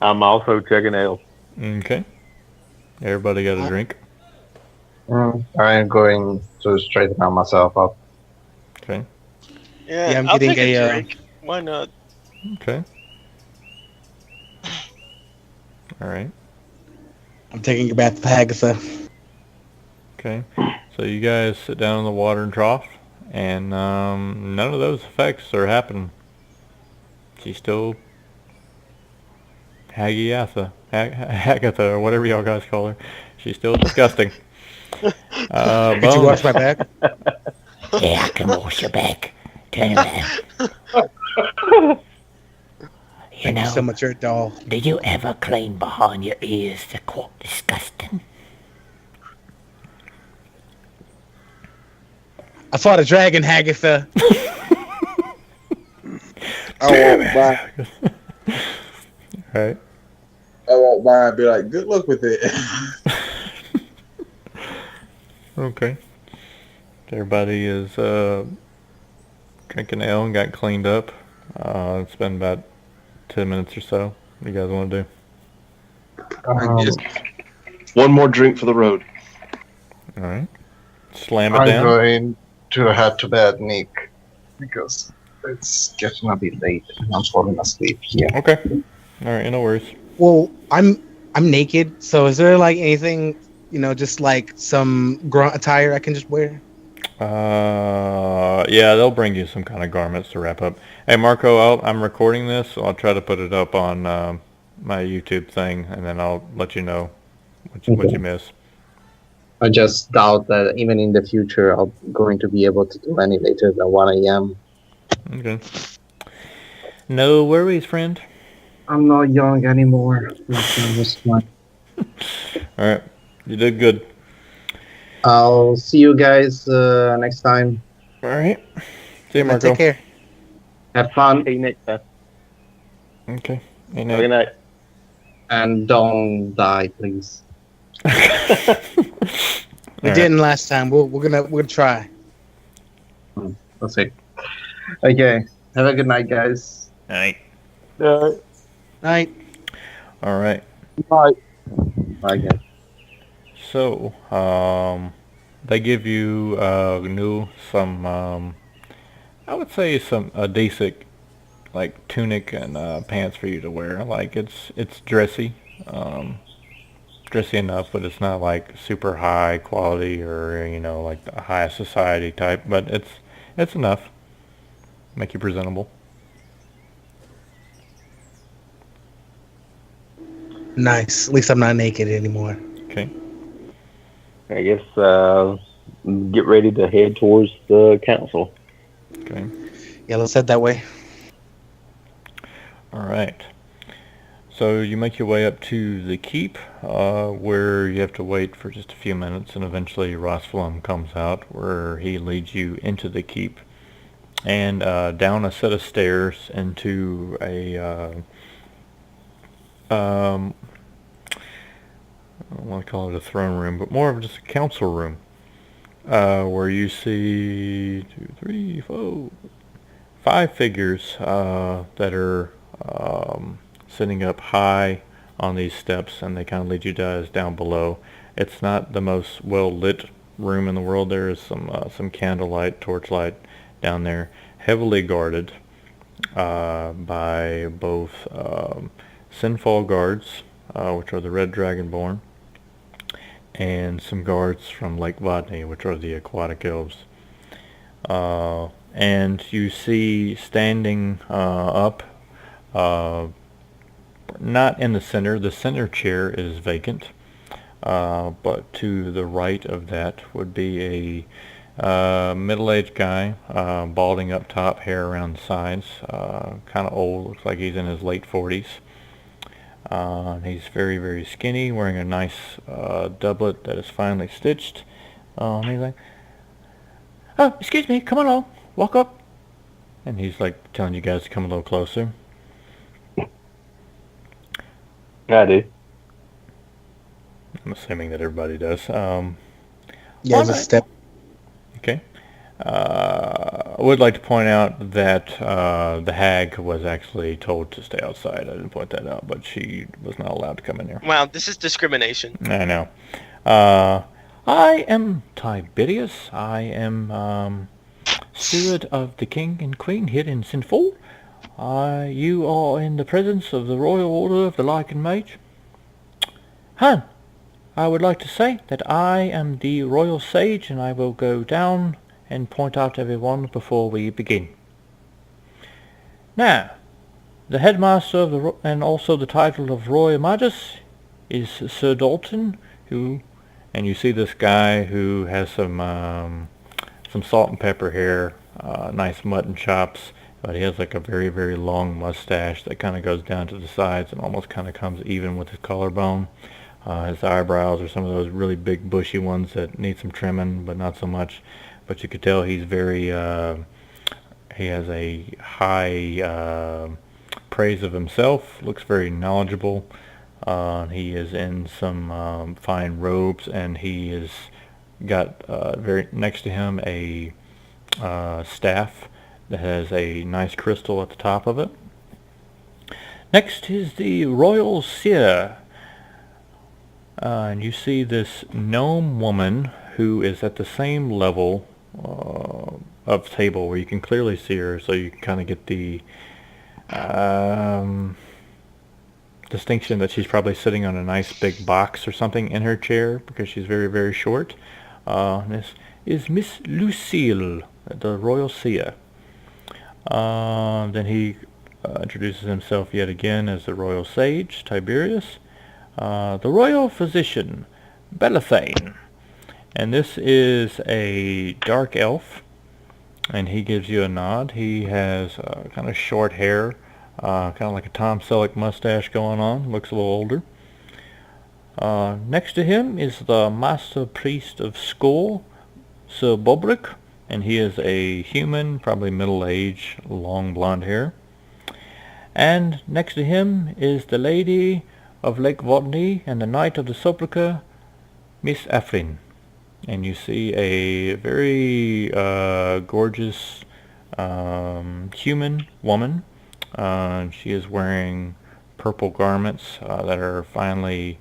I'm also checking ale. Okay. Everybody got a drink? I'm going to straighten myself up. Okay. Yeah, Yeah, I'm I'll getting take a a, drink. Why not? Okay. All right. I'm taking a bath with Agatha. Okay. So you guys sit down in the watering trough, and none of those effects are happening. She's still Hagatha, or whatever y'all guys call her. She's still disgusting. Could you wash my back? Yeah, I can wash your back. Turn around. Thank you so much, you're a doll. Do you ever clean behind your ears? They're quite disgusting. I fought a dragon, Hagatha. I won't buy. Right. I won't buy and be like, good luck with it. Okay. Everybody is drinking ale and got cleaned up. It's been about 10 minutes or so. What do you guys want to do? I guess. One more drink for the road. All right. Slam it I'm down. going to head to bed, Nick, because it's getting a bit late and I'm falling asleep here. Okay. All right. No worries. Well, I'm naked, so is there like anything, just like some grunt attire I can just wear? Yeah, they'll bring you some kind of garments to wrap up. Hey, Marco, I'm recording this, so I'll try to put it up on my YouTube thing, and then I'll let you know what you miss. I just doubt that even in the future I'm going to be able to do any later than 1 a.m. Okay. No worries, friend. I'm not young anymore. All right. You did good. I'll see you guys next time. All right. See you, Marco. Take care. Have fun. Hey, Nick. Okay. Hey, Good night. And don't die, please. We didn't last time. We're gonna try. That's it. Okay. Have a good night, guys. Night. Night. All right. Bye. Bye, guys. So, they give you some I would say a decent like tunic and pants for you to wear. Like it's dressy, dressy enough, but it's not like super high quality or like the high society type. But it's enough. Make you presentable. Nice. At least I'm not naked anymore. Okay. I guess get ready to head towards the council. Okay. Yeah, let's head that way. All right. So you make your way up to the keep, where you have to wait for just a few minutes, and eventually Rosflum comes out, where he leads you into the keep and down a set of stairs into a I don't want to call it a throne room, but more of just a council room, where you see 2, 3, 4, 5 figures that are sitting up high on these steps, and they kind of lead you guys down below. It's not the most well lit room in the world. There is some candlelight, torchlight down there, heavily guarded by both Sinfall guards, which are the Red Dragonborn, and some guards from Lake Vodney, which are the aquatic elves. And you see standing up, not in the center chair is vacant, but to the right of that would be a middle-aged guy, balding up top, hair around the sides, kind of old, looks like he's in his late 40s. He's very, very skinny, wearing a nice doublet that is finely stitched. He's like, "Oh, excuse me, come along, walk up." And he's like telling you guys to come a little closer. I do. I'm assuming that everybody does. Yeah, All just right. step. Okay. I would like to point out that the hag was actually told to stay outside. I didn't point that out, but she was not allowed to come in here. Wow, this is discrimination. I know. I am Tiberius. I am steward of the king and queen here in Sinful. You are in the presence of the Royal Order of the Lycan Mage. Han, I would like to say that I am the Royal Sage, and I will go down and point out everyone before we begin. Now, the headmaster of the and also the title of Royal Magus is Sir Dalton, and you see this guy who has some salt and pepper hair, nice mutton chops, but he has like a very, very long mustache that kind of goes down to the sides and almost kind of comes even with his collarbone. His eyebrows are some of those really big bushy ones that need some trimming, but not so much. But you could tell he's very, he has a high praise of himself, looks very knowledgeable. He is in some fine robes, and he has got very next to him a staff that has a nice crystal at the top of it. Next is the Royal Seer. And you see this gnome woman who is at the same level of table where you can clearly see her, so you can kind of get the distinction that she's probably sitting on a nice big box or something in her chair because she's very, very short. This is Miss Lucille, the Royal Seer. Then he introduces himself yet again as the Royal Sage, Tiberius. The Royal Physician, Belethane. And this is a dark elf, and he gives you a nod. He has kind of short hair, kind of like a Tom Selleck mustache going on, looks a little older. Next to him is the Master Priest of Skull, Sir Bobrick, and he is a human, probably middle-aged, long blonde hair. And next to him is the Lady of Lake Vodney and the Knight of the Sepulchre, Miss Afrin. And you see a very gorgeous human woman. She is wearing purple garments that are finely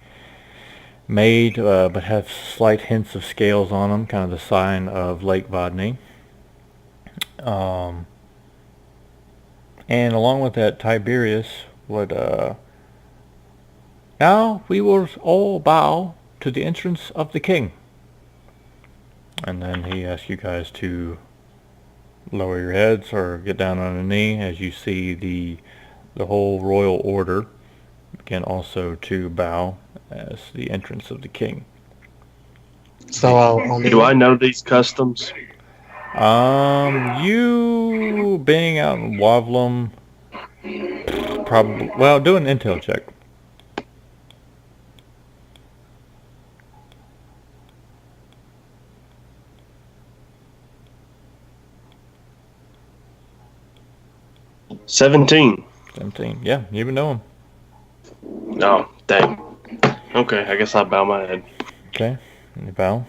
made but have slight hints of scales on them, kind of the sign of Lake Vodney. And along with that, Tiberius would now we will all bow to the entrance of the king. And then he asks you guys to lower your heads or get down on a knee as you see the whole royal order begin also to bow as the entrance of the king. So I'll only. Do I know these customs? You being out in Wavlum, probably. Well, do an intel check. $17. 17. Yeah, you even know him. Oh, dang. Okay, I guess I'll bow my head. Okay, and you bow.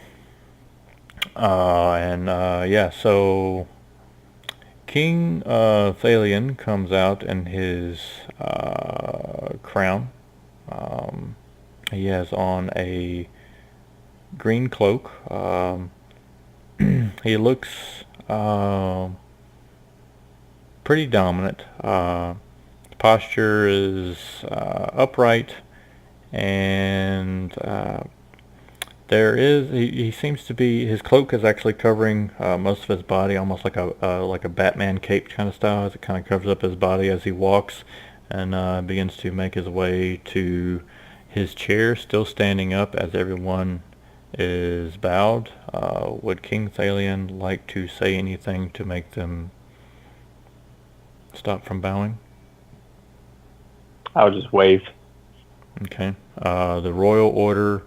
Yeah, so King Thalion comes out in his crown. He has on a green cloak. He looks pretty dominant. Posture is upright, and he seems to be, his cloak is actually covering most of his body, almost like a Batman cape kind of style, as it kind of covers up his body as he walks, and begins to make his way to his chair, still standing up as everyone is bowed. Would King Thalion like to say anything to make them stop from bowing? I would just wave. Okay. The Royal Order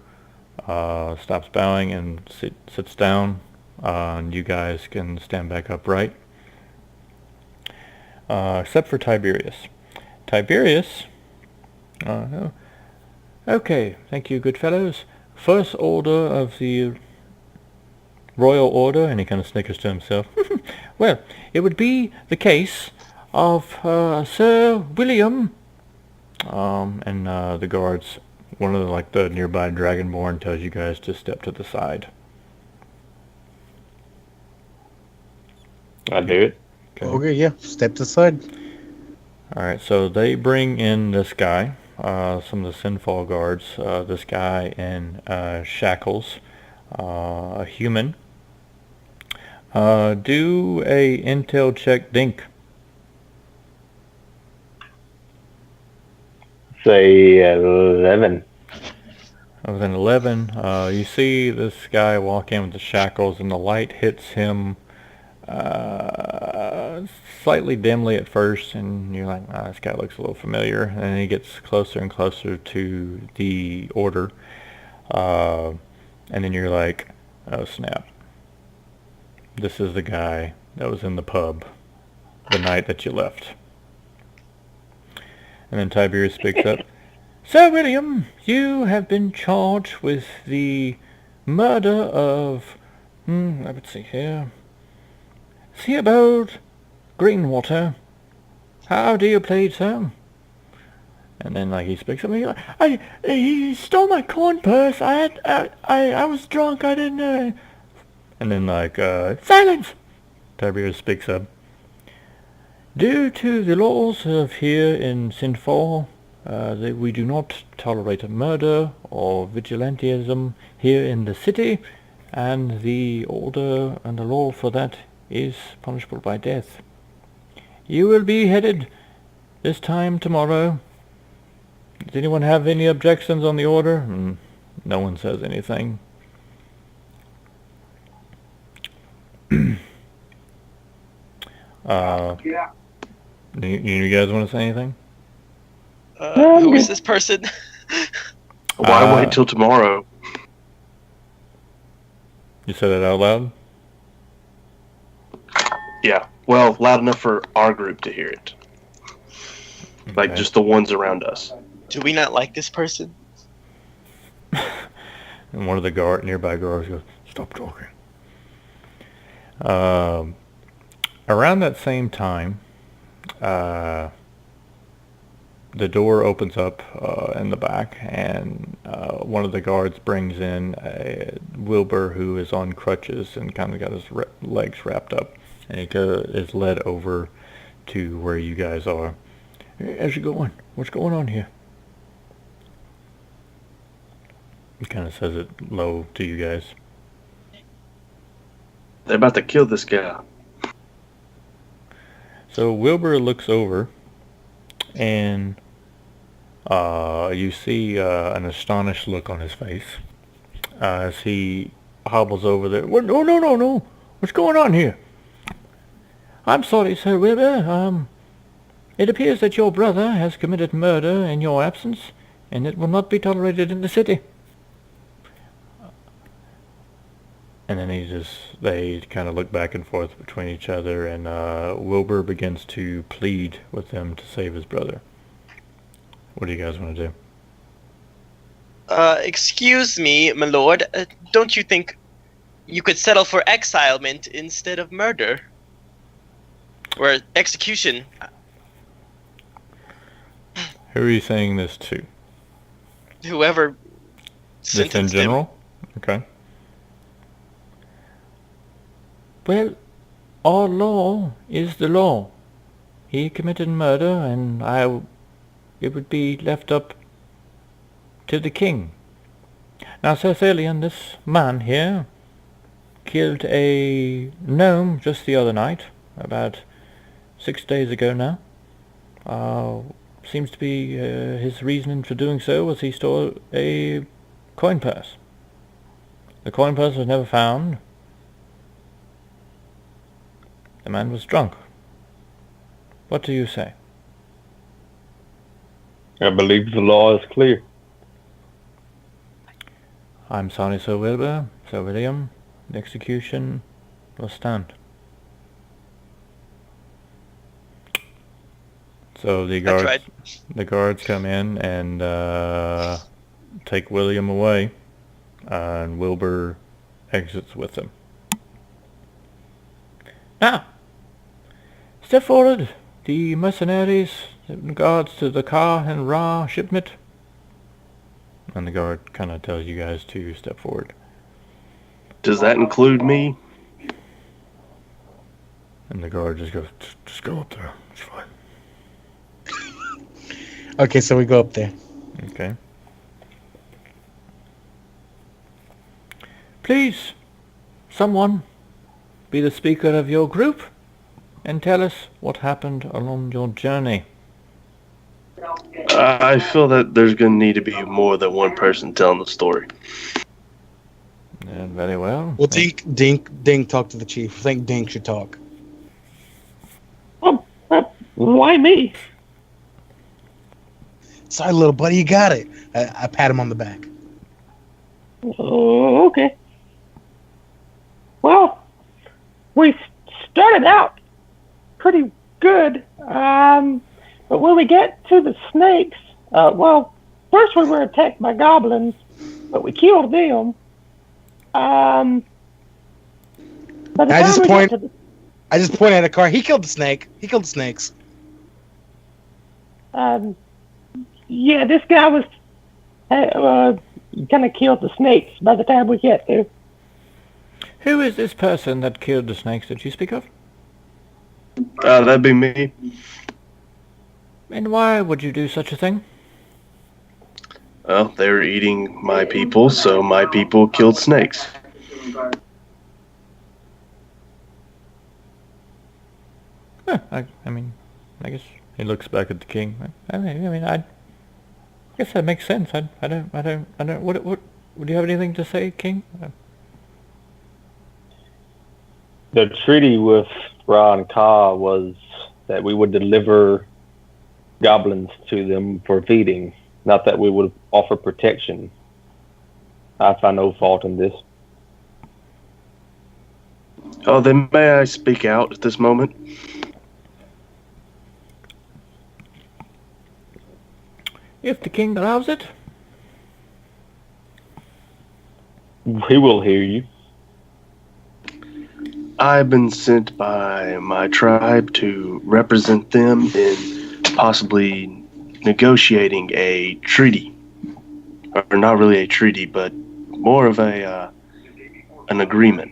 stops bowing and sits down. And you guys can stand back upright. Except for Tiberius. Tiberius. Okay, thank you, good fellows. First order of the Royal Order, and he kind of snickers to himself. Well, it would be the case of Sir William. And the guards, one of the nearby Dragonborn tells you guys to step to the side. I do it. Okay, yeah. Step to the side. Alright, so they bring in this guy, some of the Sinfall guards, this guy in shackles, a human. Do a intel check, Dink. Say 11. With an 11, you see this guy walk in with the shackles, and the light hits him slightly dimly at first, and you're like, this guy looks a little familiar. And then he gets closer and closer to the order, and then you're like, oh snap. This is the guy that was in the pub the night that you left. And then Tiberius speaks up. Sir William, you have been charged with the murder of, let's see here, Theobald Greenwater. How do you plead, sir? And then he speaks up. He stole my coin purse. I was drunk. I didn't know. And then silence. Tiberius speaks up. Due to the laws of here in Sinfall, we do not tolerate murder or vigilantism here in the city, and the order and the law for that is punishable by death. You will be headed this time tomorrow. Does anyone have any objections on the order? No one says anything. You guys want to say anything? Who is this person? Why wait till tomorrow? You said it out loud? Yeah. Well, loud enough for our group to hear it. Like just the ones around us. Do we not like this person? And one of the nearby guards goes, stop talking. Around that same time, the door opens up in the back, and one of the guards brings in Wilbur, who is on crutches and kind of got his legs wrapped up, and he is led over to where you guys are. How's it going? What's going on here? He kind of says it low to you guys. They're about to kill this guy. So Wilbur looks over, and you see an astonished look on his face as he hobbles over there. No. What's going on here? I'm sorry, Sir Wilbur. It appears that your brother has committed murder in your absence, and it will not be tolerated in the city. And then they kind of look back and forth between each other, and Wilbur begins to plead with them to save his brother. What do you guys want to do? Excuse me, my lord. Don't you think you could settle for exilement instead of murder? Or execution? Who are you saying this to? Whoever Just in sentenced him. general? Okay. Well, our law is the law. He committed murder, and it would be left up to the king. Now, Sir Thalion, this man here killed a gnome just the other night, about 6 days ago now. Seems to be his reasoning for doing so was he stole a coin purse. The coin purse was never found. The man was drunk. What do you say? I believe the law is clear. I'm sorry, Sir Wilbur. Sir William, the execution will stand. So the guards come in and take William away, and Wilbur exits with them. Now, step forward, the mercenaries in regards to the Ka and Ra shipment. And the guard kind of tells you guys to step forward. Does that include me? And the guard just goes, just go up there. It's fine. Okay, so we go up there. Okay. Please, someone, be the speaker of your group and tell us what happened along your journey. I feel that there's going to need to be more than one person telling the story. Yeah, very well. Well, Dink, talk to the chief. I think Dink should talk. Why me? Sorry, little buddy, you got it. I pat him on the back. Oh, okay. Well, we started out pretty good, but when we get to the snakes, first we were attacked by goblins, but we killed them. I just point at a car. He killed the snake. He killed the snakes. Yeah, this guy was gonna kill the snakes by the time we get there. Who is this person that killed the snakes that you speak of? That'd be me. And why would you do such a thing? Well, they were eating my people, so my people killed snakes. Huh, I mean, I guess he looks back at the king. I guess that makes sense. I don't. What? Do you have anything to say, King? The treaty with Ra and Ka was that we would deliver goblins to them for feeding, not that we would offer protection. I find no fault in this. Oh, then may I speak out at this moment? If the king allows it. We will hear you. I've been sent by my tribe to represent them in possibly negotiating a treaty. Or not really a treaty, but more of an agreement.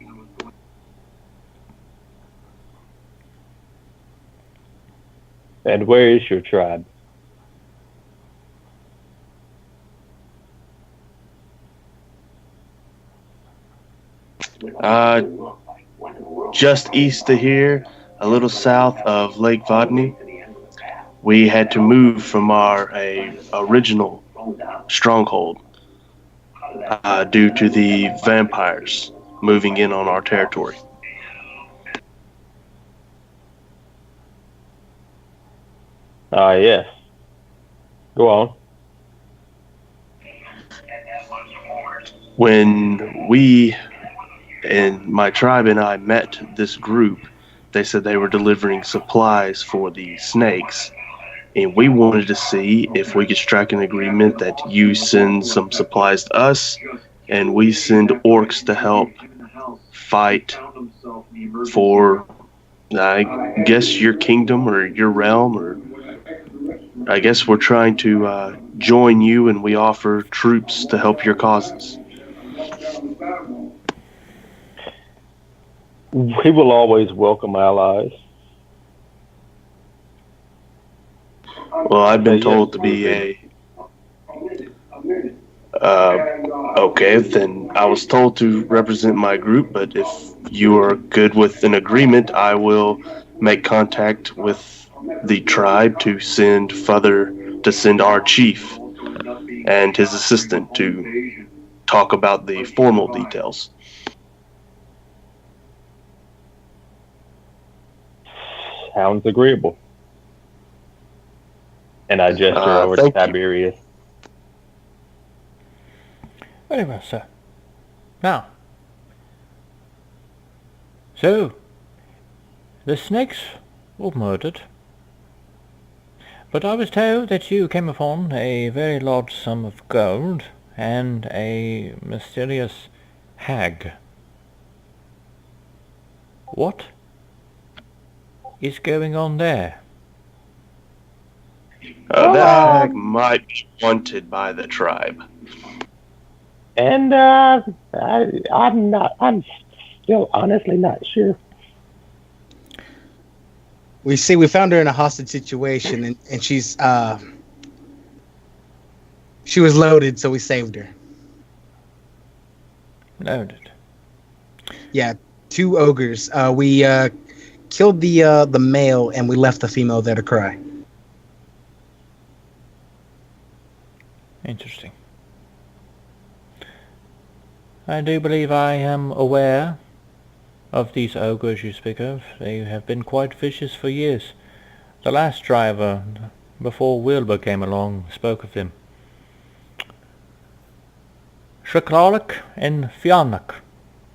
And where is your tribe? Just east of here, a little south of Lake Vodney. We had to move from our original stronghold due to the vampires moving in on our territory. Yes. Go on. When we and my tribe and I met this group, they said they were delivering supplies for the snakes, and we wanted to see if we could strike an agreement that you send some supplies to us and we send orcs to help fight for, I guess, your kingdom or your realm, or I guess we're trying to join you, and we offer troops to help your causes. We will always welcome allies. Well, I've been told to be okay, then I was told to represent my group, but if you are good with an agreement, I will make contact with the tribe to send our chief and his assistant to talk about the formal details. Sounds agreeable. And I gesture over to Tiberius. Very well, sir. Now, so, the snakes were murdered, but I was told that you came upon a very large sum of gold and a mysterious hag. What is going on there? That hag might be wanted by the tribe. And I'm still honestly not sure. We found her in a hostage situation, and she was loaded, so we saved her. Loaded. Yeah, 2 ogres. We killed the male, and we left the female there to cry. Interesting. I do believe I am aware of these ogres you speak of. They have been quite vicious for years. The last driver, before Wilbur came along, spoke of them. Shrek and Fionnuc.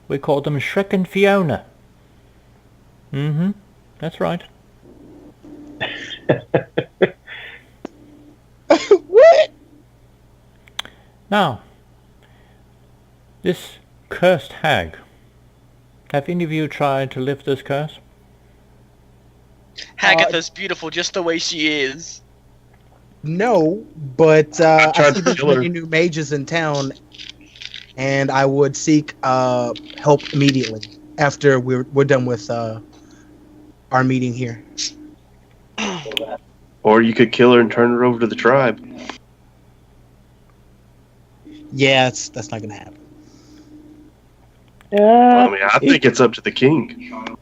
We called them Shrek and Fiona. Mm-hmm. That's right. What? Now, this cursed hag. Have any of you tried to lift this curse? Hagatha's beautiful just the way she is. No, but I tried see to there's kill her. many new mages in town, and I would seek help immediately after we're done with our meeting here. Or you could kill her and turn her over to the tribe. Yeah, that's not gonna happen. I mean, I think it's up to the king.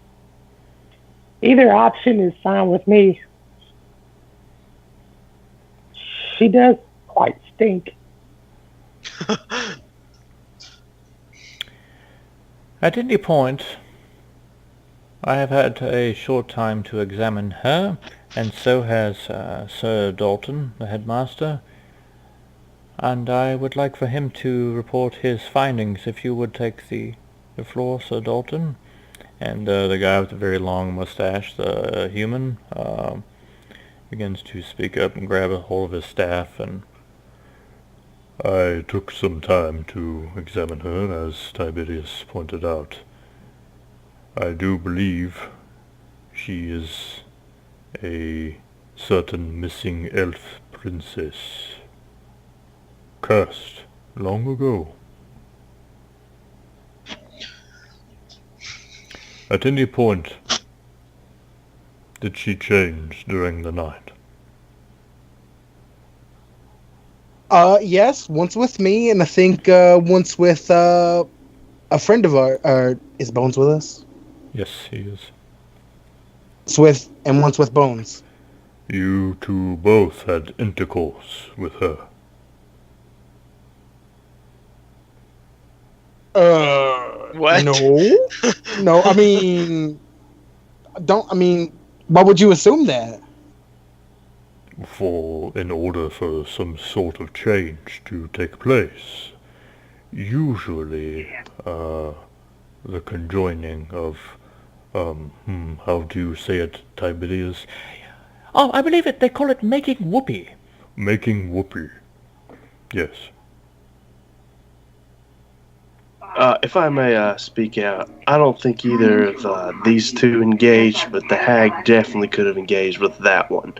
Either option is fine with me. She does quite stink. At any point, I have had a short time to examine her, and so has Sir Dalton, the headmaster, and I would like for him to report his findings. If you would take the floor, Sir Dalton. And the guy with the very long mustache, the human, begins to speak up and grab a hold of his staff. And I took some time to examine her, as Tiberius pointed out. I do believe she is a certain missing elf princess, cursed long ago. At any point, did she change during the night? Yes, once with me, and I think once with a friend of ours. Is Bones with us? Yes, he is. Once with Bones. You two both had intercourse with her. What? No. No, I mean... why would you assume that? In order for some sort of change to take place, usually, the conjoining of, how do you say it, Tiberius? Oh, I believe they call it making whoopee. Making whoopee. Yes. If I may speak out, I don't think either of these two engaged, but the hag definitely could have engaged with that one,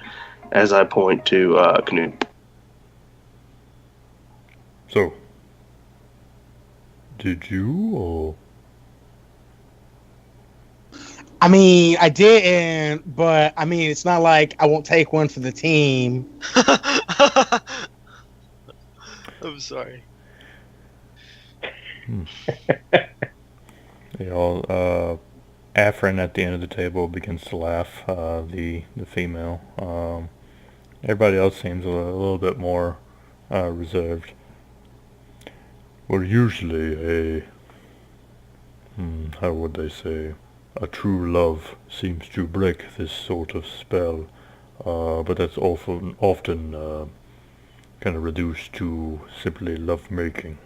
as I point to Canute. So, did you, or? I mean, I didn't, but I mean, it's not like I won't take one for the team. I'm sorry. They all, Afrin at the end of the table begins to laugh, the female. Everybody else seems a little bit more reserved. Well, usually how would they say, a true love seems to break this sort of spell, but that's often kind of reduced to simply love-making.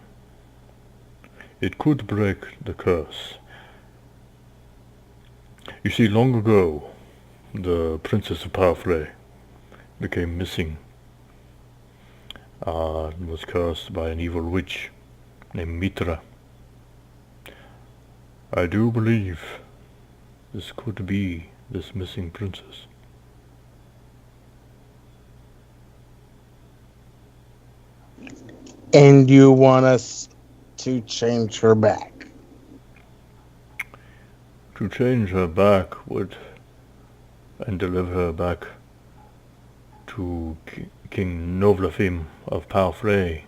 It could break the curse. You see, long ago, the Princess of Palfrey became missing. Was cursed by an evil witch named Mitra. I do believe this could be this missing princess. And you want us to change her back? To change her back and deliver her back to King Novlafim of Palfrey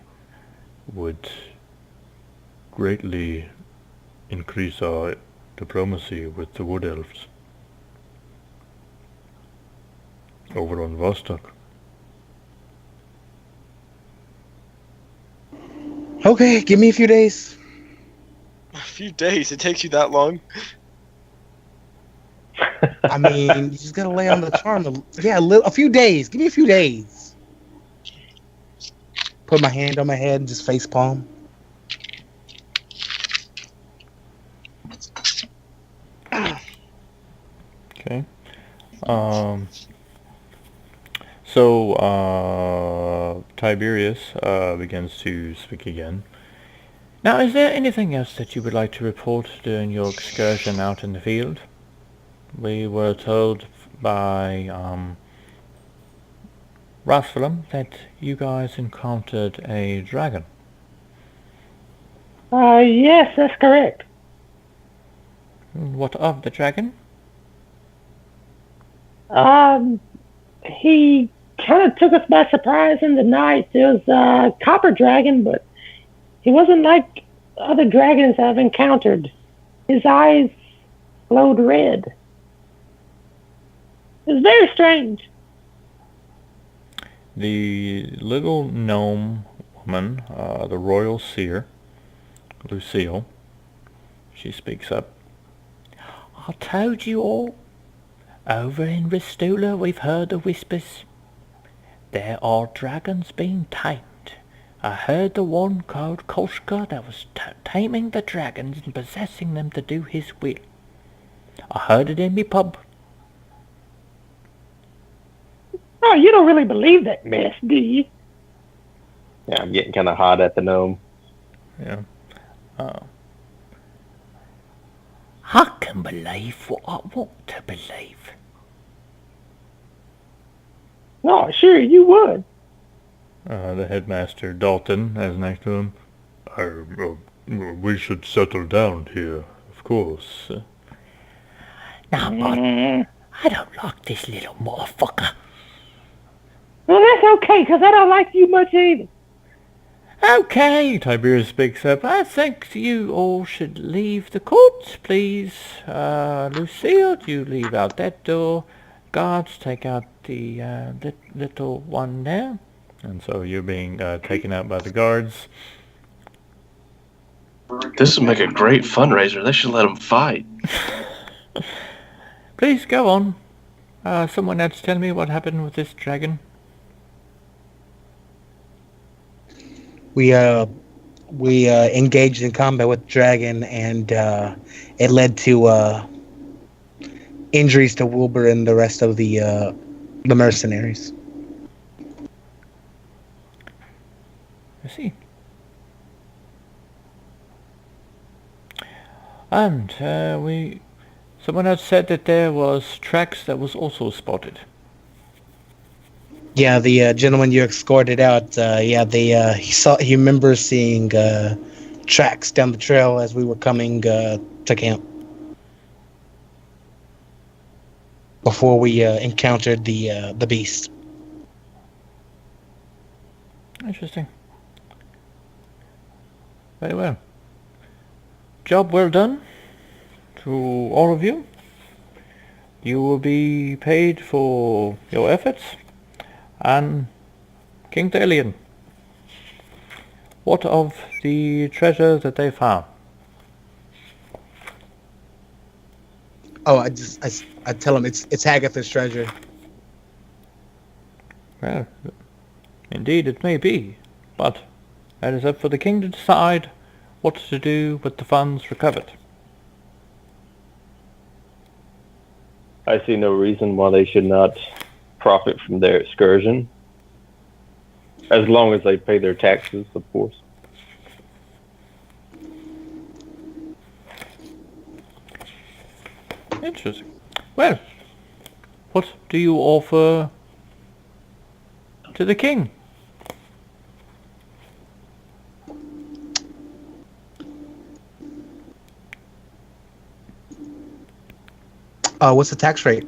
would greatly increase our diplomacy with the Wood Elves over on Vostok. Okay, give me a few days. A few days? It takes you that long? I mean, you just gotta lay on the charm. Yeah, a few days. Give me a few days. Put my hand on my head and just face palm. Okay. So Tiberius begins to speak again. Now, is there anything else that you would like to report during your excursion out in the field? We were told by Rasfalum that you guys encountered a dragon. Yes, that's correct. What of the dragon? He kind of took us by surprise in the night. It was a copper dragon, but he wasn't like other dragons I've encountered. His eyes glowed red. It was very strange. The little gnome woman, the royal seer, Lucille, she speaks up. I told you all. Over in Ristula we've heard the whispers. There are dragons being tamed. I heard the one called Koshka that was taming the dragons and possessing them to do his will. I heard it in me pub. Oh, you don't really believe that mess, do you? Yeah, I'm getting kind of hot at the gnome. Yeah. I can believe what I want to believe. No, sure, you would. The headmaster, Dalton, is next to him. We should settle down here, of course. Now, I don't like this little motherfucker. Well, that's okay, because I don't like you much either. Okay, Tiberius speaks up. I think you all should leave the court, please. Lucille, you leave out that door. Guards, take out the little one there. And so you're being taken out by the guards. This would make a great fundraiser. They should let them fight. Please go on. Someone else tell me what happened with this dragon. We engaged in combat with the dragon, and it led to injuries to Wilbur and the rest of the mercenaries. I see. And someone else said that there was tracks that was also spotted. Yeah, the gentleman you escorted out. He remembers seeing tracks down the trail as we were coming to camp. Before we encountered the beast. Interesting. Very well. Job well done to all of you. You will be paid for your efforts. And King Dalian, what of the treasure that they found? Oh, I tell him it's Hagatha's treasure. Well, indeed it may be, but that is up for the king to decide what to do with the funds recovered. I see no reason why they should not profit from their excursion. As long as they pay their taxes, of course. Interesting. Well, what do you offer to the king? What's the tax rate?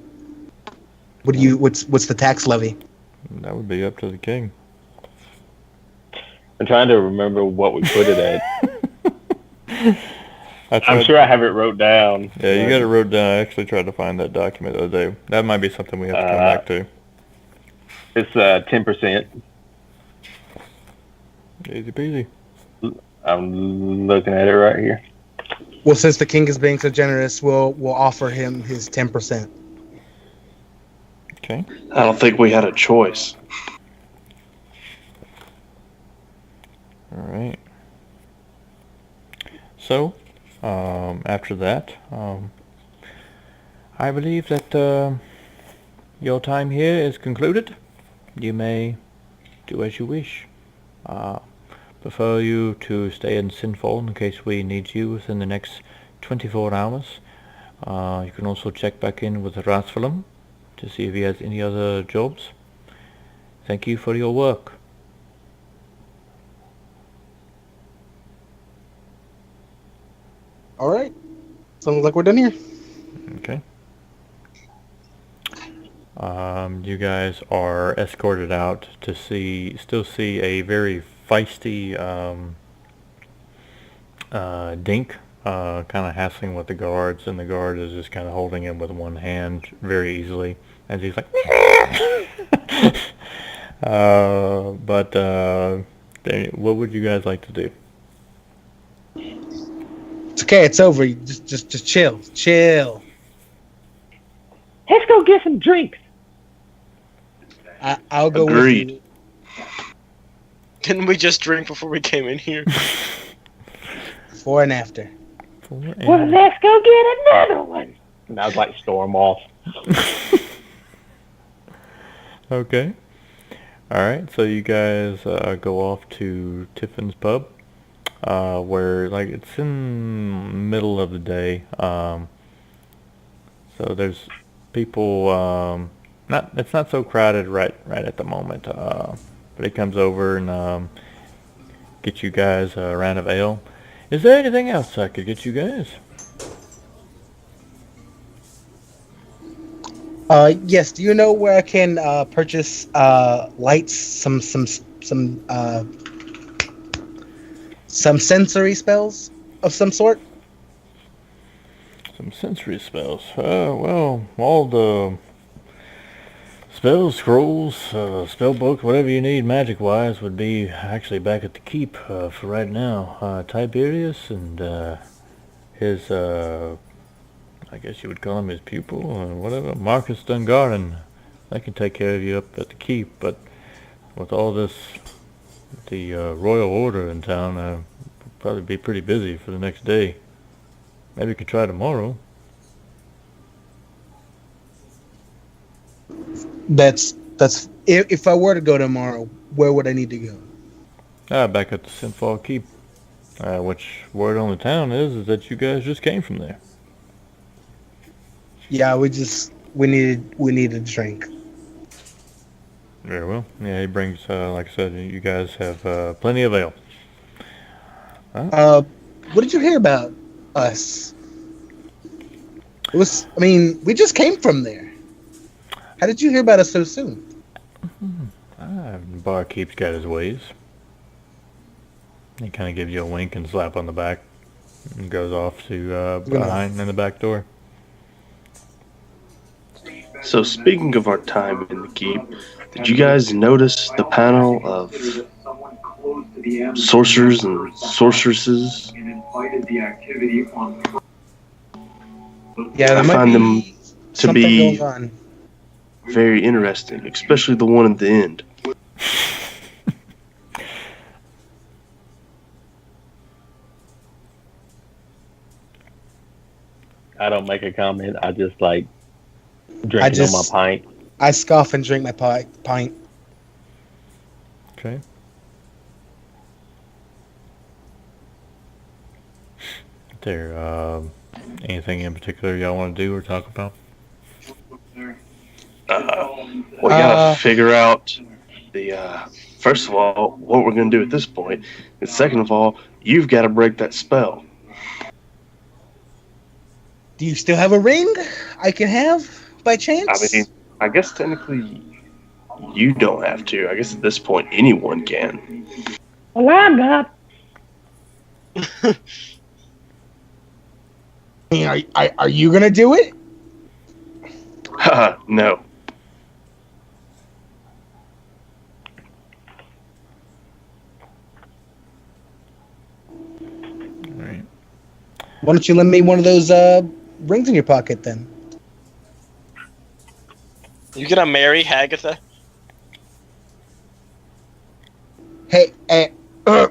What's the tax levy? That would be up to the king. I'm trying to remember what we put it at. I'm sure I have it wrote down. Yeah, you got it wrote down. I actually tried to find that document the other day. That might be something we have to come back to. It's 10%. Easy peasy. I'm looking at it right here. Well, since the king is being so generous, we'll offer him his 10%. Okay. I don't think we had a choice. All right. So, after that, I believe that your time here is concluded. You may do as you wish. Prefer you to stay in Sinful in case we need you within the next 24 hours. You can also check back in with Rasfalum to see if he has any other jobs. Thank you for your work. All right. Sounds like we're done here. Okay. You guys are escorted out to still see a very feisty Dink kind of hassling with the guards, and the guard is just kind of holding him with one hand very easily as he's like what would you guys like to do? It's okay. It's over. You just chill. Chill. Let's go get some drinks. I'll go Agreed. with you. Didn't we just drink before we came in here? Before and after. Well, let's go get another one. And I was like, storm off. Okay. Alright, so you guys go off to Tiffin's Pub, where, like, it's in the middle of the day, so there's people, it's not so crowded right at the moment, but he comes over and gets you guys a round of ale. Is there anything else I could get you guys? Yes. Do you know where I can purchase lights, some sensory spells of some sort? Some sensory spells. Well, all the spells, scrolls, spell books, whatever you need magic-wise would be actually back at the keep for right now. Tiberius and his, I guess you would call him his pupil or whatever, Marcus Dungarden. They can take care of you up at the keep, but with all this, the royal order in town, we'll probably be pretty busy for the next day. Maybe you could try tomorrow. That's if I were to go tomorrow, where would I need to go? Back at the Sinfall Keep. Which word on the town is that you guys just came from there. Yeah, we needed a drink. Very well. Yeah, he brings, like I said, you guys have plenty of ale. What did you hear about us? We just came from there. How did you hear about us so soon? The barkeep's got his ways. He kind of gives you a wink and slap on the back and goes off to behind in the back door. So speaking of our time in the keep, did you guys notice the panel of sorcerers and sorceresses? Yeah, I find them to be going on. very interesting, especially the one at the end. I don't make a comment. I just like drinking on my pint. I scoff and drink my pint. Okay. There. Anything in particular y'all want to do or talk about? We gotta figure out the. First of all, what we're gonna do at this point, and second of all, you've got to break that spell. Do you still have a ring I can have by chance? I mean, I guess technically you don't have to. I guess at this point anyone can. Well, I'm not. Are you gonna do it? No. Alright. Why don't you lend me one of those rings in your pocket then? You gonna marry Hagatha? Hey, all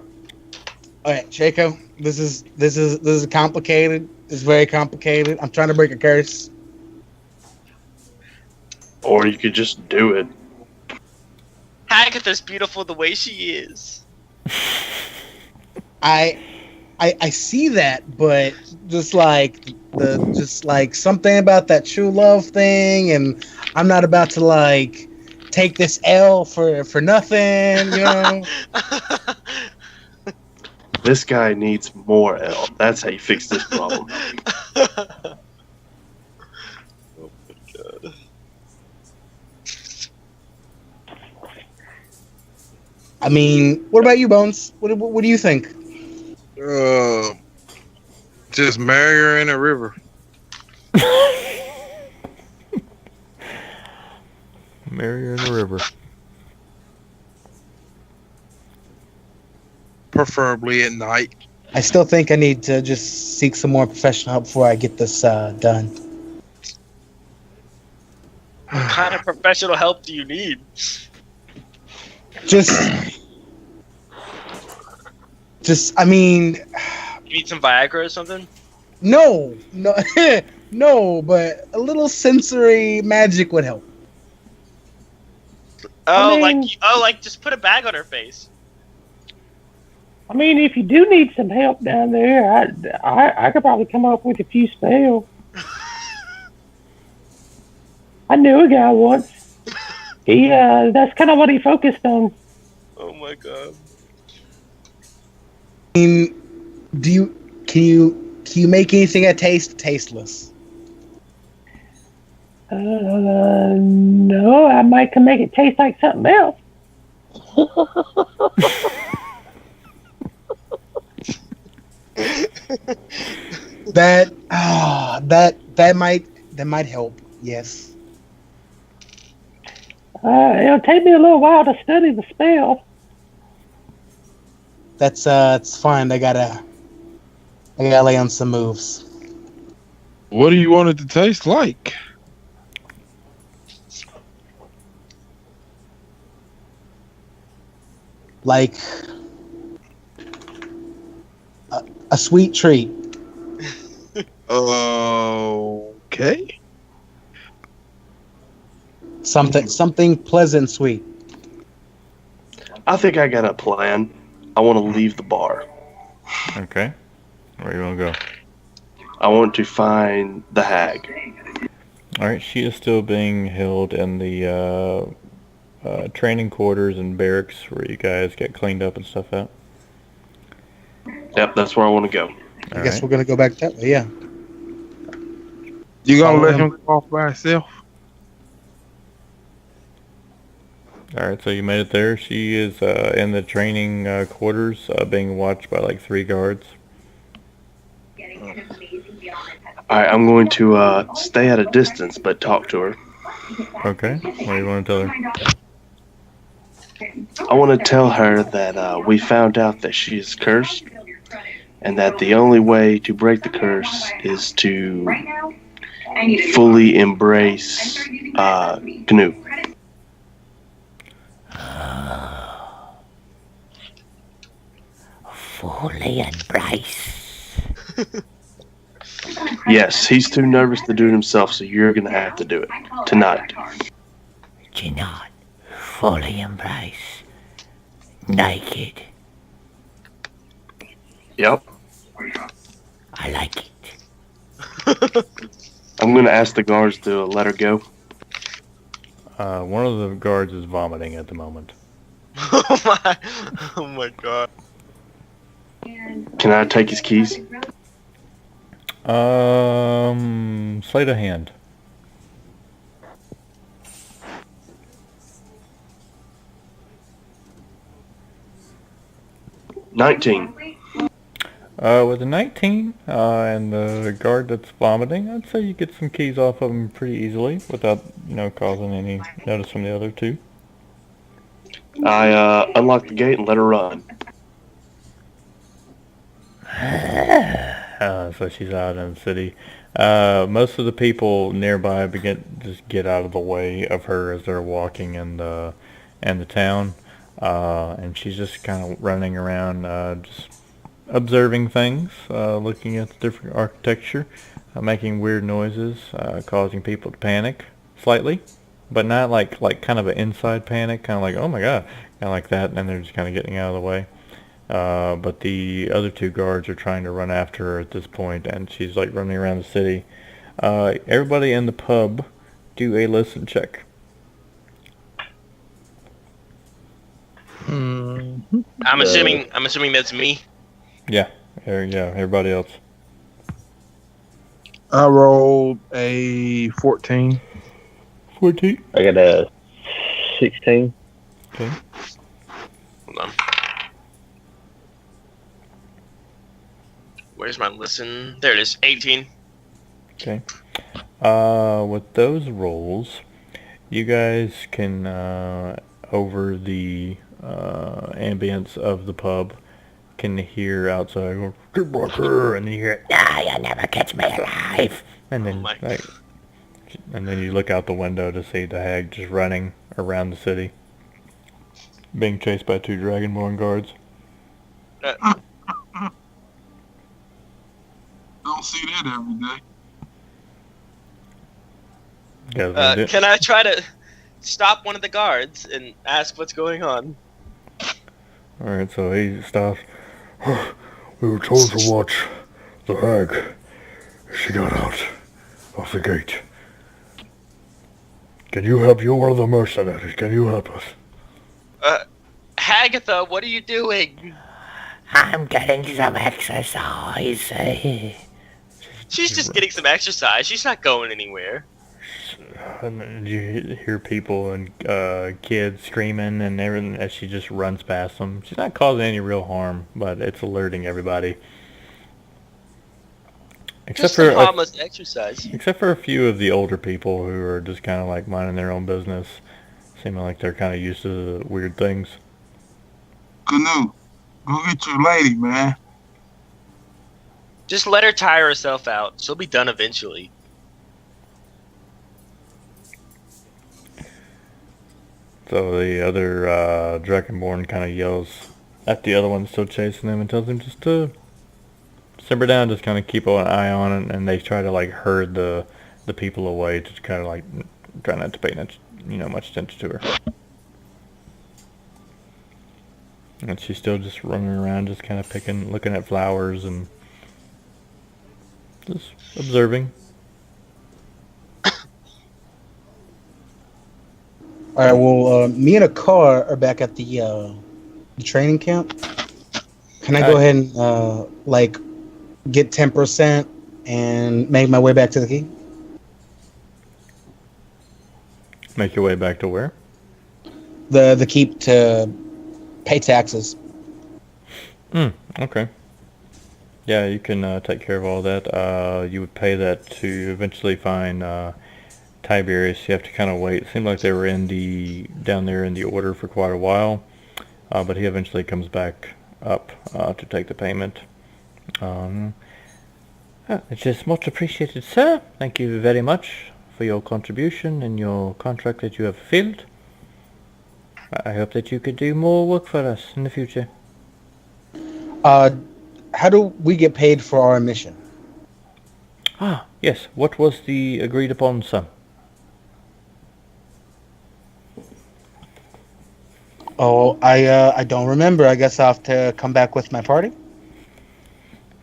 right, Shaco. This is complicated. It's very complicated. I'm trying to break a curse. Or you could just do it. Hagatha's beautiful the way she is. I see that, but just like something about that true love thing, and I'm not about to like take this L for nothing, you know. This guy needs more L. That's how you fix this problem. Oh my god. I mean, what about you, Bones? What do you think? Just marry her in a river. Marry her in the river. Preferably at night. I still think I need to just seek some more professional help before I get this done. What kind of professional help do you need? I mean, You need some Viagra or something? no, no, but a little sensory magic would help. Oh, I mean- like just put a bag on her face. I mean, if you do need some help down there, I could probably come up with a few spells. I knew a guy once. He that's kind of what he focused on. Oh my god. I mean, can you make anything that tastes tasteless? No, I might can make it taste like something else. That might help. Yes. It'll take me a little while to study the spell. That's it's fine. I gotta lay on some moves. What do you want it to taste like? Like a sweet treat. Okay. Something pleasant, sweet. I think I got a plan. I want to leave the bar. Okay. Where you want to go? I want to find the hag. Alright, she is still being held in the training quarters and barracks where you guys get cleaned up and stuff out. Yep, that's where I want to go. I guess we're gonna go back that way. Yeah. You gonna let him go off by himself? Alright, so you made it there. She is in the training quarters being watched by like 3 guards. Alright, I'm going to stay at a distance but talk to her. Okay, what do you want to tell her? I want to tell her that we found out that she is cursed, and that the only way to break the curse is to fully embrace Canute. Fully embrace. Yes, he's too nervous to do it himself, so you're going to have to do it tonight. Tonight, fully embrace, naked. Yep. I like it. I'm going to ask the guards to let her go. One of the guards is vomiting at the moment. Oh my god. Can I take his keys? Sleight of hand. $19. With a 19, and the guard that's vomiting, I'd say you get some keys off of him pretty easily without, causing any notice from the other two. I unlock the gate and let her run. So she's out in the city. Most of the people nearby just get out of the way of her as they're walking in the town, and she's just kind of running around, just observing things, looking at the different architecture, making weird noises, causing people to panic slightly, but not like kind of an inside panic, kind of like, oh my god, kind of like that, and they're just kind of getting out of the way. But the other two guards are trying to run after her at this point, and she's like running around the city. Everybody in the pub, do a listen check. I'm assuming that's me. Yeah, everybody else. I rolled a 14. 14. I got a 16. Okay. Hold on. Where's my listen? There it is. 18. Okay. With those rolls, you guys can, over the ambience of the pub, can hear outside, go, "Get back here," and then you hear, "Nah, you'll never catch me alive." And then, and then you look out the window to see the hag just running around the city, being chased by two Dragonborn guards. Don't see that every day. Can I try to stop one of the guards and ask what's going on? Alright, so he stops. We were told to watch the hag. She got out of the gate. Can you help? You're one of the mercenaries. Can you help us? Hagatha, what are you doing? I'm getting some exercise. She's just getting some exercise. She's not going anywhere. And then you hear people and kids screaming and everything as she just runs past them. She's not causing any real harm, but it's alerting everybody. Just some harmless exercise. Except for a few of the older people who are just kind of like minding their own business, seeming like they're kind of used to the weird things. Canoe, go get your lady, man. Just let her tire herself out. She'll be done eventually. So the other Dragonborn kind of yells at the other one still chasing them and tells him just to simmer down, just kind of keep an eye on it, and they try to like herd the people away to kind of like try not to pay much attention to her. And she's still just running around, just kind of looking at flowers and just observing. All right. Well, me and a car are back at the training camp. Can I go ahead and get 10% and make my way back to the key? Make your way back to where? The keep to pay taxes. Okay. Yeah, you can take care of all that. You would pay that to eventually find Tiberius. You have to kind of wait. It seemed like they were down there in the order for quite a while, but he eventually comes back up to take the payment. It's just much appreciated, sir. Thank you very much for your contribution and your contract that you have filled. I hope that you could do more work for us in the future. How do we get paid for our mission? Ah, yes. What was the agreed upon sum? Oh, I don't remember. I guess I'll have to come back with my party.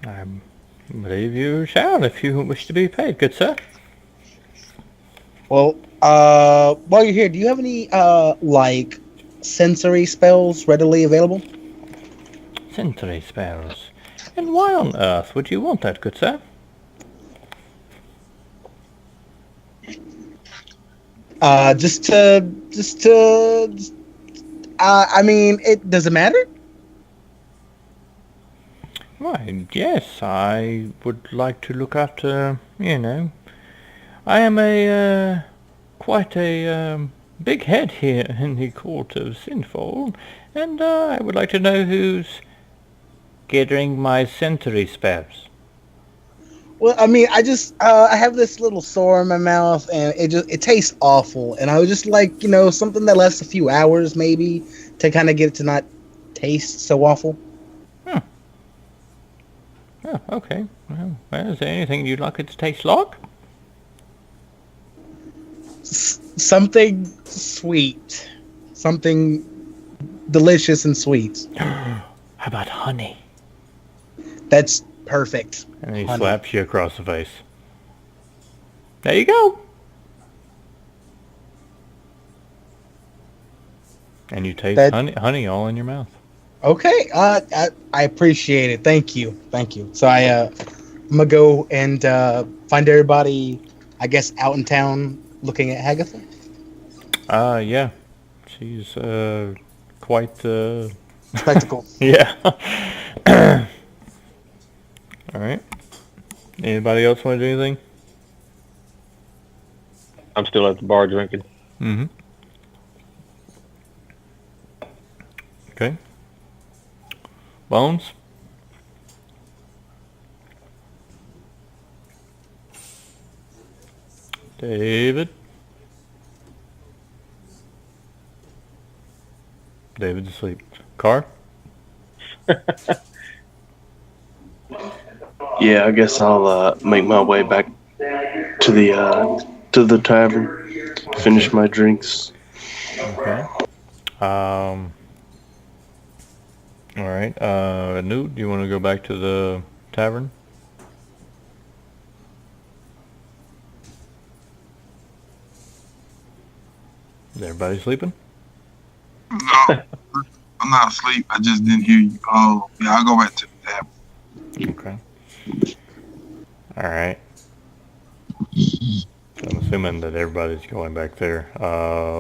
I believe you shall, if you wish to be paid, good sir. Well, while you're here, do you have any like sensory spells readily available? Sensory spells. And why on earth would you want that, good sir? I mean, it doesn't matter. Why, yes, I would like to look after, I am quite a big head here in the court of Sinful, and I would like to know who's gathering my sensory spells. Well, I mean, I have this little sore in my mouth, and it tastes awful, and I would just like, something that lasts a few hours, maybe, to kind of get it to not taste so awful. Oh, okay. Well, is there anything you'd like it to taste like? Something sweet. Something delicious and sweet. How about honey? That's perfect. And he Honey. slaps you across the face. There you go. And you taste honey all in your mouth. Okay, I appreciate it. Thank you. So I'm gonna go and find everybody, I guess, out in town looking at Hagatha. Yeah. She's quite spectacle. Yeah. All right. Anybody else want to do anything? I'm still at the bar drinking. Mm-hmm. Okay. Bones? David? David's asleep. Carr? Yeah, I guess I'll make my way back to the tavern, finish my drinks. Okay. All right. Newt, do you want to go back to the tavern? Is everybody sleeping? No, I'm not asleep. I just didn't hear you. Oh, yeah, I'll go back to the tavern. Okay. All right. I'm assuming that everybody's going back there.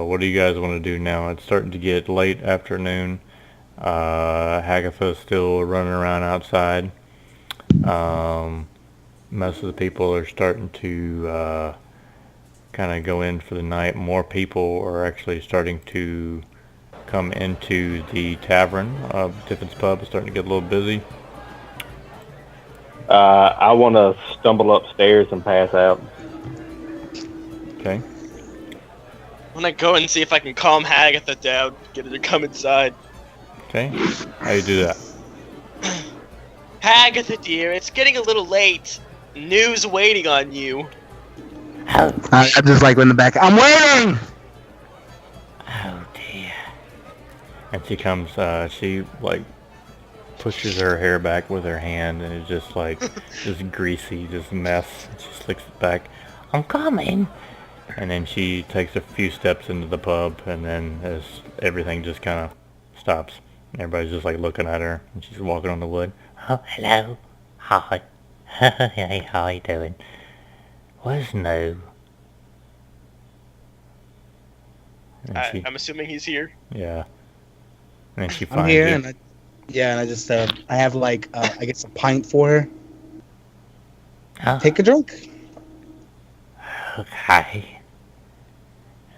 What do you guys want to do now? It's starting to get late afternoon. Hagatha's still running around outside. Most of the people are starting to kind of go in for the night. More people are actually starting to come into the tavern. Tiffin's Pub is starting to get a little busy. I want to stumble upstairs and pass out. Okay. I want to go and see if I can calm Hagatha down, get her to come inside. Okay. How you do that? Hagatha, dear, it's getting a little late. News waiting on you. I just like in the back. I'm waiting. Oh dear. And she comes. She like pushes her hair back with her hand, and it's just like this greasy, just mess. She slicks it back. I'm coming. And then she takes a few steps into the pub, and then as everything just kind of stops. Everybody's just like looking at her, and she's walking on the wood. Oh, hello. Hi. Hey, how you doing? Where's No? I'm assuming he's here. Yeah. And then she finds I'm here, you. and I just I have like I guess a pint for her. Oh. Take a drink. Okay.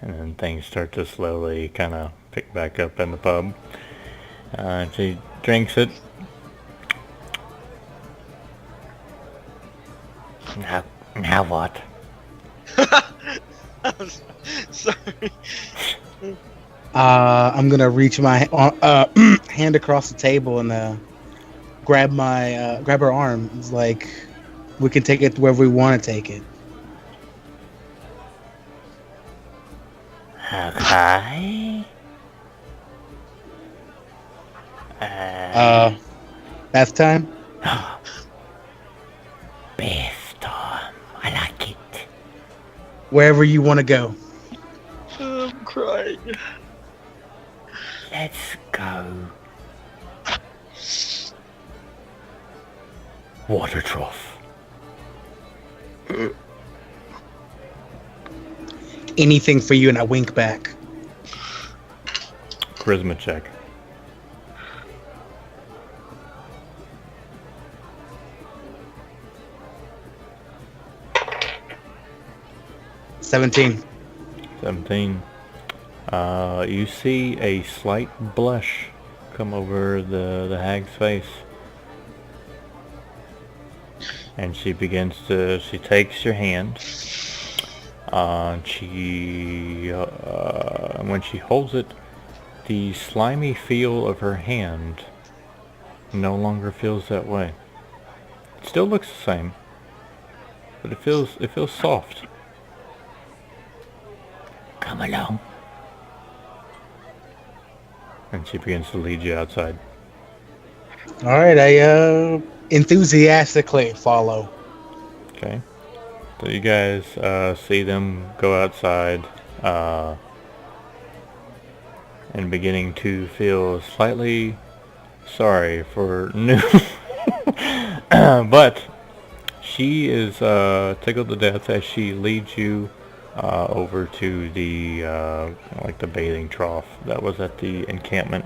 And then things start to slowly kind of pick back up in the pub. She drinks it. Now what? I'm sorry. I'm gonna reach my hand across the table and grab her arm. It's like, we can take it wherever we want to take it. Okay. Bath time? Bath time. I like it. Wherever you want to go. I'm crying. Let's go. Water trough. Anything for you, and I wink back. Charisma check. $17. 17. You see a slight blush come over the hag's face. And she takes your hand. When she holds it, the slimy feel of her hand no longer feels that way. It still looks the same, but it feels soft. Come along. And she begins to lead you outside. All right, I enthusiastically follow. Okay. So you guys see them go outside and beginning to feel slightly sorry for New. But she is tickled to death as she leads you over to the like the bathing trough that was at the encampment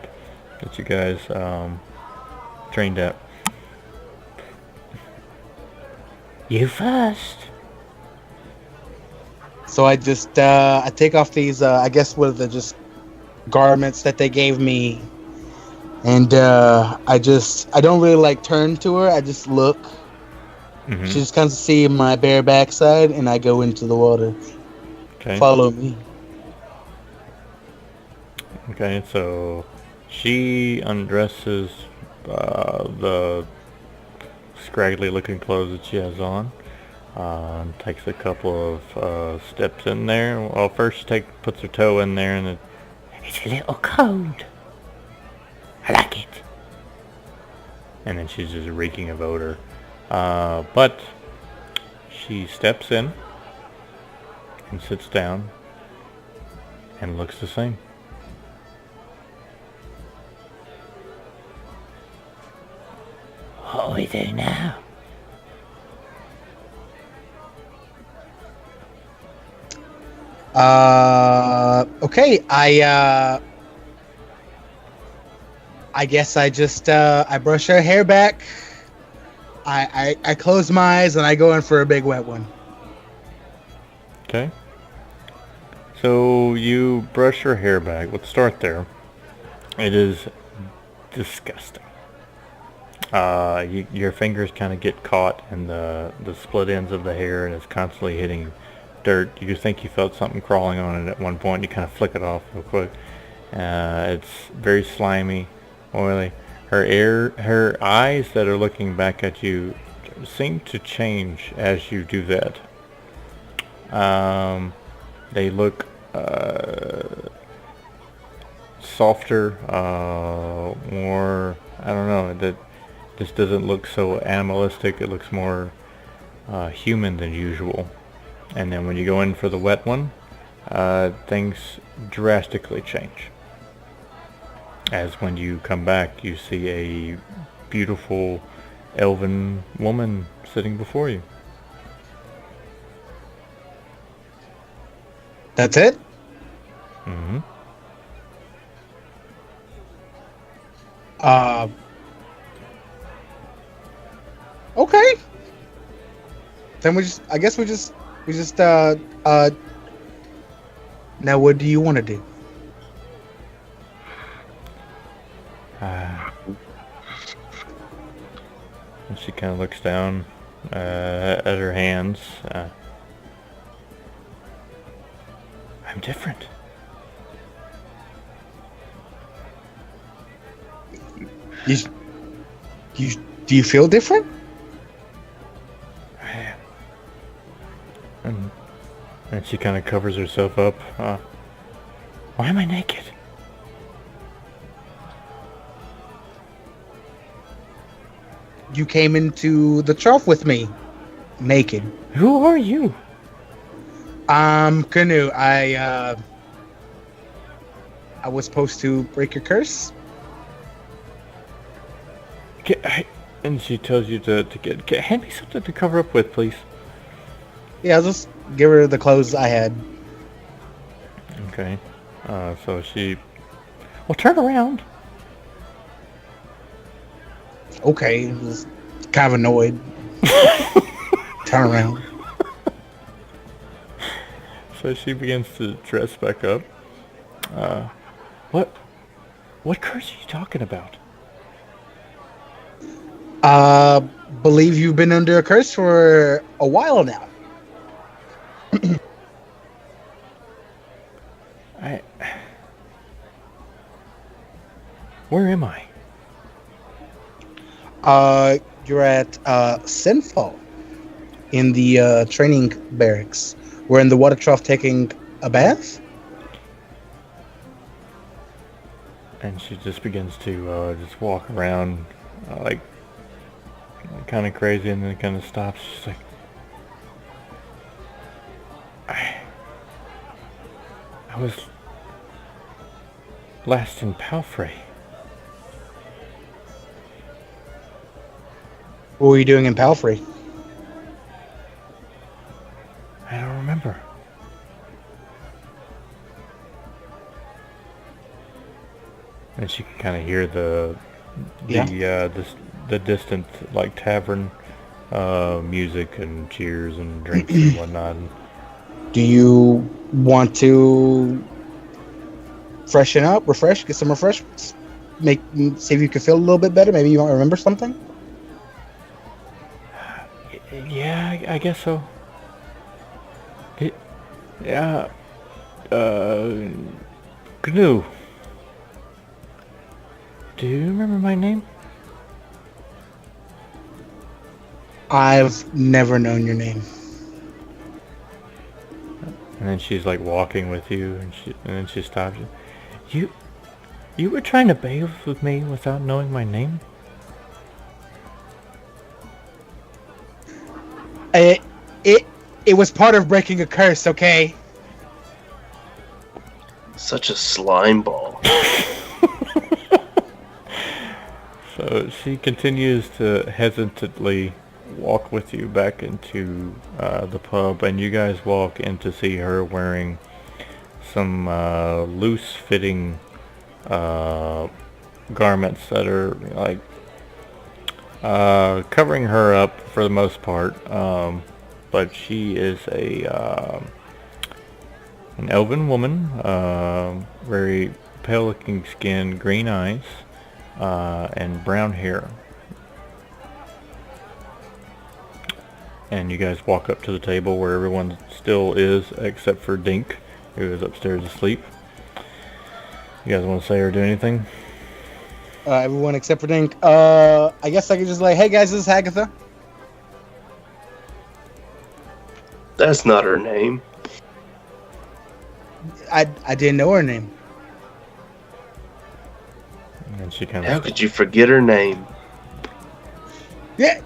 that you guys trained at. You first. So I just I take off these I guess what are the just garments that they gave me, and I don't really like turn to her. I just look. Mm-hmm. She just comes to see my bare backside, and I go into the water. Okay. Follow me. Okay, so she undresses the scraggly looking clothes that she has on. Takes a couple of steps in there. Well, first she puts her toe in there, and it's a little cold. I like it. And then she's just reeking of odor. But she steps in and sits down and looks the same. What do we do now? Okay, I guess I just I brush her hair back. I close my eyes and I go in for a big wet one. Okay. So you brush her hair back. Let's start there. It is disgusting. Your fingers kind of get caught in the split ends of the hair, and it's constantly hitting dirt. You think you felt something crawling on it at one point. You kind of flick it off real quick. It's very slimy, oily. Her eyes that are looking back at you seem to change as you do that. They look softer, more, I don't know, that this doesn't look so animalistic. It looks more human than usual. And then when you go in for the wet one, things drastically change. As when you come back, you see a beautiful elven woman sitting before you. That's it? Mm-hmm. Okay. Then I guess we just now what do you want to do? And she kind of looks down at her hands. I'm different. Do you feel different? And she kind of covers herself up. Why am I naked? You came into the trough with me, naked. Who are you? Canoe. I was supposed to break your curse. And she tells you to get hand me something to cover up with, please. Yeah, I'll just give her the clothes I had. Okay. So she... Well, turn around. Okay, was kind of annoyed. Turn around. So she begins to dress back up. What curse are you talking about? Believe you've been under a curse for a while now. Where am I? You're at Sinfall in the training barracks. We're in the water trough taking a bath. And she just begins to just walk around like kind of crazy, and then kind of stops. She's like, I was last in Palfrey. What were you doing in Palfrey? I don't remember. And she can kind of hear the distant like tavern music and cheers and drinks and whatnot. Do you want to freshen up, refresh, get some refreshments, see if you can feel a little bit better? Maybe you might remember something. Yeah, I guess so. Gnu. Do you remember my name? I've never known your name. And then she's like walking with you, and then she stops you. You were trying to bathe with me without knowing my name? It was part of breaking a curse, okay? Such a slime ball. So she continues to hesitantly walk with you back into the pub, and you guys walk in to see her wearing some loose-fitting garments that are like covering her up for the most part. But she is an elven woman, very pale-looking skin, green eyes, and brown hair. And you guys walk up to the table where everyone still is, except for Dink, who is upstairs asleep. You guys want to say or do anything? Everyone except for Dink. I guess I could just like, hey guys, this is Hagatha. That's not her name. I didn't know her name. And she kind How could you forget her name? Yeah.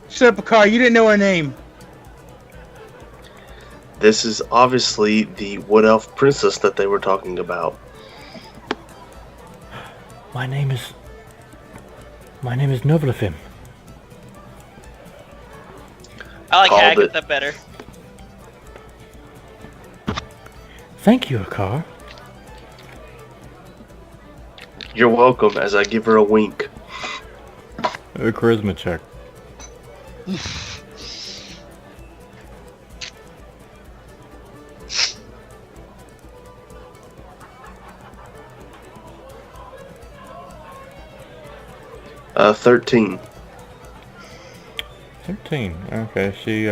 Shut up, Picard. You didn't know her name. This is obviously the Wood Elf princess that they were talking about. My name is Novlafim. I like Called it. Hagatha better. Thank you, Akar. You're welcome, as I give her a wink. A charisma check. Uh, 13. 13. Okay, she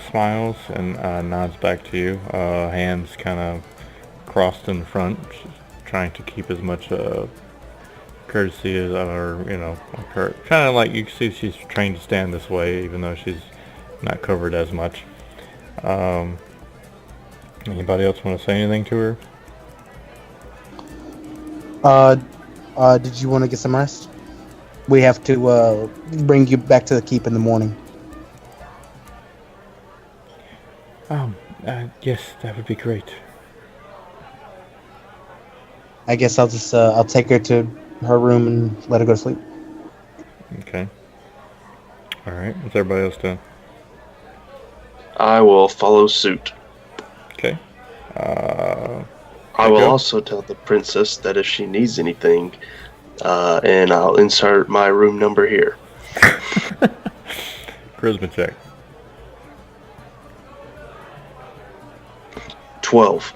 smiles and nods back to you. Hands kind of crossed in front. She's trying to keep as much courtesy as, or kind of like you can see she's trained to stand this way, even though she's not covered as much. Anybody else want to say anything to her? Did you want to get some rest? We have to bring you back to the keep in the morning. Yes, that would be great. I guess I'll just I'll take her to her room and let her go to sleep. Okay. Alright, what's everybody else doing? I will follow suit. Okay. I will also tell the princess that if she needs anything, and I'll insert my room number here. Charisma check. 12.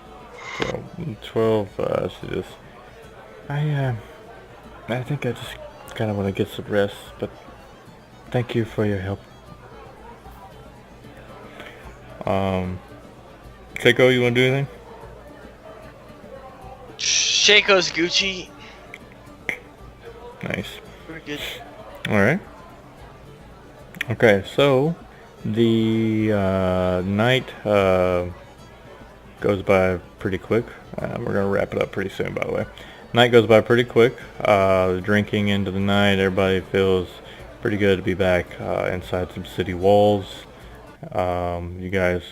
12, she just... I think I just kind of want to get some rest, but thank you for your help. Keiko, you want to do anything? Shaco's Gucci. Nice. We're good. Alright. Okay, so the night goes by pretty quick. We're going to wrap it up pretty soon, by the way. Night goes by pretty quick. Drinking into the night, everybody feels pretty good to be back inside some city walls. You guys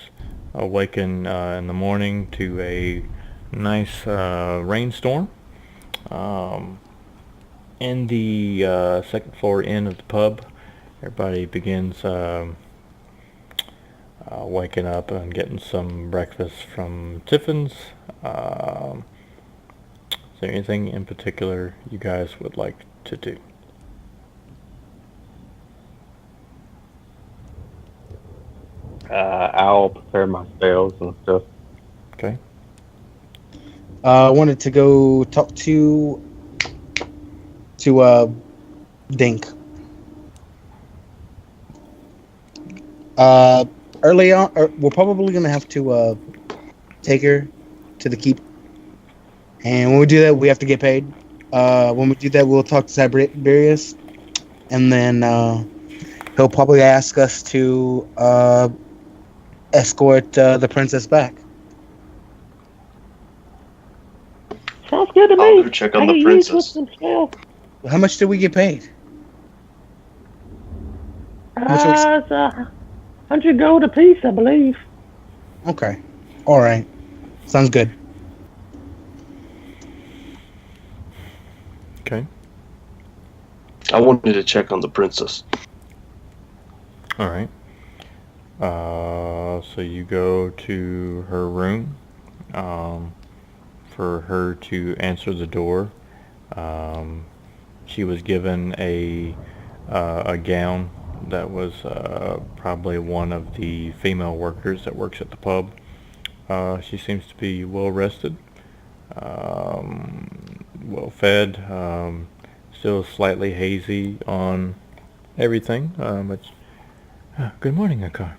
awaken in the morning to a nice rainstorm. In the second floor inn of the pub, everybody begins waking up and getting some breakfast from Tiffin's. Is there anything in particular you guys would like to do? I'll prepare my spells and stuff. Okay. I wanted to go talk to Dink. Early on, we're probably gonna have to take her to the keep, and when we do that, we have to get paid. When we do that, we'll talk to Tiberius, and then he'll probably ask us to escort the princess back. Sounds good to me. I'll go check on I the can use princess. with some spells. How much did we get paid? It's 100 gold apiece, I believe. Okay. All right. Sounds good. Okay. I wanted to check on the princess. Alright. So you go to her room for her to answer the door. She was given a gown that was probably one of the female workers that works at the pub. She seems to be well rested, well fed, still slightly hazy on everything, but good morning, Akar.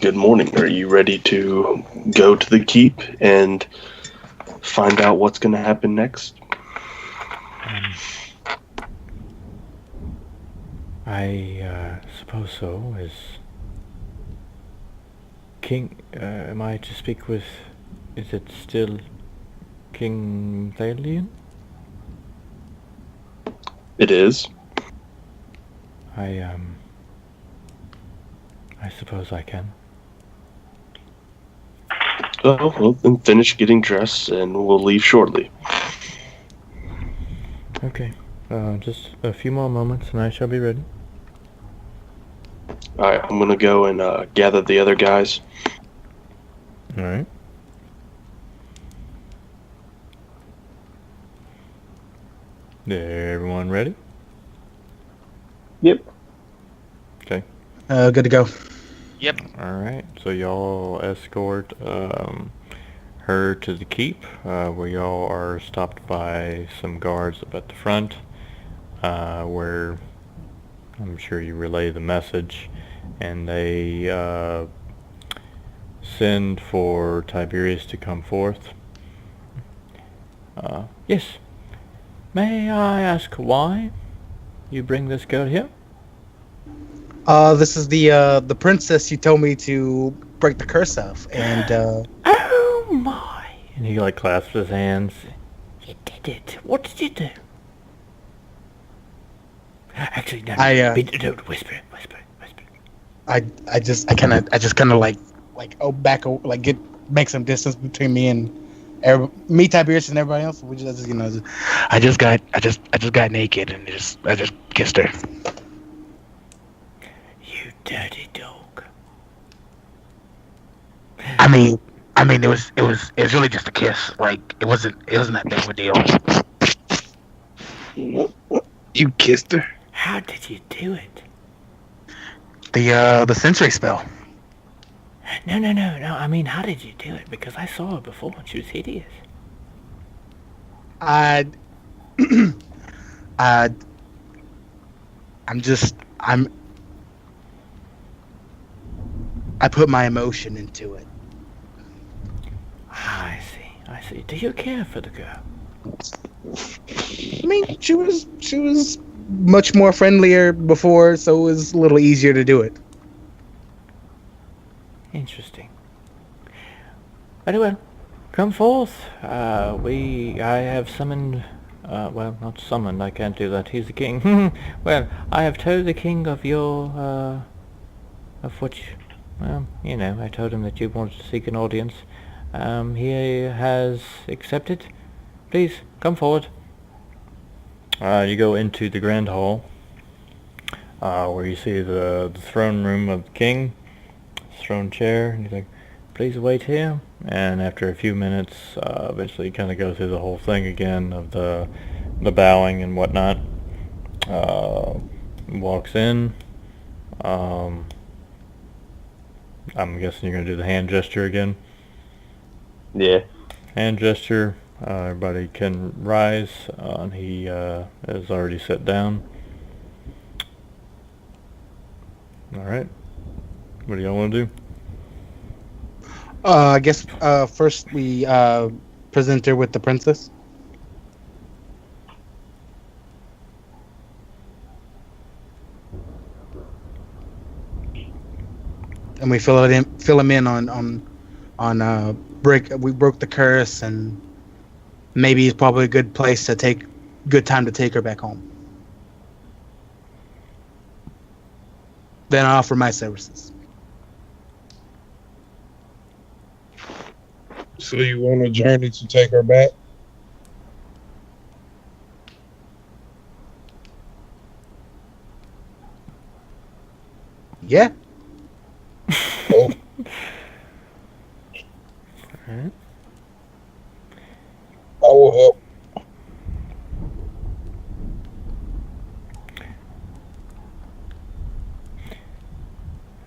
Good morning. Are you ready to go to the keep and find out what's going to happen next? I suppose so. Is King? Am I to speak with? Is it still King Thalion? It is. I suppose I can. Oh, well, then finish getting dressed and we'll leave shortly. Okay. Just a few more moments and I shall be ready. Alright, I'm going to go and gather the other guys. Alright. Everyone ready? Yep. Okay. Good to go. Yep. Alright, so y'all escort her to the keep, where y'all are stopped by some guards up at the front, where I'm sure you relay the message, and they send for Tiberius to come forth. Yes. May I ask why you bring this girl here? This is the princess you told me to break the curse of, and Oh my! And he like clasps his hands. You did it. What did you do? Actually, no. I Whisper. I just kind of like make some distance between me and me, Tiberius, and everybody else. We just I just got naked and I just kissed her. You dirty dog. I mean, it was really just a kiss. Like it wasn't that big of a deal. You kissed her? How did you do it? The sensory spell. No. I mean, how did you do it? Because I saw her before and she was hideous. I put my emotion into it. I see. Do you care for the girl? I mean, she was much more friendlier before, so it was a little easier to do it. Interesting. Very well. Come forth. I have summoned... well, not summoned, I can't do that. He's the king. Well, I have told the king of your... of what you... Well, you know, I told him that you wanted to seek an audience. He has accepted. Please, come forward. You go into the grand hall, where you see the throne room of the king, throne chair, and he's like, please wait here. And after a few minutes, eventually kind of go through the whole thing again of the bowing and whatnot. Walks in. I'm guessing you're going to do the hand gesture again. Yeah. Hand gesture. Everybody can rise. And he is already set down. Alright. What do y'all want to do? I guess first we present her with the princess. And we fill him in on we broke the curse, and maybe it's probably a good time to take her back home. Then I offer my services. So you want a journey to take her back? Yeah. Oh. Alright. I will help.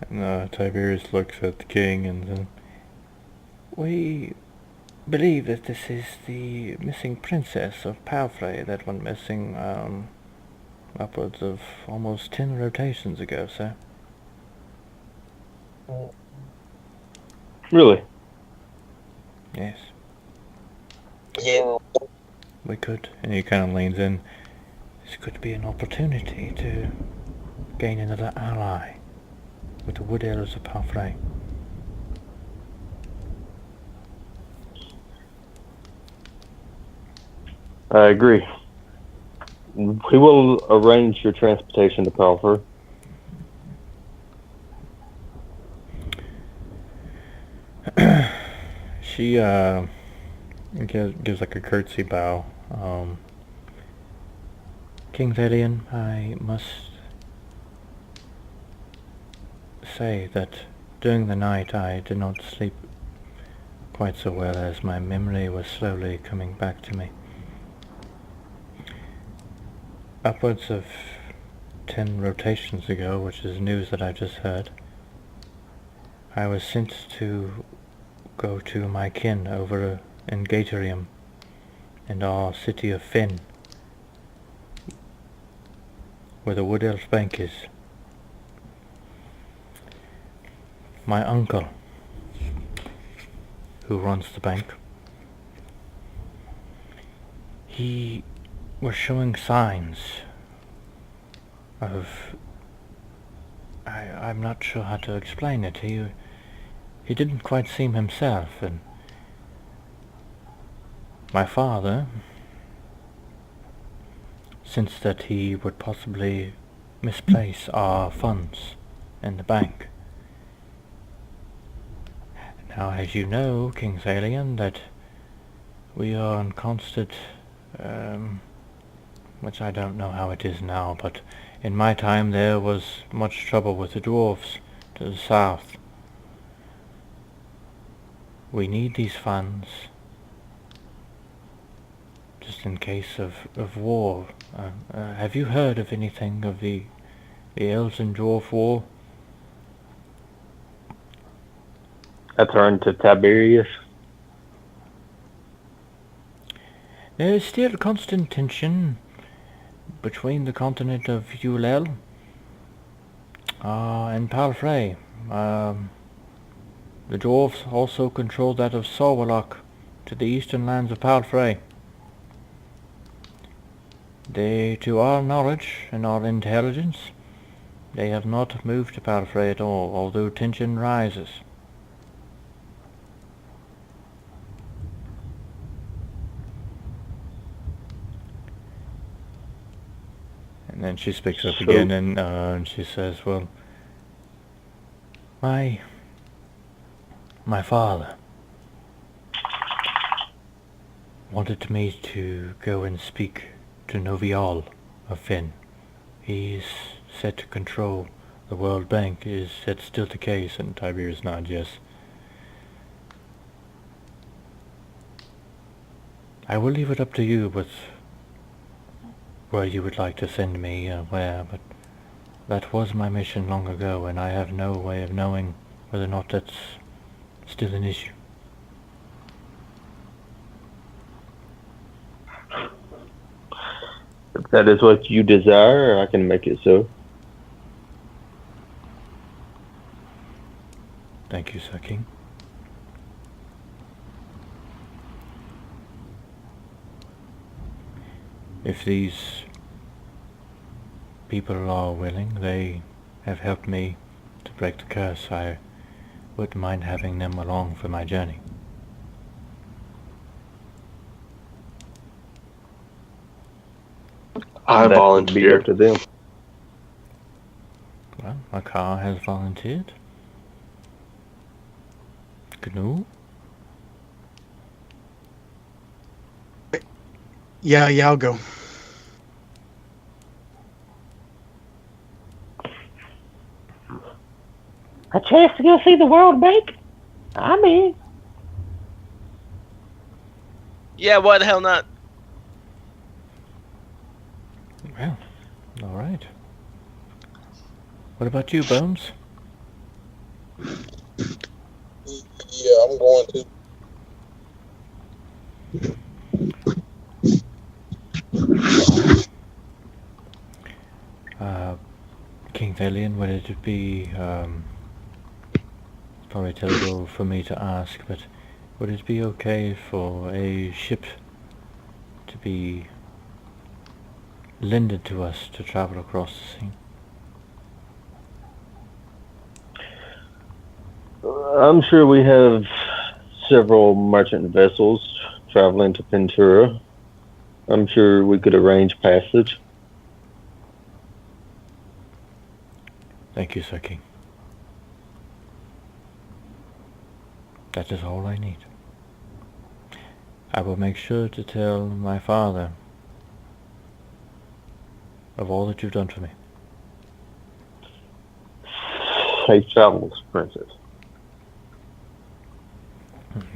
And Tiberius looks at the king and then, We believe that this is the missing princess of Palfrey that went missing upwards of almost 10 rotations ago, sir. Really? Yes. Yeah. we could, and he kind of leans in, this could be an opportunity to gain another ally with the Wood Elves of Palfrey. I agree. We will arrange your transportation to Palfrey. She gives like a curtsy bow. King Thalion, I must say that during the night I did not sleep quite so well, as my memory was slowly coming back to me. Upwards of 10 rotations ago, which is news that I just heard, I was sent to go to my kin over in Gatorium, in our city of Finn, where the Wood Elf Bank is. My uncle, who runs the bank, he was showing signs of I'm not sure how to explain it. He didn't quite seem himself, and my father, sensed that he would possibly misplace our funds in the bank. Now, as you know, King Thalion, that we are in constant, which I don't know how it is now, but in my time there was much trouble with the dwarves to the south. We need these funds just in case of war. Have you heard of anything of the Elves and Dwarf War? I turned to Tiberius. There is still constant tension between the continent of Ulel and Palfrey. The dwarves also control that of Sorwalloch to the eastern lands of Palfrey. They, to our knowledge and our intelligence, they have not moved to Palfrey at all, although tension rises. And then she speaks up again, and she says, well, my father wanted me to go and speak to Novial of Finn. He's set to control the World Bank. Is that still the case? And Tiberius nods yes. I will leave it up to you with where you would like to send me, where, but that was my mission long ago, and I have no way of knowing whether or not that's still an issue. If that is what you desire, I can make it so. Thank you, Sir King. If these people are willing, they have helped me to break the curse. I wouldn't mind having them along for my journey. I That would be up volunteer. to them. Well, Makar has volunteered. Gnu? Yeah, I'll go. A chance to go see the World Bank? I mean, Yeah, why the hell not? Well, alright. What about you, Bones? Yeah, I'm going to. King Thalion, would it be, probably terrible for me to ask, but would it be okay for a ship to be lended to us to travel across the sea? I'm sure we have several merchant vessels traveling to Ventura. I'm sure we could arrange passage. Thank you, Sir King. That is all I need. I will make sure to tell my father of all that you've done for me. Safe travels, Princess.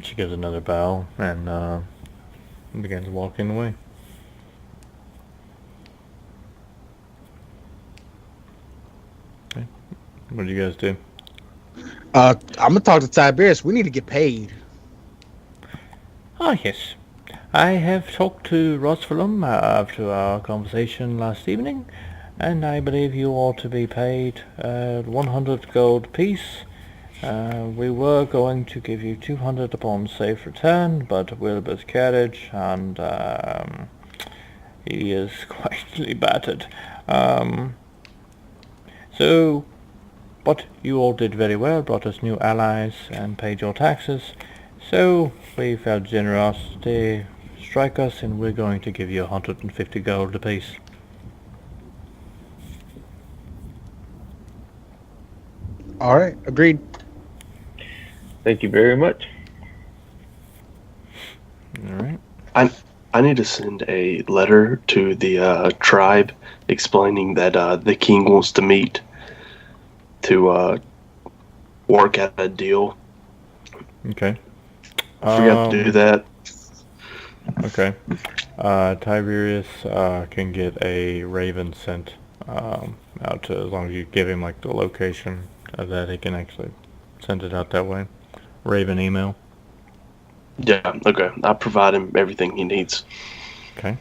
She gives another bow and begins walking away. Okay. What do you guys do? I'm gonna talk to Tiberius. We need to get paid. Ah, yes. I have talked to Rosfalum after our conversation last evening, and I believe you ought to be paid 100 gold piece. We were going to give you 200 upon safe return, but Wilbur's carriage, and he is quite battered. So But you all did very well, brought us new allies, and paid your taxes. So we felt generosity strike us, and we're going to give you 150 gold apiece. All right, agreed. Thank you very much. All right. I need to send a letter to the tribe explaining that the king wants to meet to work out a deal. Okay. I forgot to do that. Okay. Tiberius can get a raven sent out to, as long as you give him like the location of that, he can actually send it out that way. Raven email. Yeah, okay. I'll provide him everything he needs. Okay.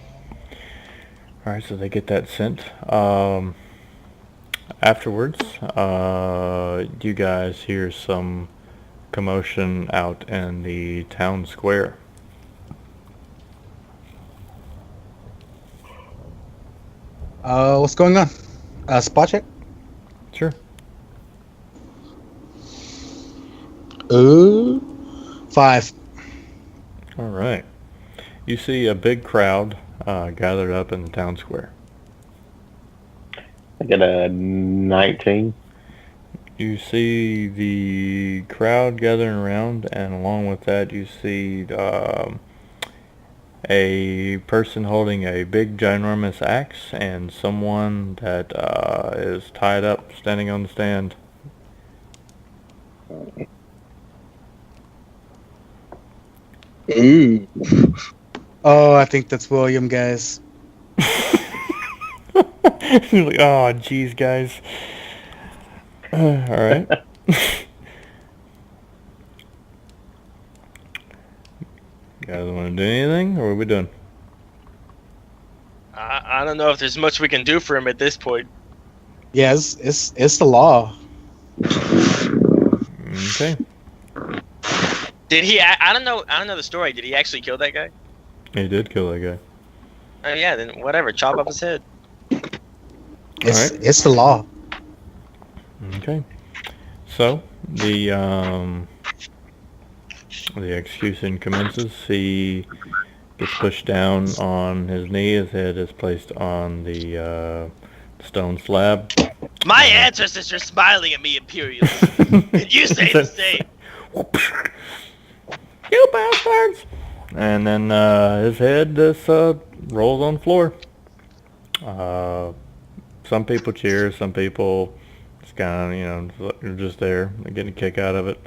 Alright, so they get that sent. Afterwards, you guys hear some commotion out in the town square. What's going on? Spot check? Sure. 5. Alright. You see a big crowd gathered up in the town square. I got a 19. You see the crowd gathering around, and along with that you see a person holding a big ginormous axe and someone that is tied up standing on the stand. Ooh. Oh, I think that's William, guys. He's like, oh, jeez, guys. Alright. You guys want to do anything, or are we done? I don't know if there's much we can do for him at this point. Yeah, it's the law. Okay. Did he? I don't know. I don't know the story. Did he actually kill that guy? He did kill that guy. Oh yeah, then whatever. Chop off his head. It's the law. Okay. So the execution commences. He gets pushed down on his knee. His head is placed on the stone slab. My ancestors are smiling at me, Imperials. And you say the same. You bastards! And then his head just rolls on the floor. Some people cheer, some people just kind of, you're just there, they're getting a kick out of it,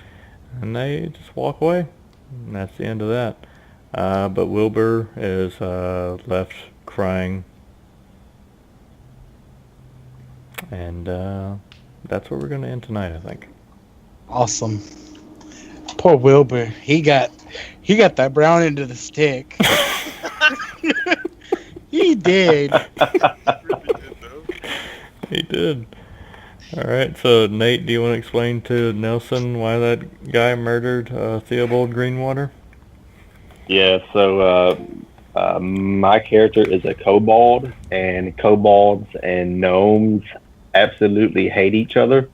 and they just walk away. And that's the end of that. But Wilbur is left crying, and that's where we're going to end tonight, I think. Awesome. Poor Wilbur. He got that brown end of the stick. He did. He did. Alright, so Nate, do you want to explain to Nelson why that guy murdered Theobald Greenwater? Yeah, so my character is a kobold, and kobolds and gnomes absolutely hate each other.